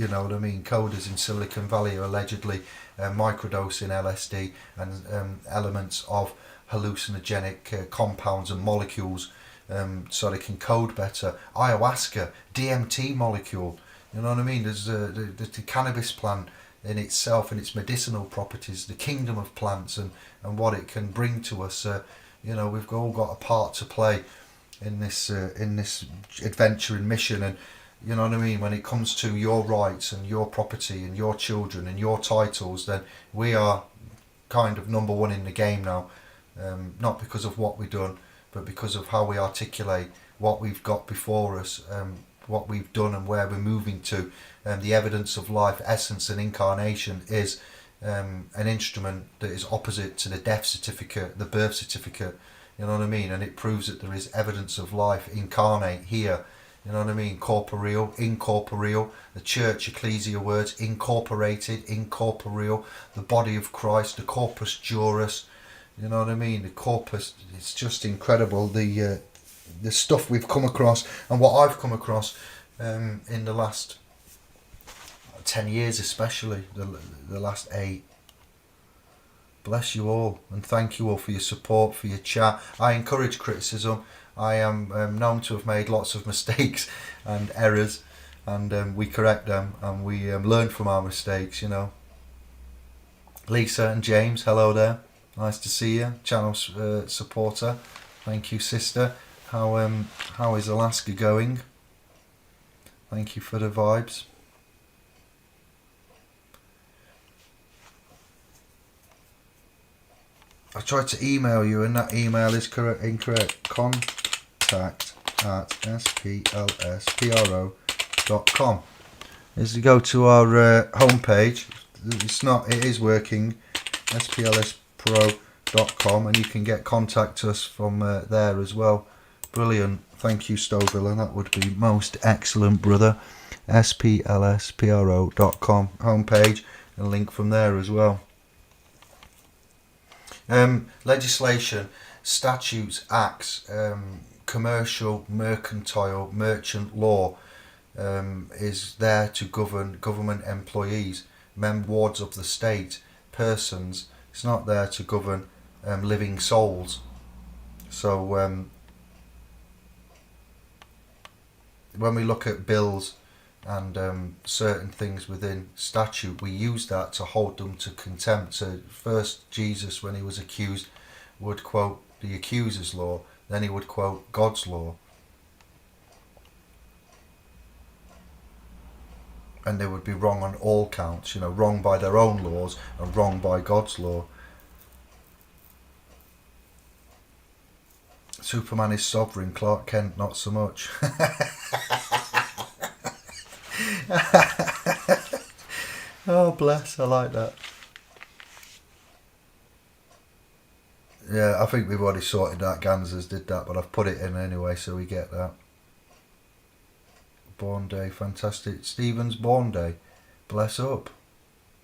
know what I mean, coders in Silicon Valley are allegedly microdosing LSD and elements of hallucinogenic compounds and molecules so they can code better. Ayahuasca, DMT molecule, you know what I mean. There's the cannabis plant in itself and its medicinal properties, the kingdom of plants and what it can bring to us. You know, we've all got a part to play in this adventure and mission. And you know what I mean, when it comes to your rights and your property and your children and your titles, then we are kind of number one in the game now, not because of what we've done, but because of how we articulate what we've got before us, what we've done and where we're moving to. The evidence of life, essence and incarnation is an instrument that is opposite to the death certificate, the birth certificate. You know what I mean? And it proves that there is evidence of life incarnate here. You know what I mean? Corporeal, incorporeal. The church, ecclesia words, incorporated, incorporeal. The body of Christ, the corpus juris. You know what I mean? The corpus, it's just incredible. The stuff we've come across and what I've come across in the last 10 years, especially the last 8. Bless you all and thank you all for your support, for your chat. I encourage criticism. I am known to have made lots of mistakes and errors, and we correct them and we learn from our mistakes, you know. Lisa and James, hello there. Nice to see you. Channel supporter. Thank you, sister. How is Alaska going? Thank you for the vibes. I tried to email you and that email is incorrect. contact@splspro.com. As you go to our homepage, it is working, splspro.com, and you can contact us from there as well. Brilliant. Thank you, Stovilla. That would be most excellent, brother. splspro.com homepage, and a link from there as well. Legislation, statutes, acts, commercial, mercantile, merchant law is there to govern government employees, wards of the state, persons. It's not there to govern living souls. So when we look at bills and certain things within statute, we use that to hold them to contempt. So first, Jesus, when he was accused, would quote the accuser's law, then he would quote God's law. And they would be wrong on all counts, you know, wrong by their own laws and wrong by God's law. Superman is sovereign, Clark Kent not so much. Oh bless, I like that. Yeah, I think we've already sorted that. Ganzers did that, but I've put it in anyway, so we get that. Born Day, fantastic. Stephen's Born Day, bless up.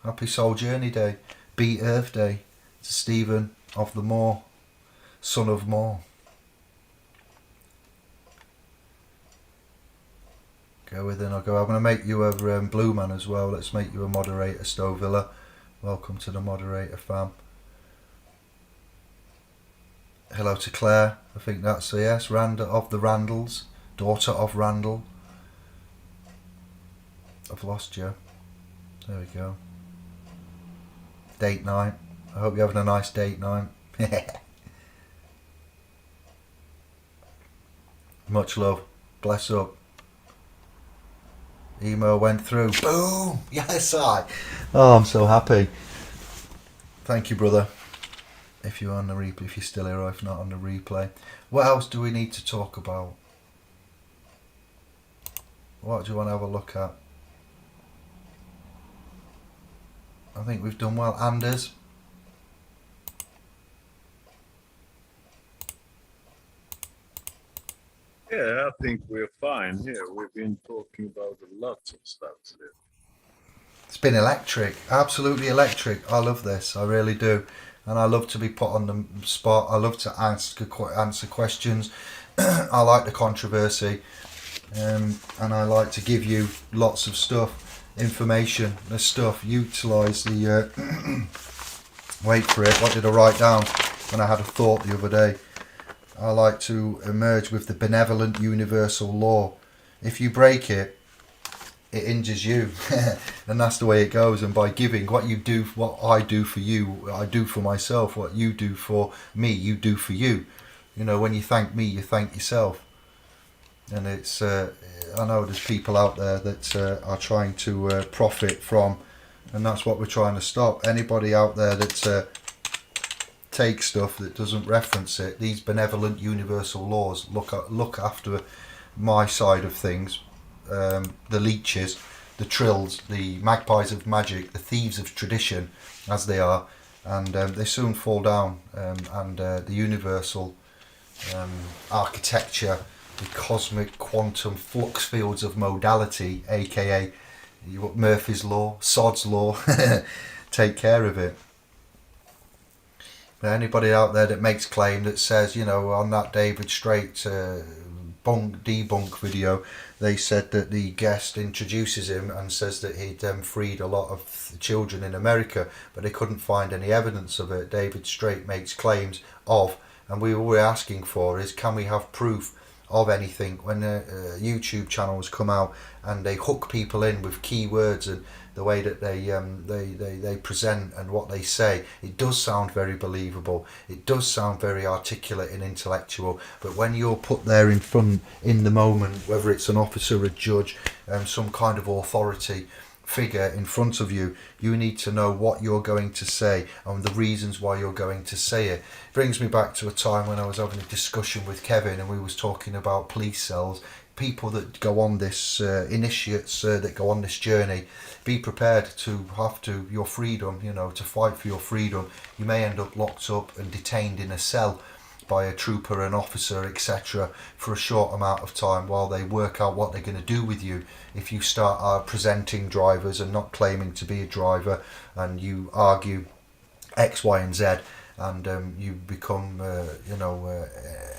Happy Soul Journey Day. Beat Earth Day to Stephen of the Moor, son of Moor. Go within or go. I'm going to make you a blue man as well. Let's make you a moderator, Stovilla. Welcome to the moderator fam. Hello to Claire. I think that's a yes. Randa of the Randalls. Daughter of Randall. I've lost you. There we go. Date night. I hope you're having a nice date night. Much love. Bless up. Email went through. Boom! Yes, I. Oh, I'm so happy. Thank you, brother. If you're on the replay, if you're still here, or if not on the replay. What else do we need to talk about? What do you want to have a look at? I think we've done well. Anders. Yeah, I think we're fine here. We've been talking about lots of stuff today. It's been electric, absolutely electric. I love this, I really do, and I love to be put on the spot. I love to answer questions. I like the controversy, and I like to give you lots of stuff, information, the stuff. Utilise the. Wait for it. What did I write down when I had a thought the other day? I like to emerge with the benevolent universal law. If you break it, it injures you. And that's the way it goes. And by giving, what you do, what I do for you, I do for myself. What you do for me, you do for you. You know, when you thank me, you thank yourself. And it's, I know there's people out there that are trying to profit from, and that's what we're trying to stop. Anybody out there that take stuff that doesn't reference it, these benevolent universal laws look after my side of things, the leeches, the trills, the magpies of magic, the thieves of tradition, as they are, and they soon fall down, and the universal architecture, the cosmic quantum flux fields of modality, aka Murphy's Law, Sod's Law. Take care of it. But anybody out there that makes claim that says, you know, on that David Straight debunk video, they said that the guest introduces him and says that he'd freed a lot of children in America, but they couldn't find any evidence of it. David Straight makes claims of, and we were asking for is, can we have proof of anything? When YouTube channels come out and they hook people in with keywords and the way that they present and what they say, it does sound very believable, it does sound very articulate and intellectual, but when you're put there in front in the moment, whether it's an officer, a judge, some kind of authority figure in front of you, you need to know what you're going to say and the reasons why you're going to say it. Brings me back to a time when I was having a discussion with Kevin and we was talking about police cells. People that go on this, initiates that go on this journey, be prepared to have to, your freedom, you know, to fight for your freedom. You may end up locked up and detained in a cell by a trooper, an officer, etc. for a short amount of time while they work out what they're going to do with you. If you start presenting drivers and not claiming to be a driver, and you argue X, Y and Z, and you become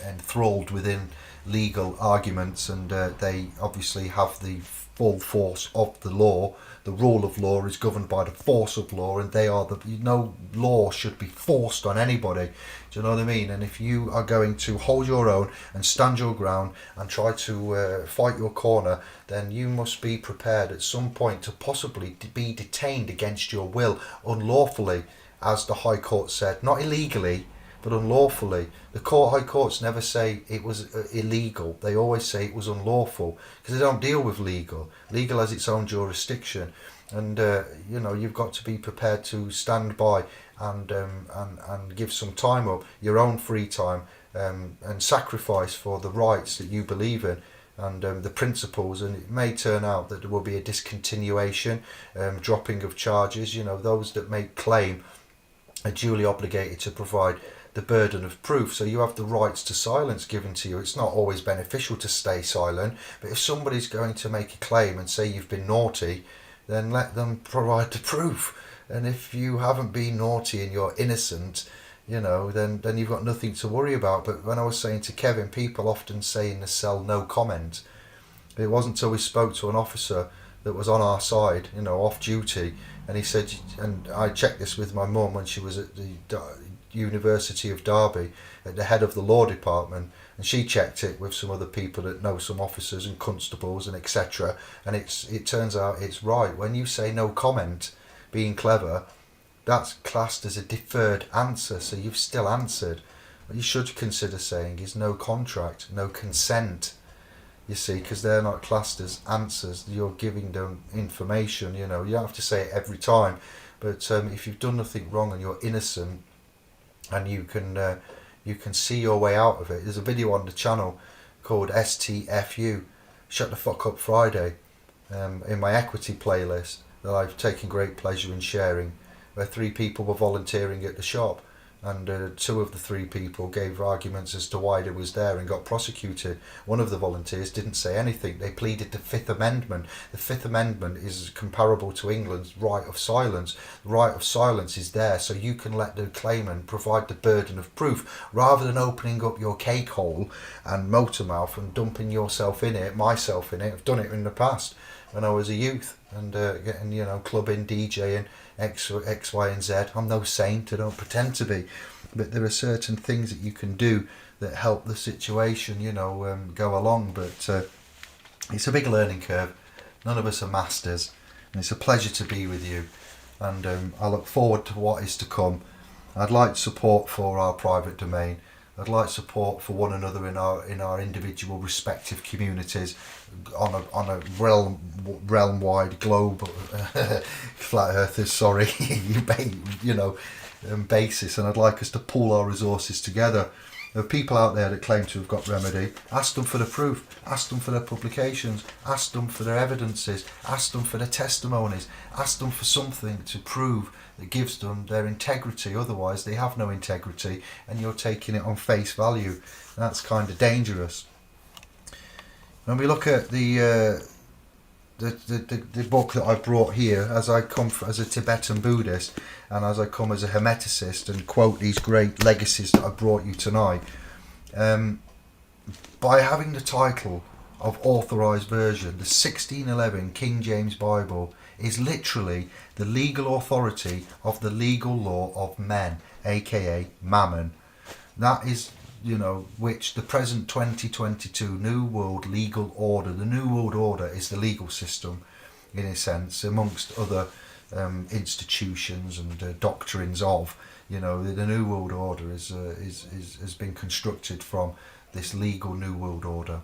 enthralled within legal arguments, and they obviously have the full force of the law. The rule of law is governed by the force of law, and they are no law should be forced on anybody. Do you know what I mean? And if you are going to hold your own and stand your ground and try to fight your corner, then you must be prepared at some point to possibly be detained against your will, unlawfully, as the High Court said, not illegally, but unlawfully. The High Courts never say it was illegal. They always say it was unlawful, because they don't deal with legal. Legal has its own jurisdiction, and you've got to be prepared to stand by and give some time up, your own free time, and sacrifice for the rights that you believe in and the principles. And it may turn out that there will be a discontinuation, dropping of charges. You know, those that make claim are duly obligated to provide the burden of proof, so you have the rights to silence given to you. It's not always beneficial to stay silent, but if somebody's going to make a claim and say you've been naughty, then let them provide the proof. And if you haven't been naughty and you're innocent, you know, then you've got nothing to worry about. But when I was saying to Kevin, people often say in the cell, no comment. It wasn't until we spoke to an officer that was on our side, you know, off duty, and he said, and I checked this with my mum when she was at the University of Derby at the head of the law department, and she checked it with some other people that know some officers and constables and etc. And it turns out it's right. When you say no comment, being clever, that's classed as a deferred answer, so you've still answered. What you should consider saying is no contract, no consent. You see, because they're not classed as answers. You're giving them information. You know, you don't have to say it every time, but if you've done nothing wrong and you're innocent, and you can see your way out of it. There's a video on the channel called STFU, Shut the Fuck Up Friday, in my equity playlist that I've taken great pleasure in sharing, where 3 people were volunteering at the shop, and 2 of the 3 people gave arguments as to why they was there and got prosecuted. One of the volunteers didn't say anything. They pleaded the Fifth Amendment. The Fifth Amendment is comparable to England's right of silence. The right of silence is there so you can let the claimant provide the burden of proof, rather than opening up your cake hole and motor mouth and dumping yourself in it, myself in it. I've done it in the past when I was a youth, and getting, you know, clubbing, DJing, X, Y and Z. I'm no saint, I don't pretend to be, but there are certain things that you can do that help the situation, you know, go along. But it's a big learning curve. None of us are masters, and it's a pleasure to be with you, and I look forward to what is to come. I'd like support for our private domain. I'd like support for one another in our individual respective communities on a realm wide globe flat earthers, sorry, basis. And I'd like us to pool our resources together There are people out there that claim to have got remedy. Ask them for the proof. Ask them for their publications. Ask them for their evidences. Ask them for their testimonies. Ask them for something to prove that gives them their integrity. Otherwise, they have no integrity, and you're taking it on face value. That's kind of dangerous. When we look at the book that I brought here, as I come as a Tibetan Buddhist and as I come as a Hermeticist and quote these great legacies that I brought you tonight, by having the title of Authorized Version, the 1611 King James Bible is literally the legal authority of the legal law of men, aka Mammon. That is, which the present 2022 New World Legal Order, the New World Order is the legal system, in a sense, amongst other institutions and doctrines of, the New World Order has been constructed from this legal New World Order.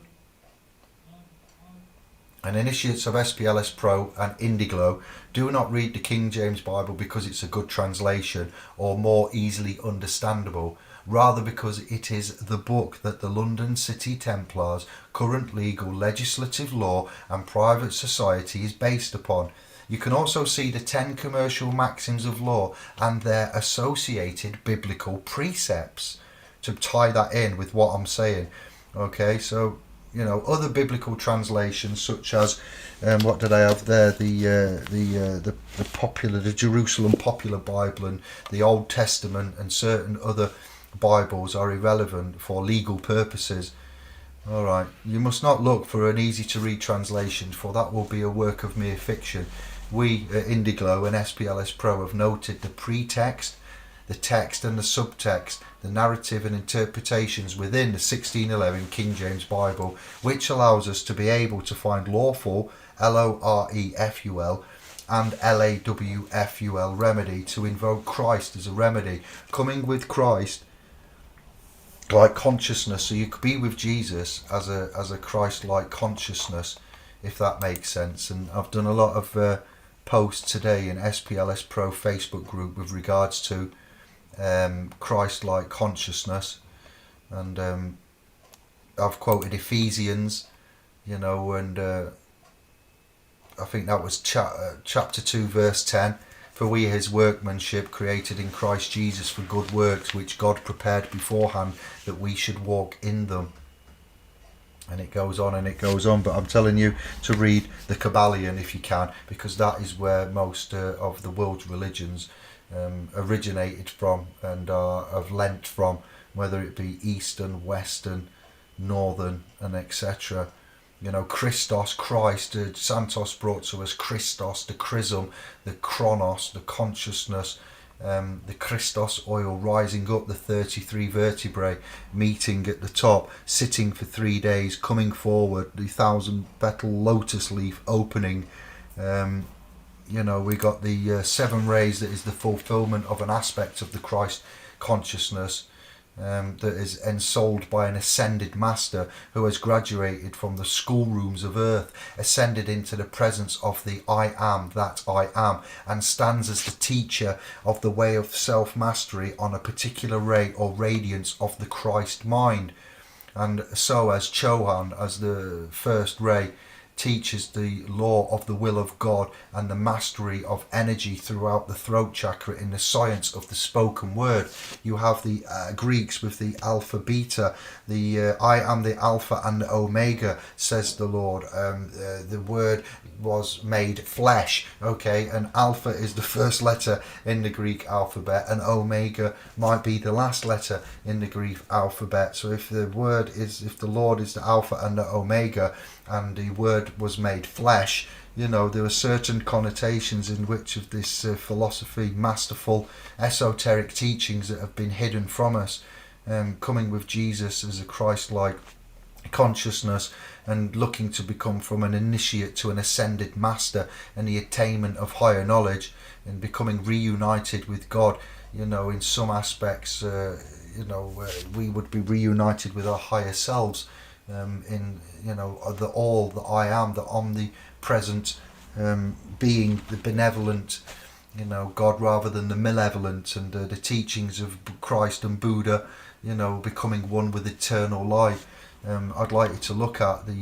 And initiates of SPLS Pro and Indiglo, do not read the King James Bible because it's a good translation or more easily understandable, rather because it is the book that the London City Templars' current legal, legislative law and private society is based upon. You can also see the 10 commercial maxims of law and their associated biblical precepts to tie that in with what I'm saying. Okay, so other biblical translations such as what did I have there? The Jerusalem Popular Bible and the Old Testament and certain other Bibles are irrelevant for legal purposes. All right, you must not look for an easy to read translation, for that will be a work of mere fiction. We at Indiglo and SPLS Pro have noted the pretext, the text and the subtext, the narrative and interpretations within the 1611 King James Bible, which allows us to be able to find lawful, LOREFUL, and LAWFUL remedy, to invoke Christ as a remedy, coming with Christ like consciousness, so you could be with Jesus as a Christ-like consciousness, if that makes sense. And I've done a lot of posts today in SPLS Pro Facebook group with regards to Christ-like consciousness, and I've quoted Ephesians, and I think that was chapter 2 verse 10, for we are his workmanship, created in Christ Jesus for good works, which God prepared beforehand that we should walk in them. And it goes on and it goes on, but I'm telling you to read the Kabbalion if you can, because that is where most of the world's religions originated from and have lent from, whether it be Eastern, Western, Northern, and etc. Christos, Christ, Santos brought to us Christos, the chrism, the chronos, the consciousness, the Christos oil rising up the 33 vertebrae, meeting at the top, sitting for 3 days, coming forward, the 1,000-petal lotus leaf opening. We got the 7 rays, that is the fulfillment of an aspect of the Christ consciousness, that is ensouled by an ascended master who has graduated from the schoolrooms of earth, ascended into the presence of the I am that I am, and stands as the teacher of the way of self-mastery on a particular ray or radiance of the Christ mind. And so as Chohan, as the first ray, teaches the law of the will of God and the mastery of energy throughout the throat chakra in the science of the spoken word. You have the Greeks with the alpha beta, the I am the alpha and the omega, says the Lord. The word was made flesh, okay, and alpha is the first letter in the Greek alphabet and omega might be the last letter in the Greek alphabet. So if the Lord is the alpha and the omega, and the word was made flesh, there are certain connotations in which of this philosophy, masterful esoteric teachings that have been hidden from us, coming with Jesus as a Christ-like consciousness and looking to become from an initiate to an ascended master and the attainment of higher knowledge and becoming reunited with God. In some aspects, we would be reunited with our higher selves. In the all, the I am, the omnipresent being, the benevolent, God rather than the malevolent, and the teachings of Christ and Buddha, you know, becoming one with eternal life. I'd like you to look at the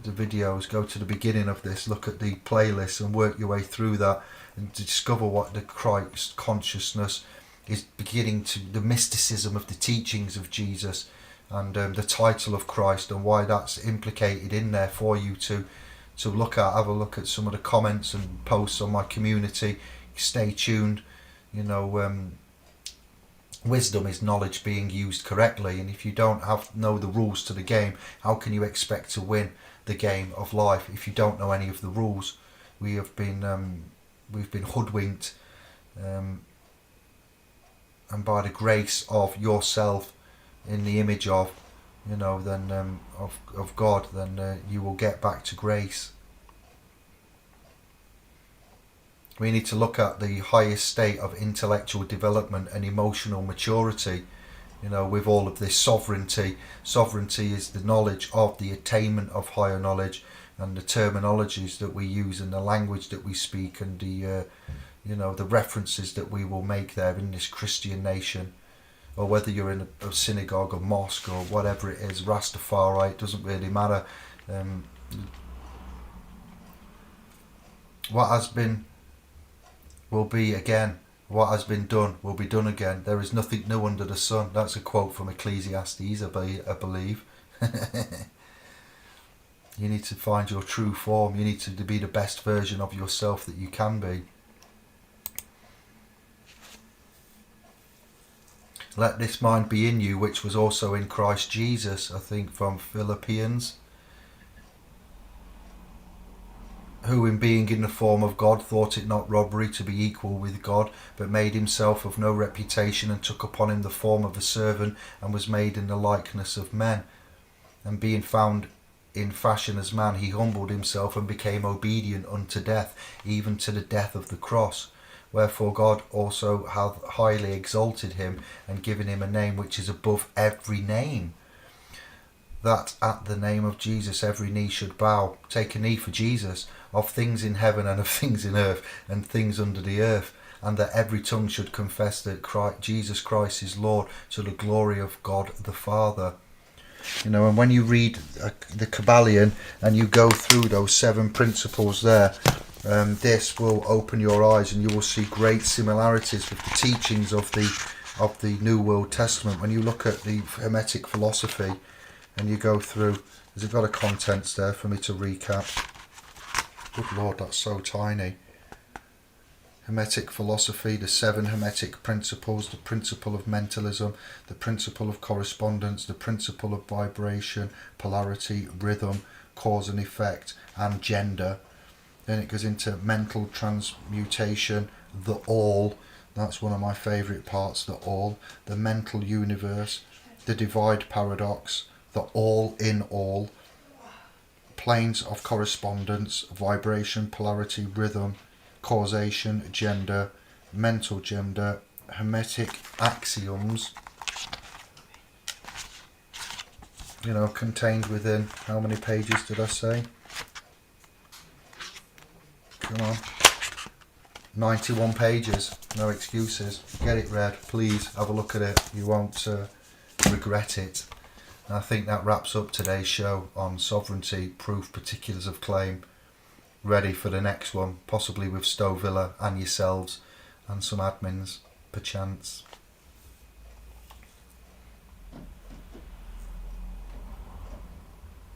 videos, go to the beginning of this, look at the playlist and work your way through that and discover what the Christ consciousness is beginning to, the mysticism of the teachings of Jesus and the title of Christ and why that's implicated in there for you to look at. Have a look at some of the comments and posts on my community. Stay tuned. You know, wisdom is knowledge being used correctly, and if you don't know the rules to the game, how can you expect to win the game of life if you don't know any of the rules? We've been hoodwinked, and by the grace of yourself, in the image of, you know, then of God, then you will get back to grace. We need to look at the highest state of intellectual development and emotional maturity, you know, with all of this sovereignty. Sovereignty is the knowledge of the attainment of higher knowledge, and the terminologies that we use and the language that we speak and the you know, the references that we will make there in this Christian nation, or whether you're in a synagogue or mosque or whatever it is, Rastafari, it doesn't really matter. What has been will be again. What has been done will be done again. There is nothing new under the sun. That's a quote from Ecclesiastes, I believe. You need to find your true form. You need to be the best version of yourself that you can be. Let this mind be in you, which was also in Christ Jesus, I think from Philippians. Who in being in the form of God thought it not robbery to be equal with God, but made himself of no reputation, and took upon him the form of a servant, and was made in the likeness of men. And being found in fashion as man, he humbled himself and became obedient unto death, even to the death of the cross. Wherefore God also hath highly exalted him, and given him a name which is above every name, that at the name of Jesus every knee should bow. Take a knee for Jesus, of things in heaven and of things in earth and things under the earth, and that every tongue should confess that Jesus Christ is Lord, to the glory of God the Father. You know, and when you read the Kabbalion and you go through those 7 principles there, this will open your eyes, and you will see great similarities with the teachings of the New World Testament. When you look at the Hermetic philosophy and you go through, has it got a contents there for me to recap? Good Lord, that's so tiny. Hermetic philosophy, the 7 Hermetic principles, the principle of mentalism, the principle of correspondence, the principle of vibration, polarity, rhythm, cause and effect, and gender. Then it goes into mental transmutation, the all, that's one of my favourite parts, the all, the mental universe, the divide paradox, the all in all, planes of correspondence, vibration, polarity, rhythm, causation, gender, mental gender, hermetic axioms, you know, contained within, how many pages did I say? Come on. 91 pages, no excuses. Get it read, please. Have a look at it. You won't regret it. And I think that wraps up today's show on sovereignty, proof, particulars of claim. Ready for the next one, possibly with Stovilla and yourselves and some admins, perchance.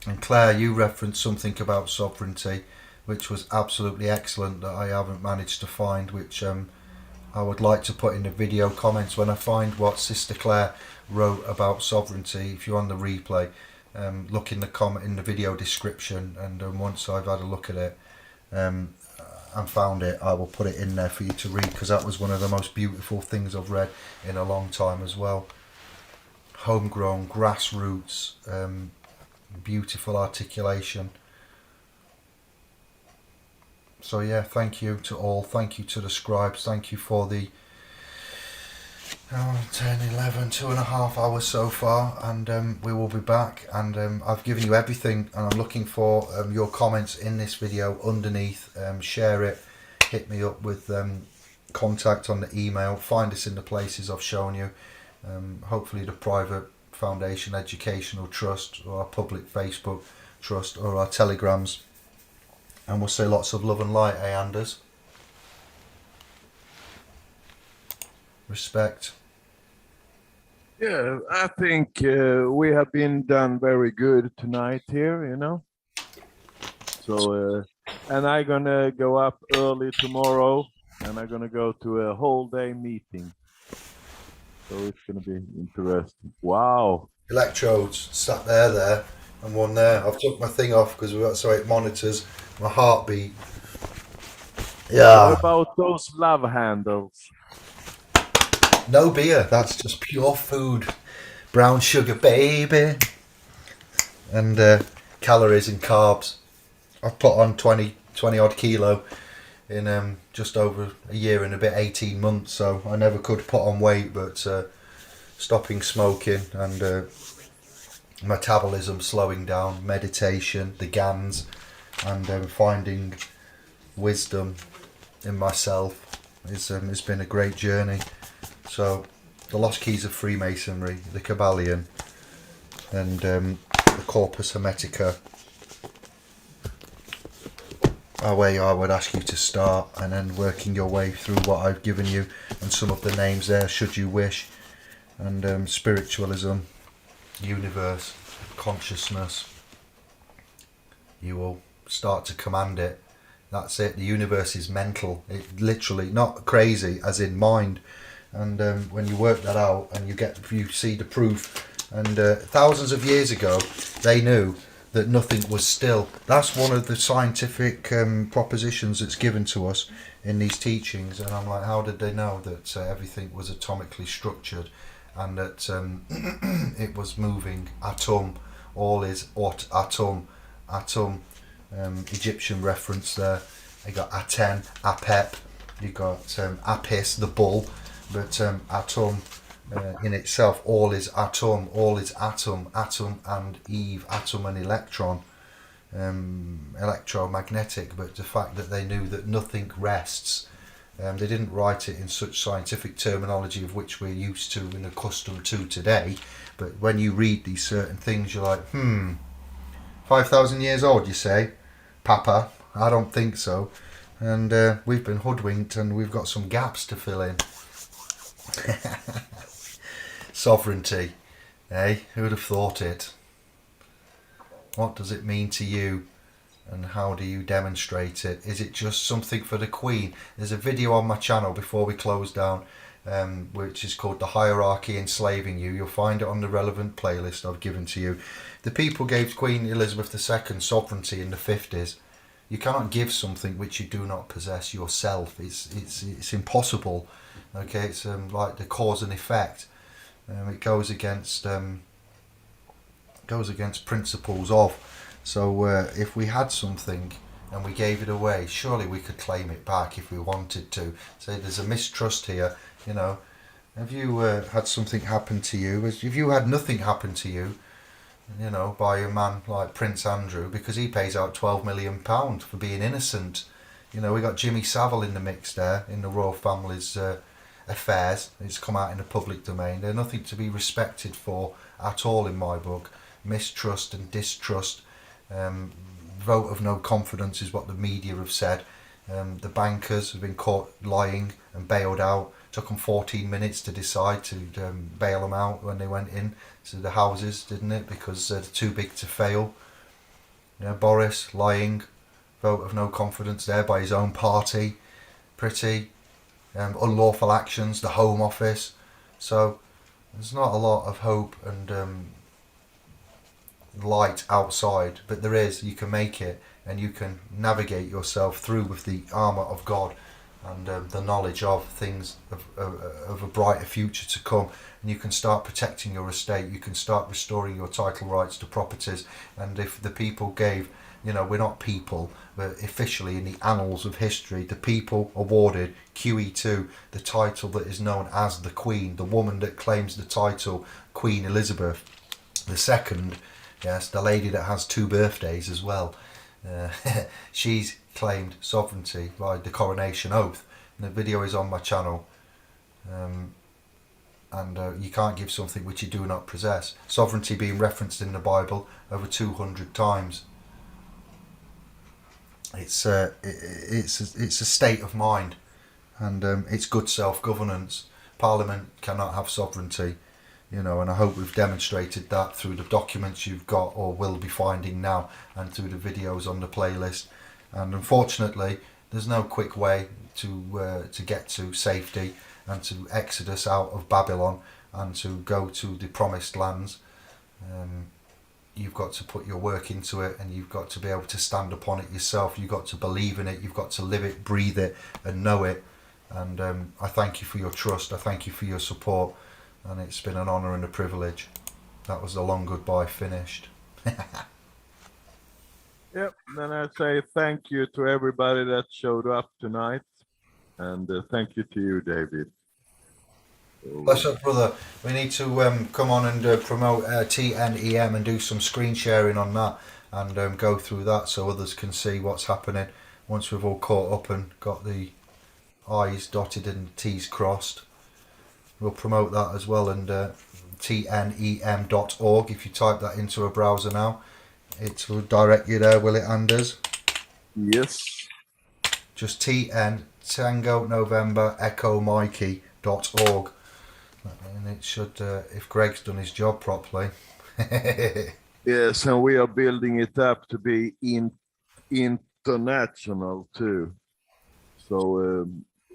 And Claire, you referenced something about sovereignty, which was absolutely excellent, that I haven't managed to find, which I would like to put in the video comments when I find what Sister Claire wrote about sovereignty. If you're on the replay, look in the video description, and once I've had a look at it and found it, I will put it in there for you to read, because that was one of the most beautiful things I've read in a long time as well. Homegrown, grassroots, beautiful articulation. So yeah, thank you to all, thank you to the scribes, thank you for the 10, 11, 2.5 hours so far, and we will be back, and I've given you everything, and I'm looking for your comments in this video underneath. Share it, hit me up with contact on the email, find us in the places I've shown you. Hopefully the private Foundation Educational Trust, or our public Facebook trust, or our telegrams. And we'll say lots of love and light, Anders? Respect. Yeah, I think we have been done very good tonight here, you know. So, and I'm gonna go up early tomorrow, and I'm gonna go to a whole day meeting. So it's gonna be interesting. Wow. Electrodes sat there, and one there. I've took my thing off because we've got so it monitors my heartbeat. Yeah. What about those love handles? No beer. That's just pure food. Brown sugar, baby. And calories and carbs. I've put on 20 odd kilo in just over a year and a bit, 18 months. So I never could put on weight, but stopping smoking and metabolism slowing down, meditation, the GANs, and finding wisdom in myself has been a great journey. So the Lost Keys of Freemasonry, the Kabbalion, and the Corpus Hermetica are where I would ask you to start, and then working your way through what I've given you and some of the names there, should you wish. And spiritualism, universe, consciousness, you will start to command it. That's it. The universe is mental. It literally, not crazy as in mind. And when you work that out and you see the proof, and thousands of years ago they knew that nothing was still. That's one of the scientific propositions that's given to us in these teachings. And I'm like, how did they know that everything was atomically structured, and that it was moving? Atom, all is atom. Egyptian reference there. You got Aten, Apep, you got Apis, the bull, but atom in itself, all is atom, atom and Eve, atom and electron, electromagnetic. But the fact that they knew that nothing rests, they didn't write it in such scientific terminology of which we're used to and accustomed to today. But when you read these certain things, you're like, 5,000 years old, you say? Papa, I don't think so. And we've been hoodwinked, and we've got some gaps to fill in. Sovereignty, eh? Who would have thought it? What does it mean to you, and how do you demonstrate it? Is it just something for the Queen? There's a video on my channel before we close down, which is called The Hierarchy Enslaving You. You'll find it on the relevant playlist I've given to you. The people gave Queen Elizabeth II sovereignty in the 50s. You cannot give something which you do not possess yourself. It's impossible. Okay, it's like the cause and effect. It goes against principles of. So if we had something and we gave it away, surely we could claim it back if we wanted to. Say there's a mistrust here. You know, have you had something happen to you? Have you had nothing happen to you? You know, by a man like Prince Andrew, because he pays out £12 million for being innocent. You know, we got Jimmy Savile in the mix there in the royal family's affairs. It's come out in the public domain. They're nothing to be respected for at all in my book. Mistrust and distrust, vote of no confidence is what the media have said. The bankers have been caught lying and bailed out. Took them 14 minutes to decide to bail them out when they went in to the houses, didn't it? Because they're too big to fail. You know, Boris lying, vote of no confidence there by his own party. Pretty unlawful actions, the Home Office. So there's not a lot of hope and light outside, but there is. You can make it, and you can navigate yourself through with the armour of God and the knowledge of things of a brighter future to come. And you can start protecting your estate. You can start restoring your title rights to properties. And if the people gave, you know, we're not people, but officially in the annals of history, the people awarded QE2 the title that is known as the Queen, the woman that claims the title, Queen Elizabeth II. Yes, the lady that has 2 birthdays as well. She's claimed sovereignty by the coronation oath. And the video is on my channel. and you can't give something which you do not possess. Sovereignty being referenced in the Bible over 200 times. It's a state of mind, and it's good self-governance. Parliament cannot have sovereignty, you know, and I hope we've demonstrated that through the documents you've got or will be finding now, and through the videos on the playlist. And unfortunately, there's no quick way to get to safety and to exodus out of Babylon and to go to the promised lands. You've got to put your work into it, and you've got to be able to stand upon it yourself. You've got to believe in it. You've got to live it, breathe it, and know it. And I thank you for your trust. I thank you for your support. And it's been an honour and a privilege. That was the long goodbye finished. Yep. Then I say thank you to everybody that showed up tonight, and thank you to you, David. Bless up, brother. We need to come on and promote TNEM and do some screen sharing on that, and go through that so others can see what's happening once we've all caught up and got the I's dotted and T's crossed. We'll promote that as well, and tnem.org. If you type that into a browser now, it will direct you there, will it, Anders? Yes. Just TN Tango November Echo Mikey.org. And it should, if Greg's done his job properly. Yes, and we are building it up to be international too. So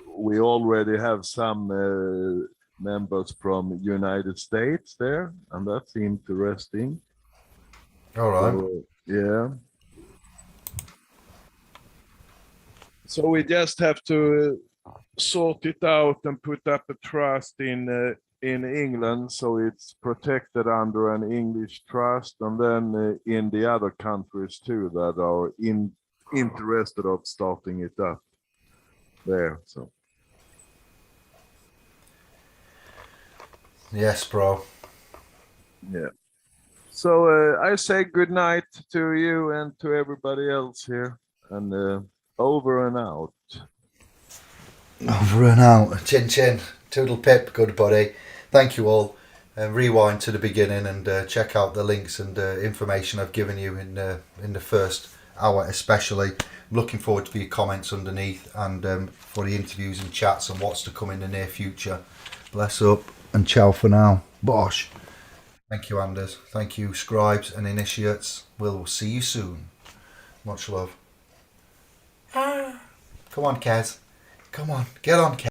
we already have some members from United States there, and that's interesting. All right. So, yeah. So we just have to sort it out and put up a trust in England, so it's protected under an English trust, and then in the other countries too that are interested of starting it up there. So Yes, bro. yeah. So I say good night to you and to everybody else here, and over and out. Over and out. Chin chin. Toodle pip, good buddy. Thank you all. Rewind to the beginning and check out the links and information I've given you in the first hour especially. I'm looking forward to your comments underneath, and for the interviews and chats and what's to come in the near future. Bless up and ciao for now. Bosh. Thank you, Anders. Thank you, scribes and initiates. We'll see you soon. Much love. Come on, Kaz. Come on. Get on, Kaz.